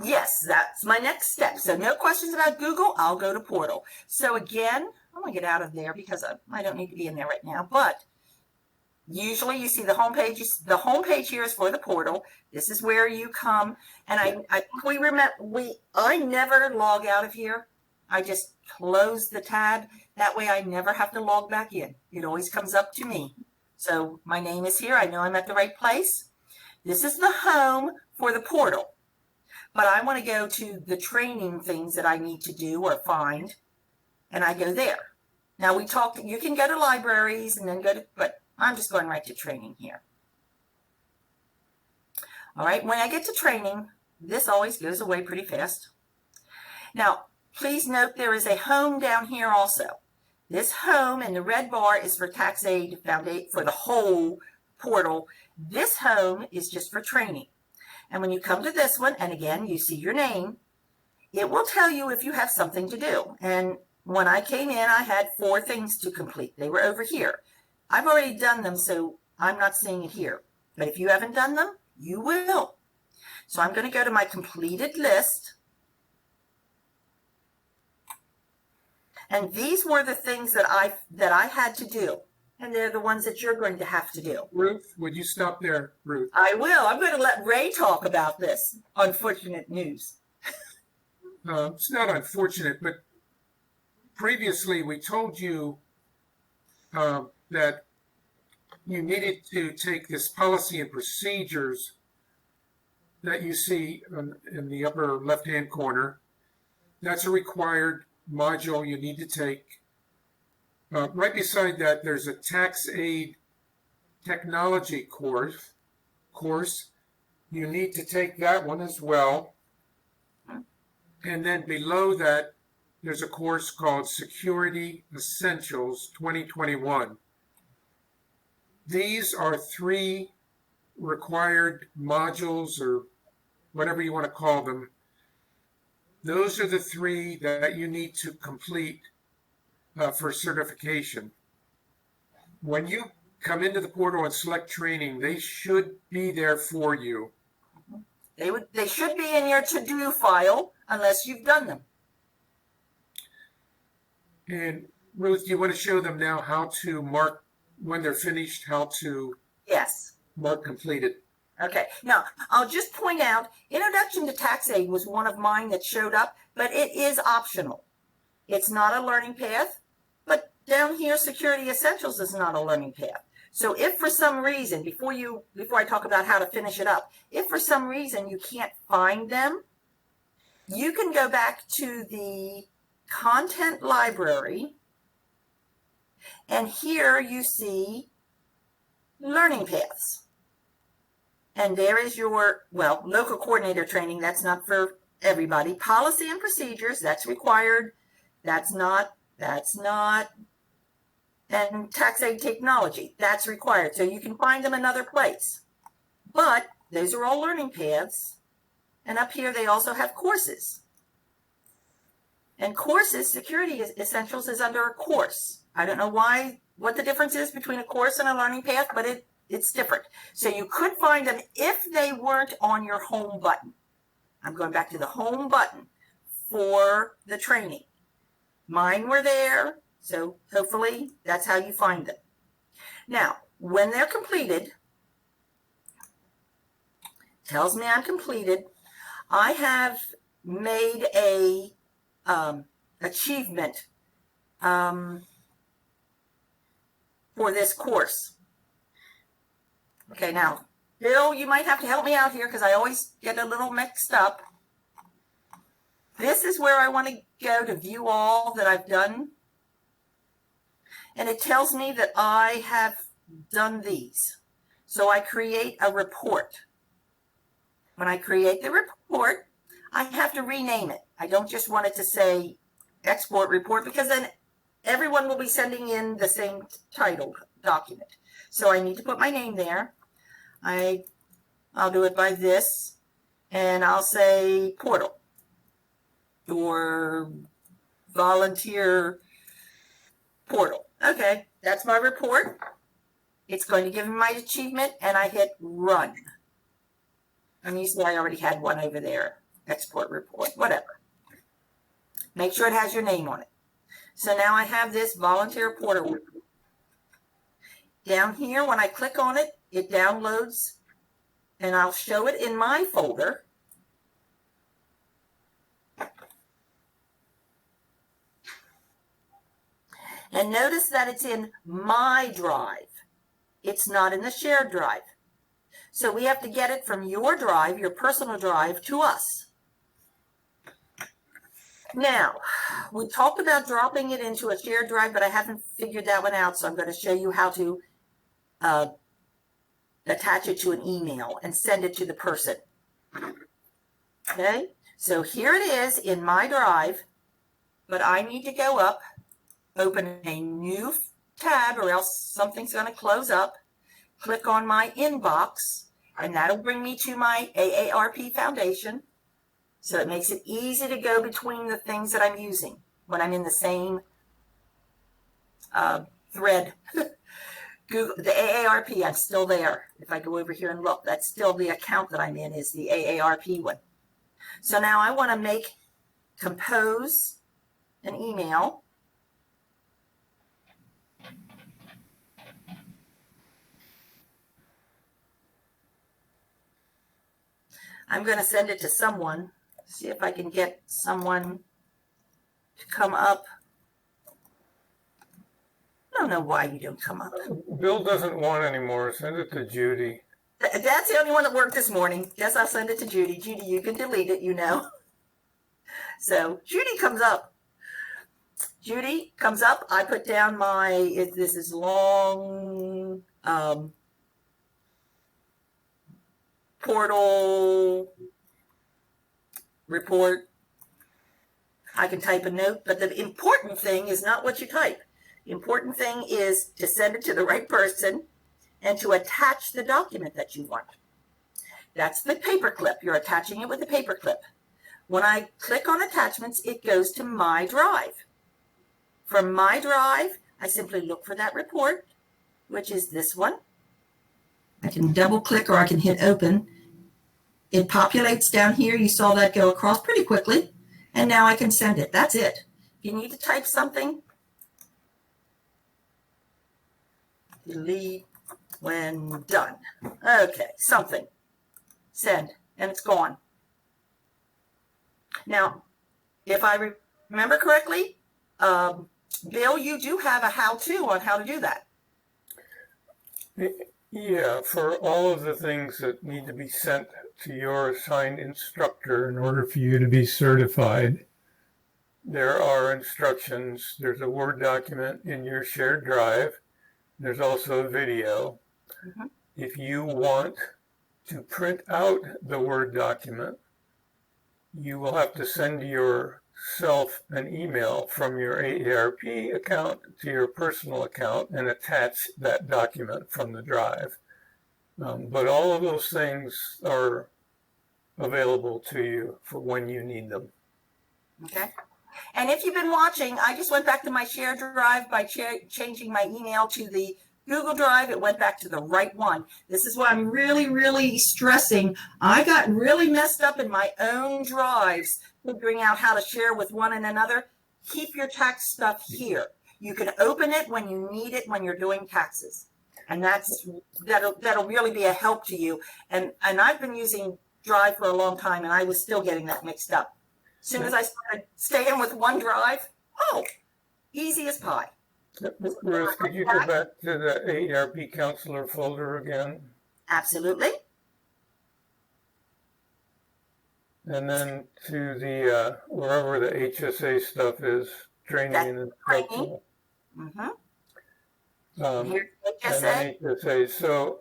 Yes, that's my next step. So no questions about Google. I'll go to portal. So again, I'm going to get out of there because I don't need to be in there right now. But usually you see the homepage. The homepage here is for the portal. This is where you come. And I never log out of here. I just close the tab. That way I never have to log back in. It always comes up to me. So my name is here. I know I'm at the right place. This is the home for the portal. But I want to go to the training things that I need to do or find. And I go there. Now we talked, you can go to libraries and then go to, but I'm just going right to training here. All right, when I get to training, this always goes away pretty fast. Now, please note there is a home down here also. This home in the red bar is for tax aid foundation for the whole portal. This home is just for training. And when you come to this one, and again, you see your name, it will tell you if you have something to do. And when I came in, I had 4 things to complete. They were over here. I've already done them, so I'm not seeing it here. But if you haven't done them, you will. So I'm going to go to my completed list. And these were the things that I had to do. And they're the ones that you're going to have to do. Ruth, would you stop there, Ruth? I will. I'm going to let Ray talk about this unfortunate news. It's not unfortunate, but previously we told you that you needed to take this policy and procedures that you see in the upper left-hand corner. That's a required module you need to take. Right beside that, there's a tax aid technology course. You need to take that one as well. And then below that, there's a course called Security Essentials 2021. These are 3 required modules, or whatever you want to call them. Those are the 3 that you need to complete for certification. When you come into the portal and select training, they should be there for you. They should be in your to-do file unless you've done them. And Ruth, do you want to show them now how to mark when they're finished, how to Yes. mark completed? Okay. Now, I'll just point out, Introduction to Tax Aid was one of mine that showed up, but it is optional. It's not a learning path, but down here, Security Essentials is not a learning path. So if for some reason, before I talk about how to finish it up, if for some reason you can't find them, you can go back to the content library, and here you see learning paths. And there is your, well, local coordinator training. That's not for everybody. Policy and procedures, that's required. That's not. And tax aid technology, that's required. So you can find them another place. But those are all learning paths. And up here, they also have courses. And courses, Security Essentials is under a course. I don't know what the difference is between a course and a learning path, but it's different. So you could find them if they weren't on your home button. I'm going back to the home button for the training. Mine were there, so hopefully that's how you find them. Now, when they're completed, tells me I'm completed, I have made a achievement for this course. Okay, now, Bill, you might have to help me out here because I always get a little mixed up. This is where I want to go to view all that I've done. And it tells me that I have done these. So I create a report. When I create the report, I have to rename it. I don't just want it to say export report because then everyone will be sending in the same titled document. So I need to put my name there. I'll do it by this, and I'll say portal or volunteer portal. Okay, that's my report. It's going to give me my achievement, and I hit run. And you see I already had one over there, export report, whatever. Make sure it has your name on it. So now I have this volunteer portal. Down here, when I click on it, it downloads, and I'll show it in my folder. And notice that it's in my drive. It's not in the shared drive. So we have to get it from your drive, your personal drive, to us. Now, we talked about dropping it into a shared drive, but I haven't figured that one out. So I'm going to show you how to attach it to an email and send it to the person. Okay, so here it is in my drive, but I need to go up, open a new tab, or else something's going to close up. Click on my inbox, and that'll bring me to my AARP Foundation. So it makes it easy to go between the things that I'm using when I'm in the same thread. Google, the AARP, I'm still there. If I go over here and look, that's still the account that I'm in, is the AARP one. So now I want to compose an email. I'm going to send it to someone. See if I can get someone to come up. I don't know why you don't come up. Bill doesn't want anymore. Send it to Judy. That's the only one that worked this morning. Guess I'll send it to Judy. Judy, you can delete it, you know. So Judy comes up. Judy comes up. I put down this is long portal report. I can type a note, but the important thing is not what you type. The important thing is to send it to the right person and to attach the document that you want. That's the paperclip. You're attaching it with the paperclip. When I click on attachments, it goes to my drive. From my drive, I simply look for that report, which is this one. I can double click or I can hit open. It populates down here. You saw that go across pretty quickly. And now I can send it. That's it. If you need to type something, delete when done. Okay, something. Send, and it's gone. Now, if I remember correctly, Bill, you do have a how-to on how to do that. Yeah, for all of the things that need to be sent to your assigned instructor in order for you to be certified, there are instructions. There's a Word document in your shared drive. There's also a video. Mm-hmm. If you want to print out the Word document, you will have to send yourself an email from your AARP account to your personal account and attach that document from the drive. But all of those things are available to you for when you need them. Okay. And if you've been watching, I just went back to my shared drive by changing my email to the Google Drive. It went back to the right one. This is why I'm really, really stressing. I got really messed up in my own drives, figuring out how to share with one and another. Keep your tax stuff here. You can open it when you need it when you're doing taxes. And that'll really be a help to you. And I've been using Drive for a long time, and I was still getting that mixed up. As soon as I started staying with OneDrive, easy as pie. Ruth, could you go back to the AARP counselor folder again? Absolutely. And then to the, wherever the HSA stuff is, training and instruction. Mm-hmm. Here's HSA. And HSA. So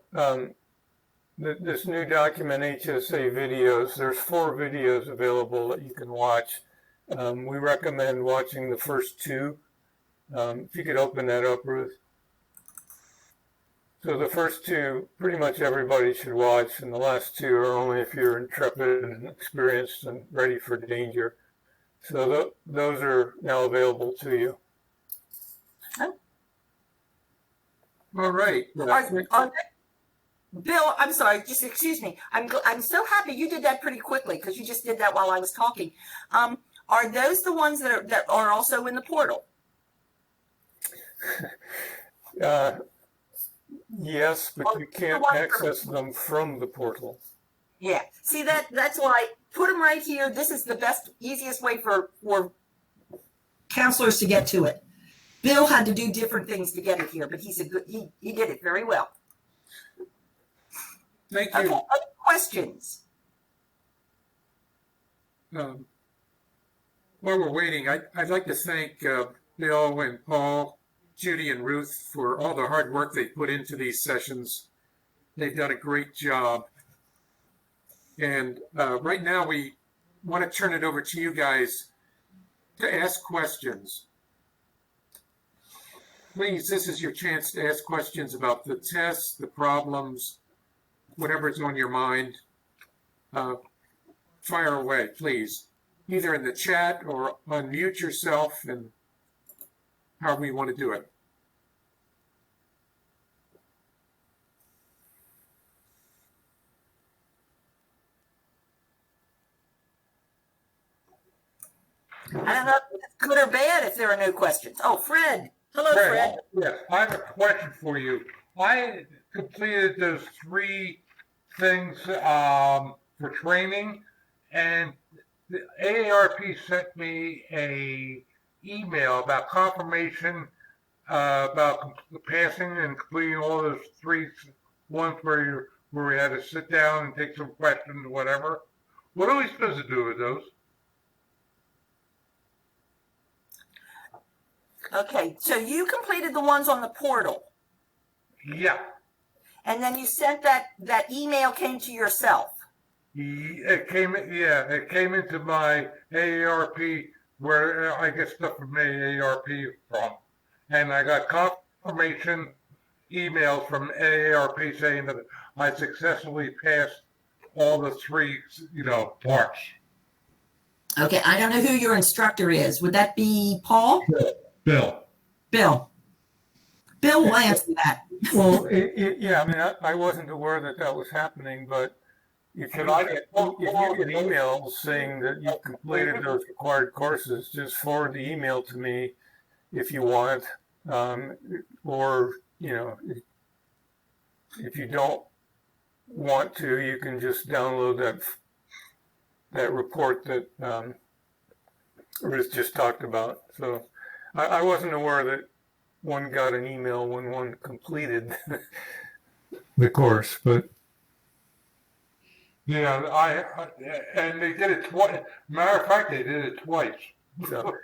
this new document, HSA videos, there's 4 videos available that you can watch. We recommend watching the first 2. If you could open that up, Ruth. So the first 2, pretty much everybody should watch, and the last 2 are only if you're intrepid and experienced and ready for danger. So those are now available to you. All right. Bill, I'm sorry, just excuse me. I'm so happy you did that pretty quickly because you just did that while I was talking. Are those the ones that are also in the portal? Yes, but you can't access them from the portal. Yeah. See, that's why put them right here. This is the best, easiest way for counselors to get to it. Bill had to do different things to get it here, but he did it very well. Thank you. Okay, other questions? Well, While we're waiting, I'd like to thank Bill and Paul, Judy and Ruth for all the hard work they put into these sessions. They've done a great job. And right now we want to turn it over to you guys to ask questions. Please, this is your chance to ask questions about the tests, the problems, whatever's on your mind. Fire away, please. Either in the chat or unmute yourself, and however you want to do it. I don't know if it's good or bad if there are no questions. Oh, Fred. Hello, Fred. Yes, I have a question for you. I completed those 3 things for training, and the AARP sent me a email about confirmation about passing and completing all those 3 ones where we had to sit down and take some questions or whatever. What are we supposed to do with those? Okay, so you completed the ones on the portal, Yeah, and then you sent that email came to yourself. it came into my AARP where I get stuff from AARP from, and I got confirmation emails from AARP saying that I successfully passed all the 3, parts. Okay, I don't know who your instructor is. Would that be Paul? Bill. Bill will answer that. Well, yeah, I mean, I wasn't aware that was happening, but if you get emails saying that you completed those required courses, just forward the email to me if you want, or, if you don't want to, you can just download that report that Ruth just talked about. So I wasn't aware that one got an email when one completed the course, but Yeah, and they did it twice. Matter of fact, they did it twice. so,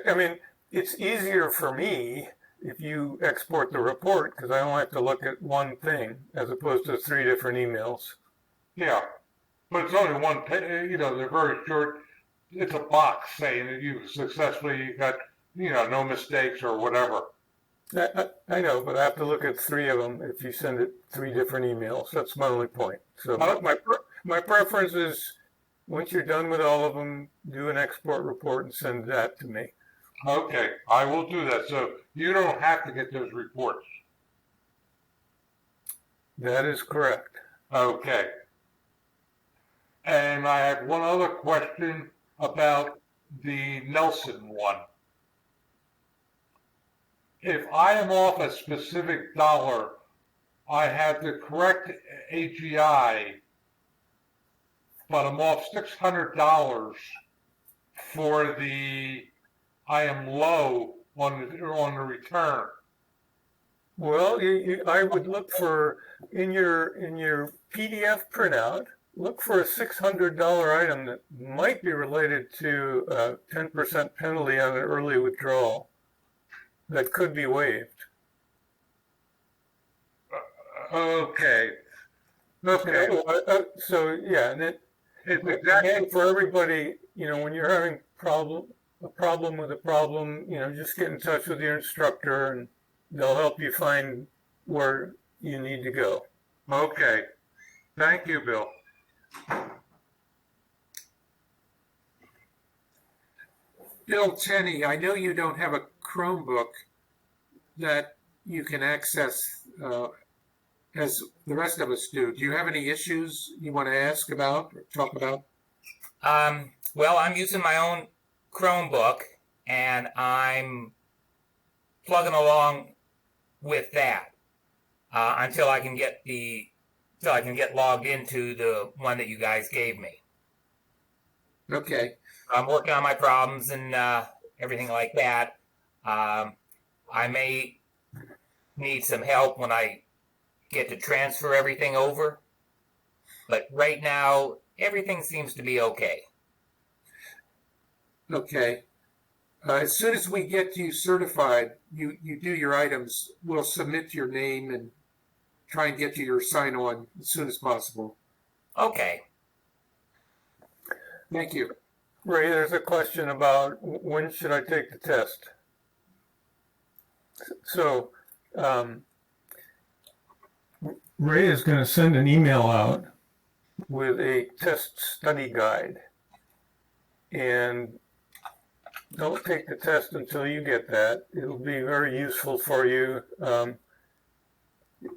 I mean, it's easier for me if you export the report because I only have to look at one thing as opposed to 3 different emails. Yeah, but it's only one page. They're very short. It's a box saying that you successfully got, no mistakes or whatever. I know, but I have to look at 3 of them if you send it 3 different emails. That's my only point. So my preference is once you're done with all of them, do an export report and send that to me. Okay, I will do that. So you don't have to get those reports. That is correct. Okay. And I have one other question about the Nelson one. If I am off a specific dollar, I have the correct AGI, but I'm off $600 for I am low on the return. Well, I would look for in your PDF printout. Look for a $600 item that might be related to a 10% penalty on an early withdrawal that could be waived. Okay. So yeah, and It's exactly and for everybody, when you're having a problem with a problem, just get in touch with your instructor and they'll help you find where you need to go. okay. Thank you, Bill. Bill Tenney, I know you don't have a Chromebook that you can access as the rest of us do. Do you have any issues you want to ask about or talk about? Well, I'm using my own Chromebook, and I'm plugging along with that until I can get logged into the one that you guys gave me. Okay. I'm working on my problems and everything like that. I may need some help when I get to transfer everything over, but right now everything seems to be okay. Okay. As soon as we get you certified, you do your items, we'll submit your name and try and get you your sign on as soon as possible. Okay. Thank you. Ray, there's a question about when should I take the test? So, Ray is going to send an email out with a test study guide. And don't take the test until you get that. It'll be very useful for you.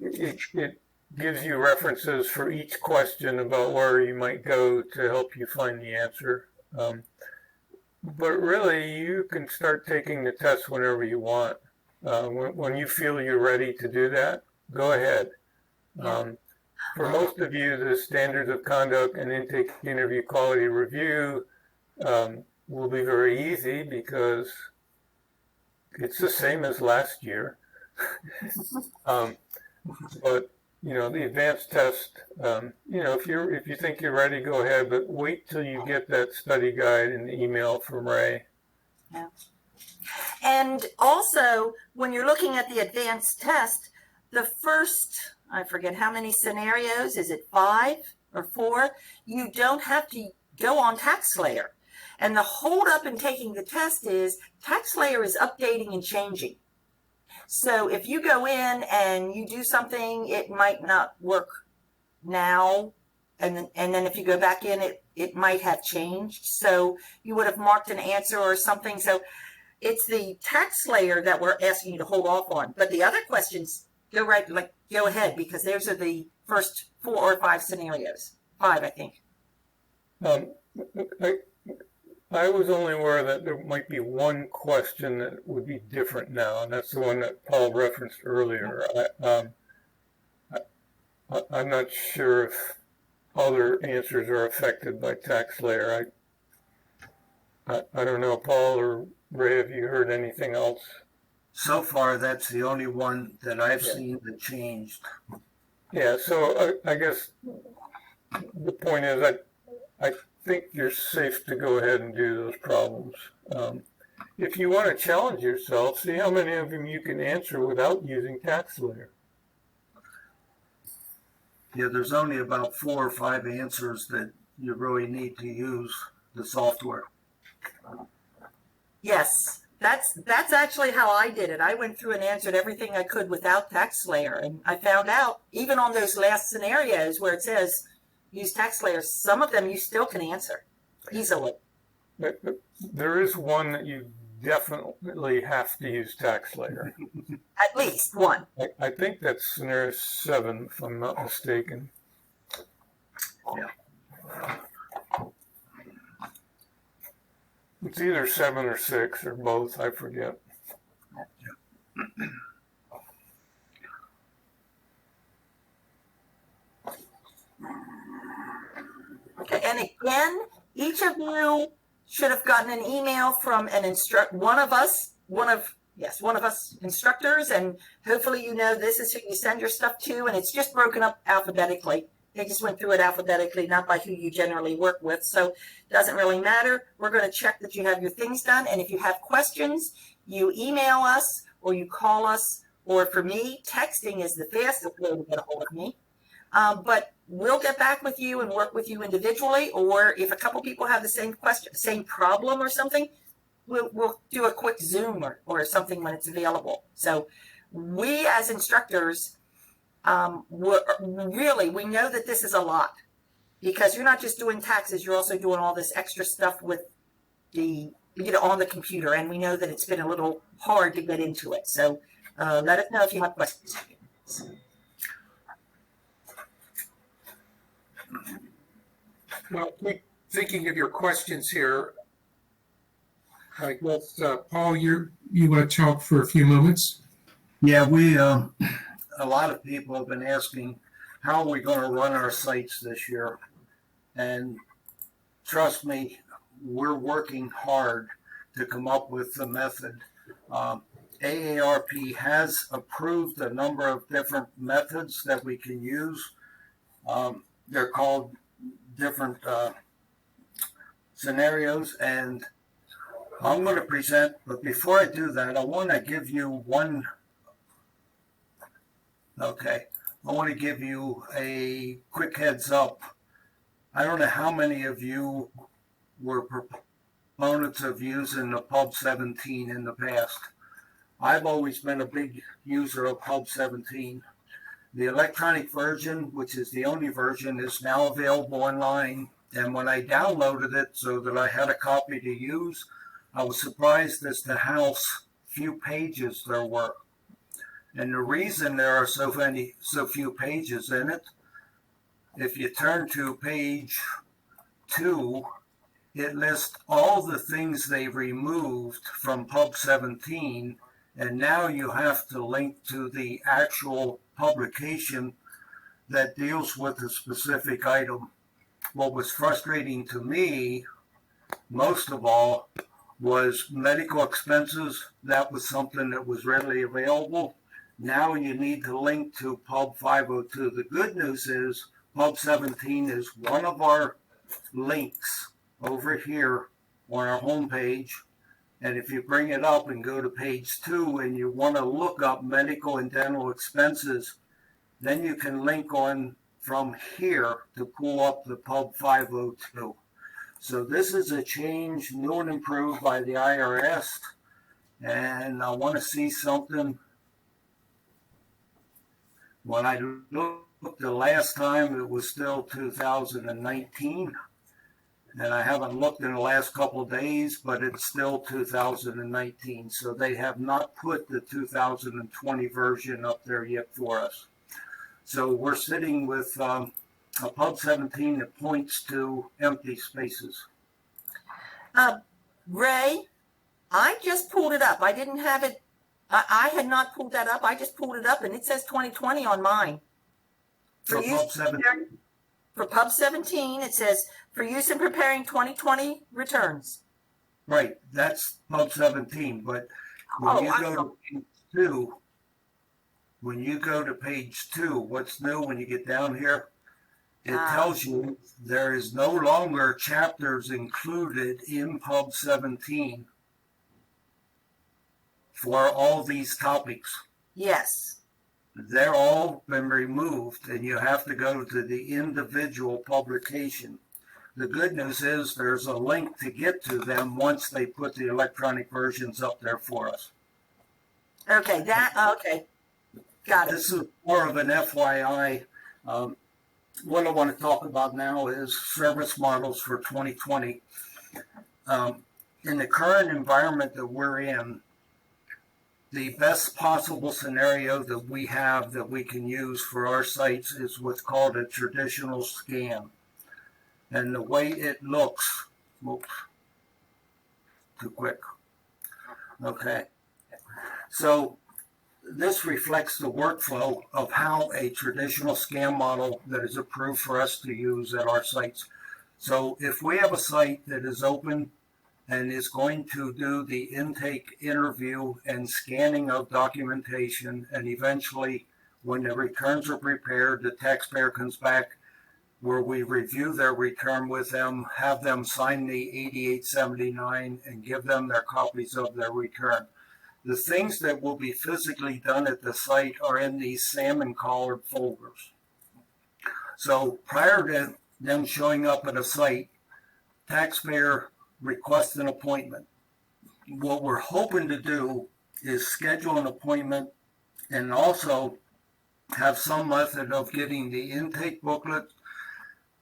It gives you references for each question about where you might go to help you find the answer. But really, you can start taking the test whenever you want. When you feel you're ready to do that, go ahead. For most of you, the standards of conduct and intake interview quality review will be very easy because it's the same as last year. But you know, the advanced test, you know, if you think you're ready, go ahead, but wait till you get that study guide in the email from Ray. Yeah. And also, when you're looking at the advanced test, the first, I forget how many scenarios, is it 5 or 4? You don't have to go on TaxSlayer. And the holdup in taking the test is TaxSlayer is updating and changing. So if you go in and you do something, it might not work now. And then if you go back in, it might have changed. So you would have marked an answer or something. So it's the TaxSlayer that we're asking you to hold off on. But the other questions, go ahead, because those are the first 4 or 5 scenarios. 5, I think. I was only aware that there might be one question that would be different now, and that's the one that Paul referenced earlier. I'm not sure if other answers are affected by TaxSlayer. I don't know, Paul or Ray, have you heard anything else? So far, that's the only one that I've seen that changed. Yeah, so I guess the point is I think you're safe to go ahead and do those problems. If you want to challenge yourself, see how many of them you can answer without using TaxSlayer. Yeah, there's only about 4 or 5 answers that you really need to use the software. Yes, that's actually how I did it. I went through and answered everything I could without TaxSlayer, and I found out even on those last scenarios where it says use TaxSlayer, some of them you still can answer easily. But there is one that you definitely have to use TaxSlayer. At least one. I think that's scenario 7, if I'm not mistaken. Yeah. It's either 7 or 6 or both, I forget. Okay, and again, each of you should have gotten an email from one of us instructors, and hopefully you know this is who you send your stuff to, and it's just broken up alphabetically. They just went through it alphabetically, not by who you generally work with, so it doesn't really matter. We're going to check that you have your things done, and if you have questions, you email us or you call us, or for me, texting is the fastest way to get a hold of me. But we'll get back with you and work with you individually, or if a couple people have the same question, same problem or something, we'll do a quick Zoom or something when it's available. So we as instructors, we know that this is a lot, because you're not just doing taxes, you're also doing all this extra stuff with on the computer, and we know that it's been a little hard to get into it. So let us know if you have questions. Well, keep thinking of your questions here. I guess, Paul, you want to talk for a few moments? Yeah, a lot of people have been asking, how are we going to run our sites this year? And trust me, we're working hard to come up with the method. AARP has approved a number of different methods that we can use. They're called different scenarios, and I'm going to present, but before I do that, I want to give you I want to give you a quick heads up. I don't know how many of you were proponents of using the Pub 17 in the past. I've always been a big user of Pub 17. The electronic version, which is the only version, is now available online. And when I downloaded it so that I had a copy to use, I was surprised as to how few pages there were. And the reason there are so few pages in it, if you turn to page 2, it lists all the things they removed from Pub 17, and now you have to link to the actual publication that deals with a specific item. What was frustrating to me, most of all, was medical expenses. That was something that was readily available. Now you need to link to Pub 502. The good news is Pub 17 is one of our links over here on our homepage. And if you bring it up and go to page 2 and you want to look up medical and dental expenses, then you can link on from here to pull up the Pub 502. So this is a change, new and improved by the IRS. And I want to see something. When I looked the last time, it was still 2019. And I haven't looked in the last couple of days, but it's still 2019. So they have not put the 2020 version up there yet for us. So we're sitting with a Pub 17 that points to empty spaces. Ray, I just pulled it up. I didn't have it. I had not pulled that up. I just pulled it up, and it says 2020 on mine. For Pub 17? For Pub 17, it says, for use in preparing 2020 returns. Right, that's Pub 17. But when you go to page 2, page 2, what's new when you get down here? It tells you there is no longer chapters included in Pub 17 for all these topics. Yes. They're all been removed, and you have to go to the individual publication. The good news is there's a link to get to them once they put the electronic versions up there for us. Okay, okay. Got it. This is more of an FYI. What I want to talk about now is service models for 2020. In the current environment that we're in, the best possible scenario that we have that we can use for our sites is what's called a traditional scan. And the way it looks, oops, too quick. Okay. So this reflects the workflow of how a traditional scan model that is approved for us to use at our sites. So if we have a site that is open and is going to do the intake interview and scanning of documentation, and eventually when the returns are prepared, the taxpayer comes back where we review their return with them, have them sign the 8879 and give them their copies of their return. The things that will be physically done at the site are in these salmon colored folders. So prior to them showing up at a site, taxpayer request an appointment. What we're hoping to do is schedule an appointment and also have some method of getting the intake booklet,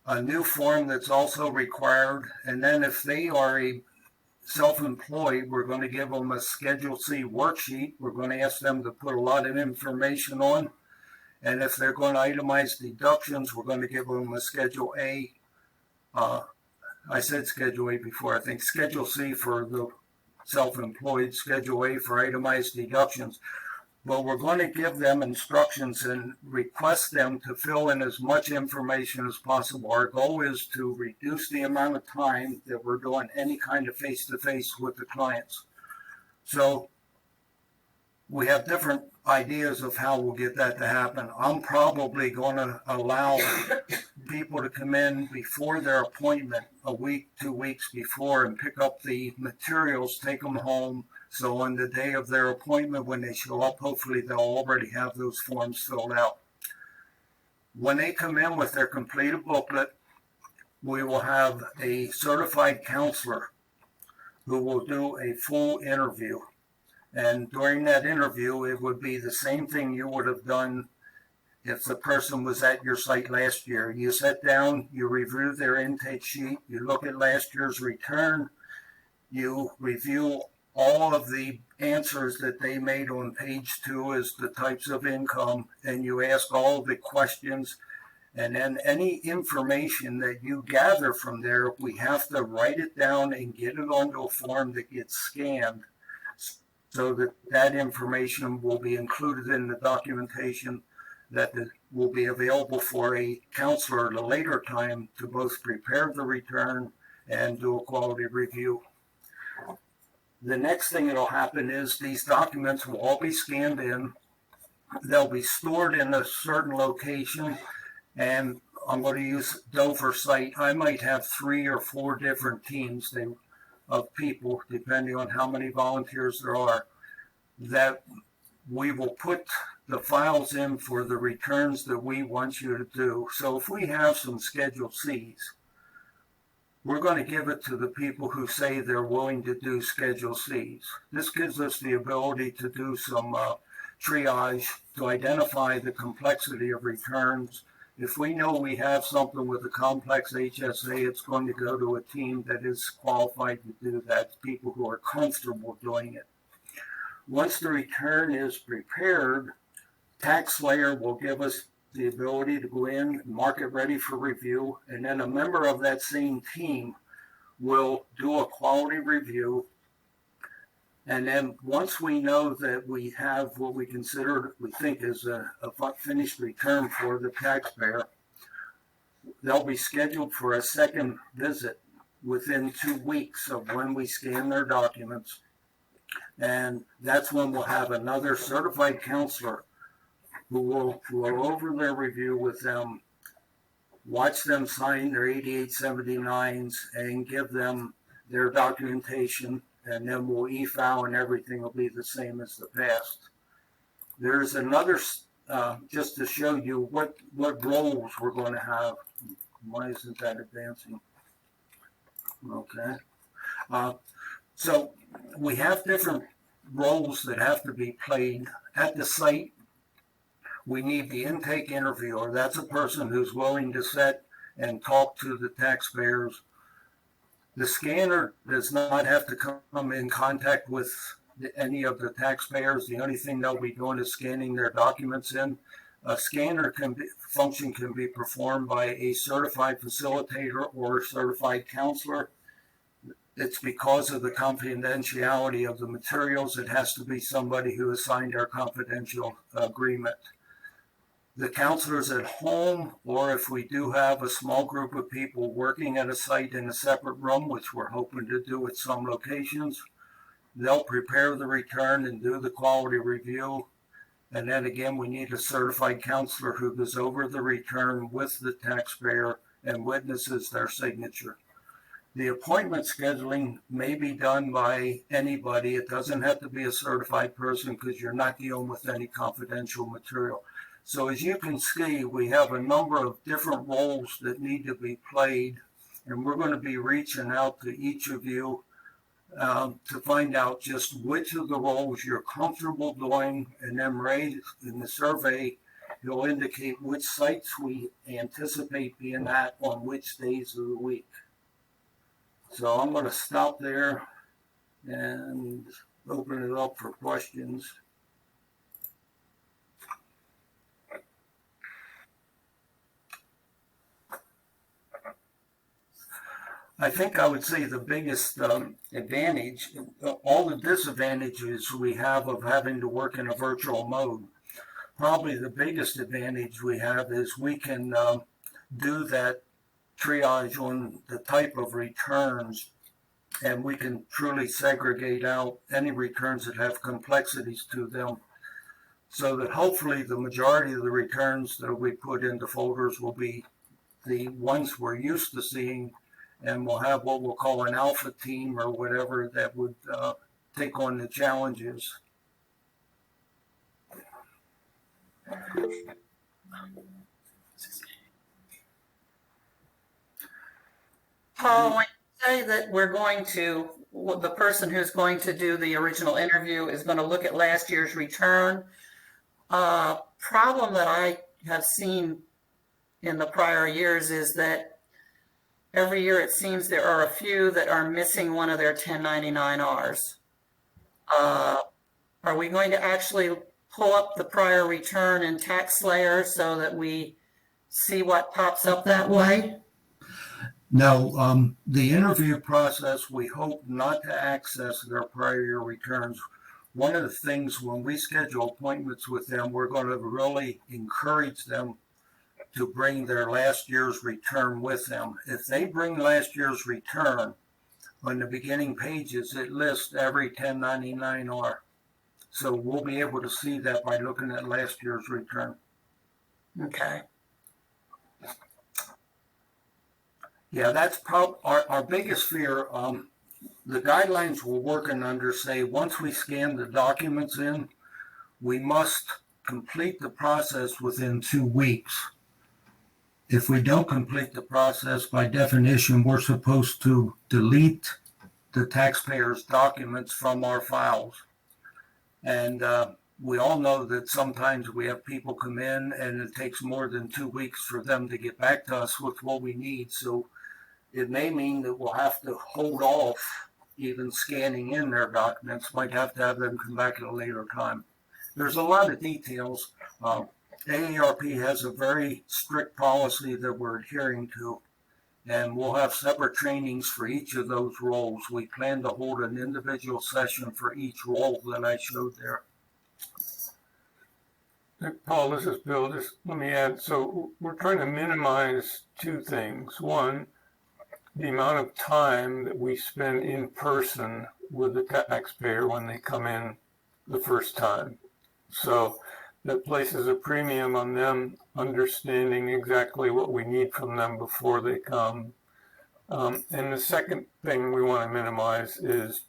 a new form that's also required, and then if they are a self-employed, we're going to give them a Schedule C worksheet. We're going to ask them to put a lot of information on, and if they're going to itemize deductions, we're going to give them a Schedule A. I said Schedule A before, I think Schedule C for the self-employed, Schedule A for itemized deductions. But we're going to give them instructions and request them to fill in as much information as possible. Our goal is to reduce the amount of time that we're doing any kind of face-to-face with the clients. So we have different ideas of how we'll get that to happen. I'm probably going to allow people to come in before their appointment, a week, 2 weeks before, and pick up the materials, take them home. So on the day of their appointment, when they show up, hopefully they'll already have those forms filled out. When they come in with their completed booklet, we will have a certified counselor who will do a full interview. And during that interview, it would be the same thing you would have done if the person was at your site last year. You sit down, you review their intake sheet, you look at last year's return, you review all of the answers that they made on page 2 as the types of income, and you ask all the questions. And then any information that you gather from there, we have to write it down and get it onto a form that gets scanned so that that information will be included in the documentation that will be available for a counselor at a later time to both prepare the return and do a quality review. The next thing that will happen is these documents will all be scanned in. They'll be stored in a certain location, and I'm going to use Dover site. I might have 3 or 4 different teams of people, depending on how many volunteers there are, that we will put the files in for the returns that we want you to do. So if we have some Schedule Cs, we're going to give it to the people who say they're willing to do Schedule Cs. This gives us the ability to do some triage to identify the complexity of returns. If we know we have something with a complex HSA, it's going to go to a team that is qualified to do that, people who are comfortable doing it. Once the return is prepared, TaxSlayer will give us the ability to go in, mark it ready for review, and then a member of that same team will do a quality review. And then once we know that we have what we think is a finished return for the taxpayer, they'll be scheduled for a second visit within 2 weeks of when we scan their documents. And that's when we'll have another certified counselor who will go over their review with them, watch them sign their 8879s, and give them their documentation, and then we'll e-file and everything will be the same as the past. There's another, just to show you what roles we're going to have. Why isn't that advancing? Okay. So we have different roles that have to be played at the site. We need the intake interviewer. That's a person who's willing to sit and talk to the taxpayers. The scanner does not have to come in contact with any of the taxpayers. The only thing they'll be doing is scanning their documents in. A scanner function can be performed by a certified facilitator or a certified counselor. It's because of the confidentiality of the materials. It has to be somebody who has signed our confidential agreement. The counselors at home, or if we do have a small group of people working at a site in a separate room, which we're hoping to do at some locations, they'll prepare the return and do the quality review. And then again, we need a certified counselor who goes over the return with the taxpayer and witnesses their signature. The appointment scheduling may be done by anybody. It doesn't have to be a certified person because you're not dealing with any confidential material. So as you can see, we have a number of different roles that need to be played, and we're going to be reaching out to each of you to find out just which of the roles you're comfortable doing, and then Ray, in the survey, he'll indicate which sites we anticipate being at on which days of the week. So I'm going to stop there and open it up for questions. I think I would say the biggest advantage, all the disadvantages we have of having to work in a virtual mode, probably the biggest advantage we have is we can do that triage on the type of returns, and we can truly segregate out any returns that have complexities to them, so that hopefully the majority of the returns that we put into folders will be the ones we're used to seeing, and we'll have what we'll call an alpha team or whatever that would take on the challenges. Paul, when you say that we're going to, the person who's going to do the original interview is going to look at last year's return, problem that I have seen in the prior years is that every year it seems there are a few that are missing one of their 1099-Rs. Are we going to actually pull up the prior return in TaxSlayer so that we see what pops up that way? No, the interview process, we hope not to access their prior year returns. One of the things when we schedule appointments with them, we're going to really encourage them to bring their last year's return with them. If they bring last year's return, on the beginning pages, it lists every 1099-R. So we'll be able to see that by looking at last year's return. Okay. Yeah, that's probably our biggest fear. The guidelines we're working under say once we scan the documents in, we must complete the process within 2 weeks. If we don't complete the process, by definition, we're supposed to delete the taxpayer's documents from our files. And we all know that sometimes we have people come in and it takes more than 2 weeks for them to get back to us with what we need. So it may mean that we'll have to hold off even scanning in their documents, might have to have them come back at a later time. There's a lot of details. AARP has a very strict policy that we're adhering to, and we'll have separate trainings for each of those roles. We plan to hold an individual session for each role that I showed there. Paul, this is Bill. Just let me add. So we're trying to minimize two things. One, the amount of time that we spend in person with the taxpayer when they come in the first time. So that places a premium on them understanding exactly what we need from them before they come. And the second thing we want to minimize is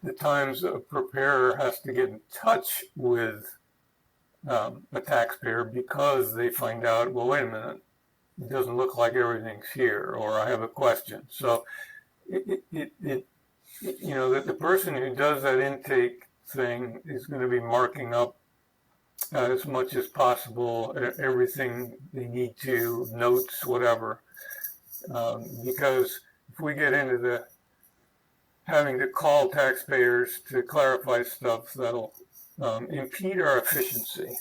the times a preparer has to get in touch with a taxpayer because they find out, well, wait a minute, it doesn't look like everything's here, or I have a question. So that the person who does that intake thing is going to be marking up as much as possible everything they need to, notes, whatever. Because if we get into the having to call taxpayers to clarify stuff, that'll impede our efficiency.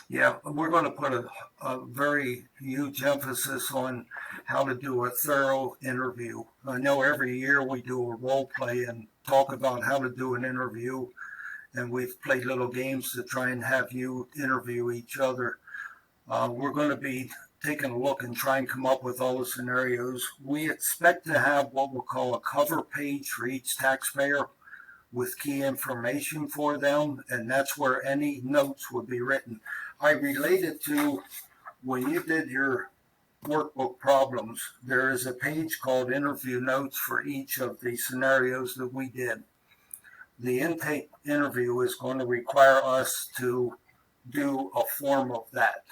Yeah, we're going to put a very huge emphasis on how to do a thorough interview. I know every year we do a role play and talk about how to do an interview, and we've played little games to try and have you interview each other. We're going to be taking a look and try and come up with all the scenarios. We expect to have what we'll call a cover page for each taxpayer with key information for them, and that's where any notes would be written. I related to when you did your workbook problems, there is a page called interview notes for each of the scenarios that we did. The intake interview is going to require us to do a form of that.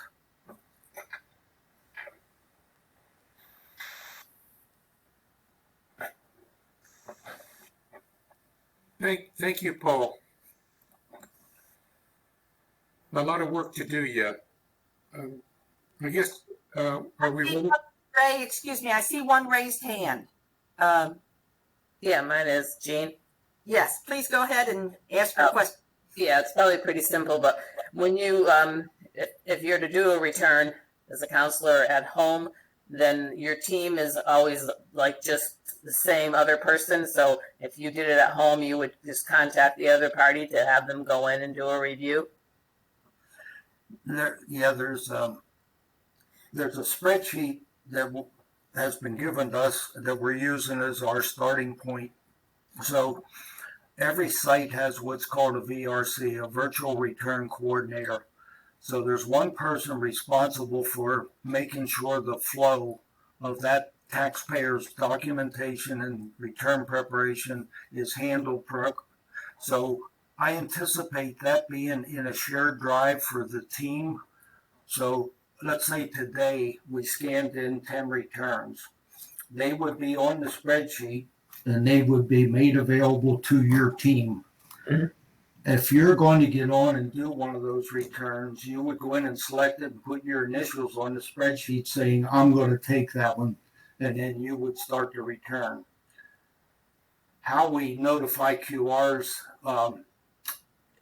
Thank you, Paul. A lot of work to do yet. I guess, are we ready? Ray, excuse me, I see one raised hand. Yeah, mine is Jean. Yes, please go ahead and ask your question. Yeah, it's probably pretty simple, but when you, if you're to do a return as a counselor at home, then your team is always like just the same other person. So if you did it at home, you would just contact the other party to have them go in and do a review. There's a spreadsheet that has been given to us that we're using as our starting point. So every site has what's called a VRC, a virtual return coordinator. So there's one person responsible for making sure the flow of that taxpayer's documentation and return preparation is handled correctly. So I anticipate that being in a shared drive for the team. So let's say today we scanned in 10 returns. They would be on the spreadsheet and they would be made available to your team. If you're going to get on and do one of those returns, you would go in and select it and put your initials on the spreadsheet saying, I'm going to take that one. And then you would start the return. How we notify QRs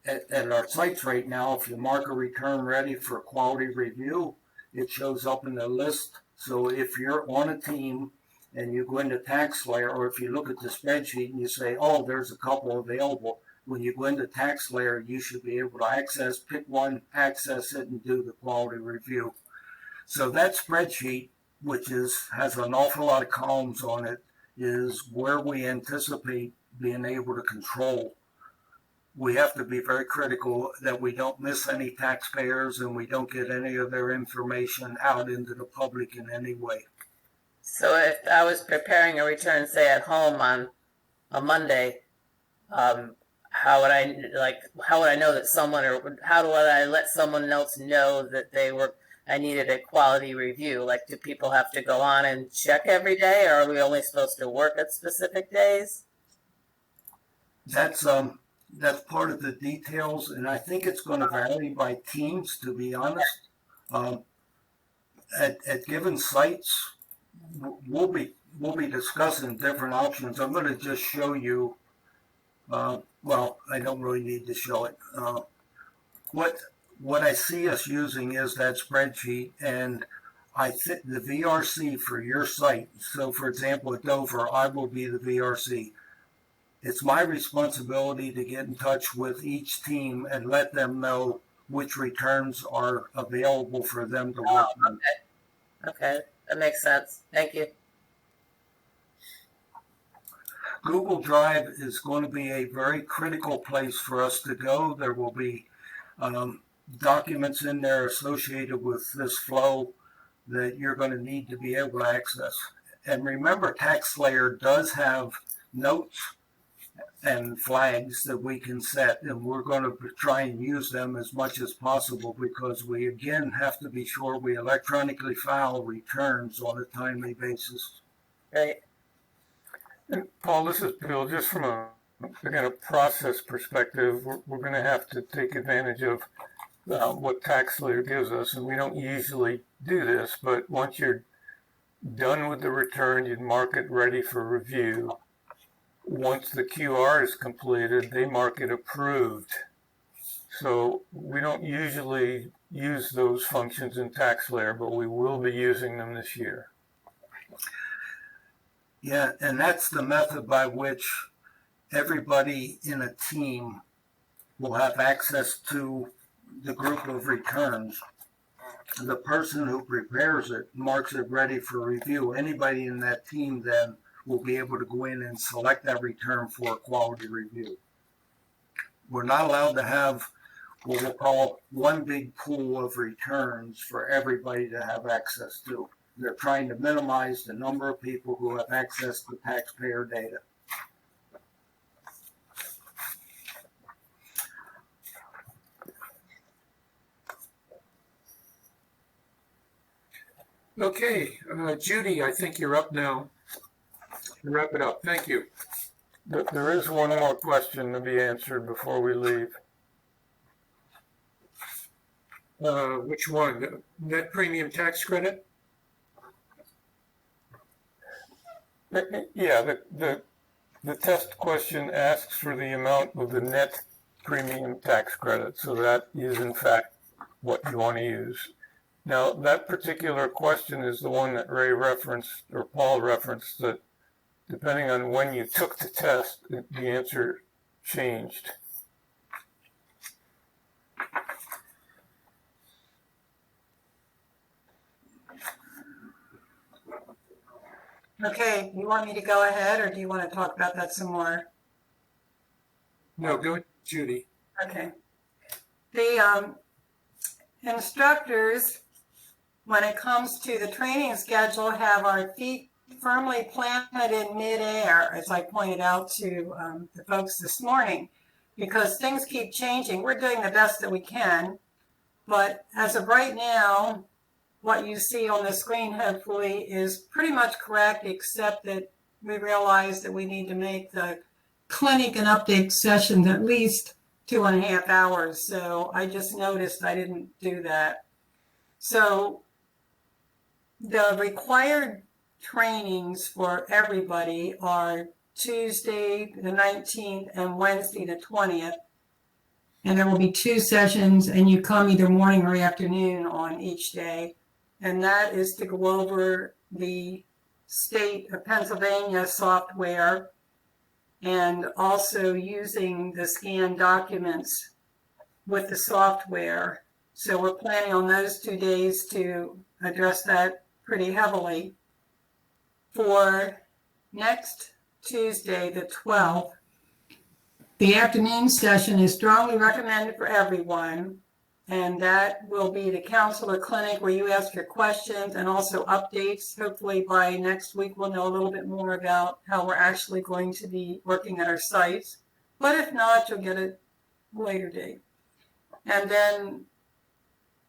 at our sites right now, if you mark a return ready for quality review, it shows up in the list. So if you're on a team and you go into TaxSlayer, or if you look at the spreadsheet and you say, oh, there's a couple available, when you go into TaxSlayer, you should be able to pick one, access it, and do the quality review. So that spreadsheet, which has an awful lot of columns on it, is where we anticipate being able to control. We have to be very critical that we don't miss any taxpayers and we don't get any of their information out into the public in any way. So if I was preparing a return, say at home on a Monday, how would I know that someone, or how do I let someone else know that I needed a quality review? Like, do people have to go on and check every day, or are we only supposed to work at specific days? That's part of the details, and I think it's going to vary by teams, to be honest. At given sites, we'll be discussing different options. I'm going to just show you. Well, I don't really need to show it. What I see us using is that spreadsheet, and I think the VRC for your site. So, for example, at Dover, I will be the VRC. It's my responsibility to get in touch with each team and let them know which returns are available for them to work on. Okay, that makes sense. Thank you. Google Drive is going to be a very critical place for us to go. There will be documents in there associated with this flow that you're going to need to be able to access. And remember, TaxSlayer does have notes and flags that we can set, and we're going to try and use them as much as possible because we, again, have to be sure we electronically file returns on a timely basis. Right. And Paul, this is Bill. Just from a process perspective, we're going to have to take advantage of what TaxSlayer gives us, and we don't usually do this, but once you're done with the return, you'd mark it ready for review. Once the QR is completed, they mark it approved. So we don't usually use those functions in TaxSlayer, but we will be using them this year. Yeah, and that's the method by which everybody in a team will have access to the group of returns. The person who prepares it marks it ready for review. Anybody in that team then will be able to go in and select that return for a quality review. We're not allowed to have what we'll call one big pool of returns for everybody to have access to. They're trying to minimize the number of people who have access to taxpayer data. Okay, Judy, I think you're up now. Wrap it up. Thank you. There is one more question to be answered before we leave. Which one? Net premium tax credit? Yeah, the test question asks for the amount of the net premium tax credit. So that is in fact what you want to use. Now, that particular question is the one that Ray referenced, or Paul referenced, that depending on when you took the test, the answer changed. Okay, you want me to go ahead or do you want to talk about that some more? No, go Judy. Okay. The instructors, when it comes to the training schedule, have our feet firmly planted in midair, as I pointed out to the folks this morning, because things keep changing. We're doing the best that we can, but as of right now, what you see on the screen hopefully is pretty much correct, except that we realize that we need to make the clinic and update sessions at least 2.5 hours. So I just noticed I didn't do that. So the required trainings for everybody are Tuesday the 19th and Wednesday the 20th. And there will be 2 sessions, and you come either morning or afternoon on each day. And that is to go over the state of Pennsylvania software and also using the scanned documents with the software. So we're planning on those 2 days to address that pretty heavily. For next Tuesday, the 12th, the afternoon session is strongly recommended for everyone, and that will be the counselor clinic where you ask your questions and also updates. Hopefully by next week we'll know a little bit more about how we're actually going to be working at our sites. But if not, you'll get a later date. And then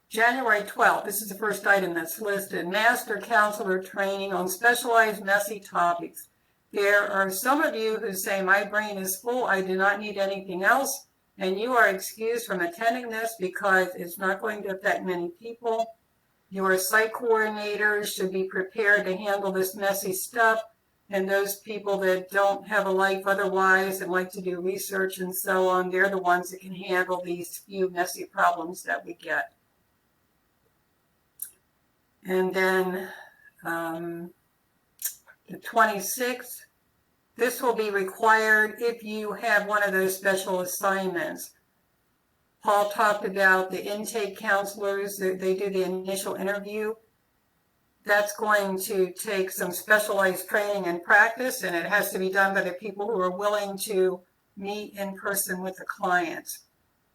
January 12th, this is the first item that's listed, Master Counselor Training on Specialized Messy Topics. There are some of you who say, my brain is full, I do not need anything else, and you are excused from attending this because it's not going to affect many people. Your site coordinators should be prepared to handle this messy stuff, and those people that don't have a life otherwise and like to do research and so on, they're the ones that can handle these few messy problems that we get. And then the 26th, this will be required if you have one of those special assignments. Paul talked about the intake counselors, they do the initial interview. That's going to take some specialized training and practice, and it has to be done by the people who are willing to meet in person with the clients.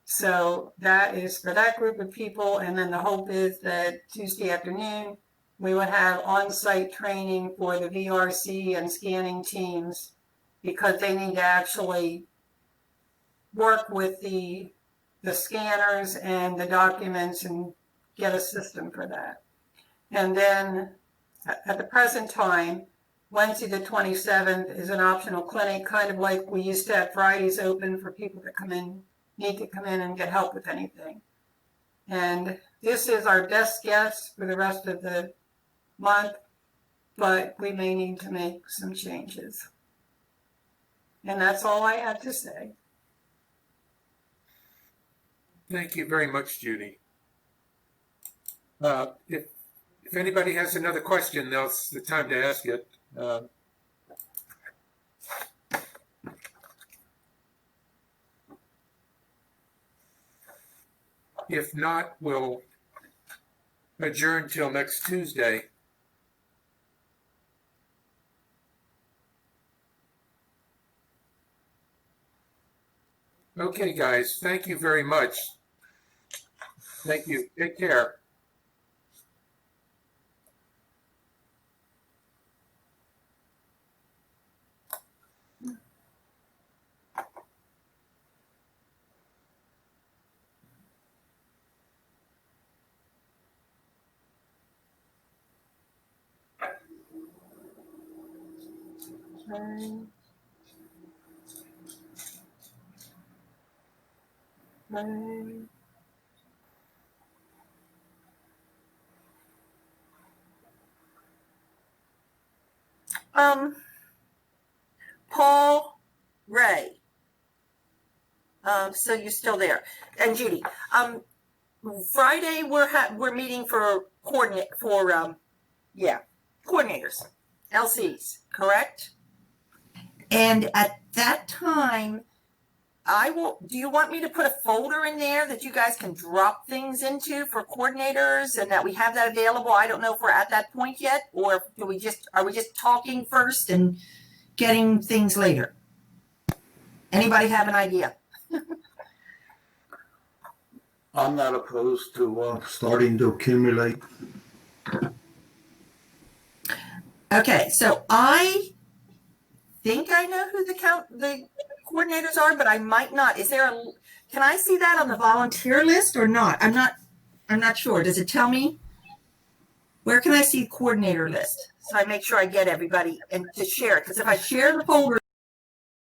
So that is for that group of people, and then the hope is that Tuesday afternoon we would have on-site training for the VRC and scanning teams, because they need to actually work with the scanners and the documents and get a system for that. And then at the present time, Wednesday the 27th is an optional clinic, kind of like we used to have Fridays open for people that need to come in and get help with anything. And this is our best guess for the rest of the month, but we may need to make some changes. And that's all I have to say. Thank you very much, Judy. If anybody has another question, now's the time to ask it. If not, we'll adjourn till next Tuesday. Okay, guys, thank you very much. Thank you. Take care. Paul, Ray. So you're still there, and Judy. Friday we're meeting for coordinators, LCs, correct? And at that time, do you want me to put a folder in there that you guys can drop things into for coordinators and that we have that available? I don't know if we're at that point yet, or are we just talking first and getting things later? Anybody have an idea? I'm not opposed to starting to accumulate. Okay, so I think I know who the coordinators are, but I might not. Can I see that on the volunteer list or not? I'm not sure. Does it tell me? Where can I see coordinator list? So I make sure I get everybody and to share it. Because if I share the folder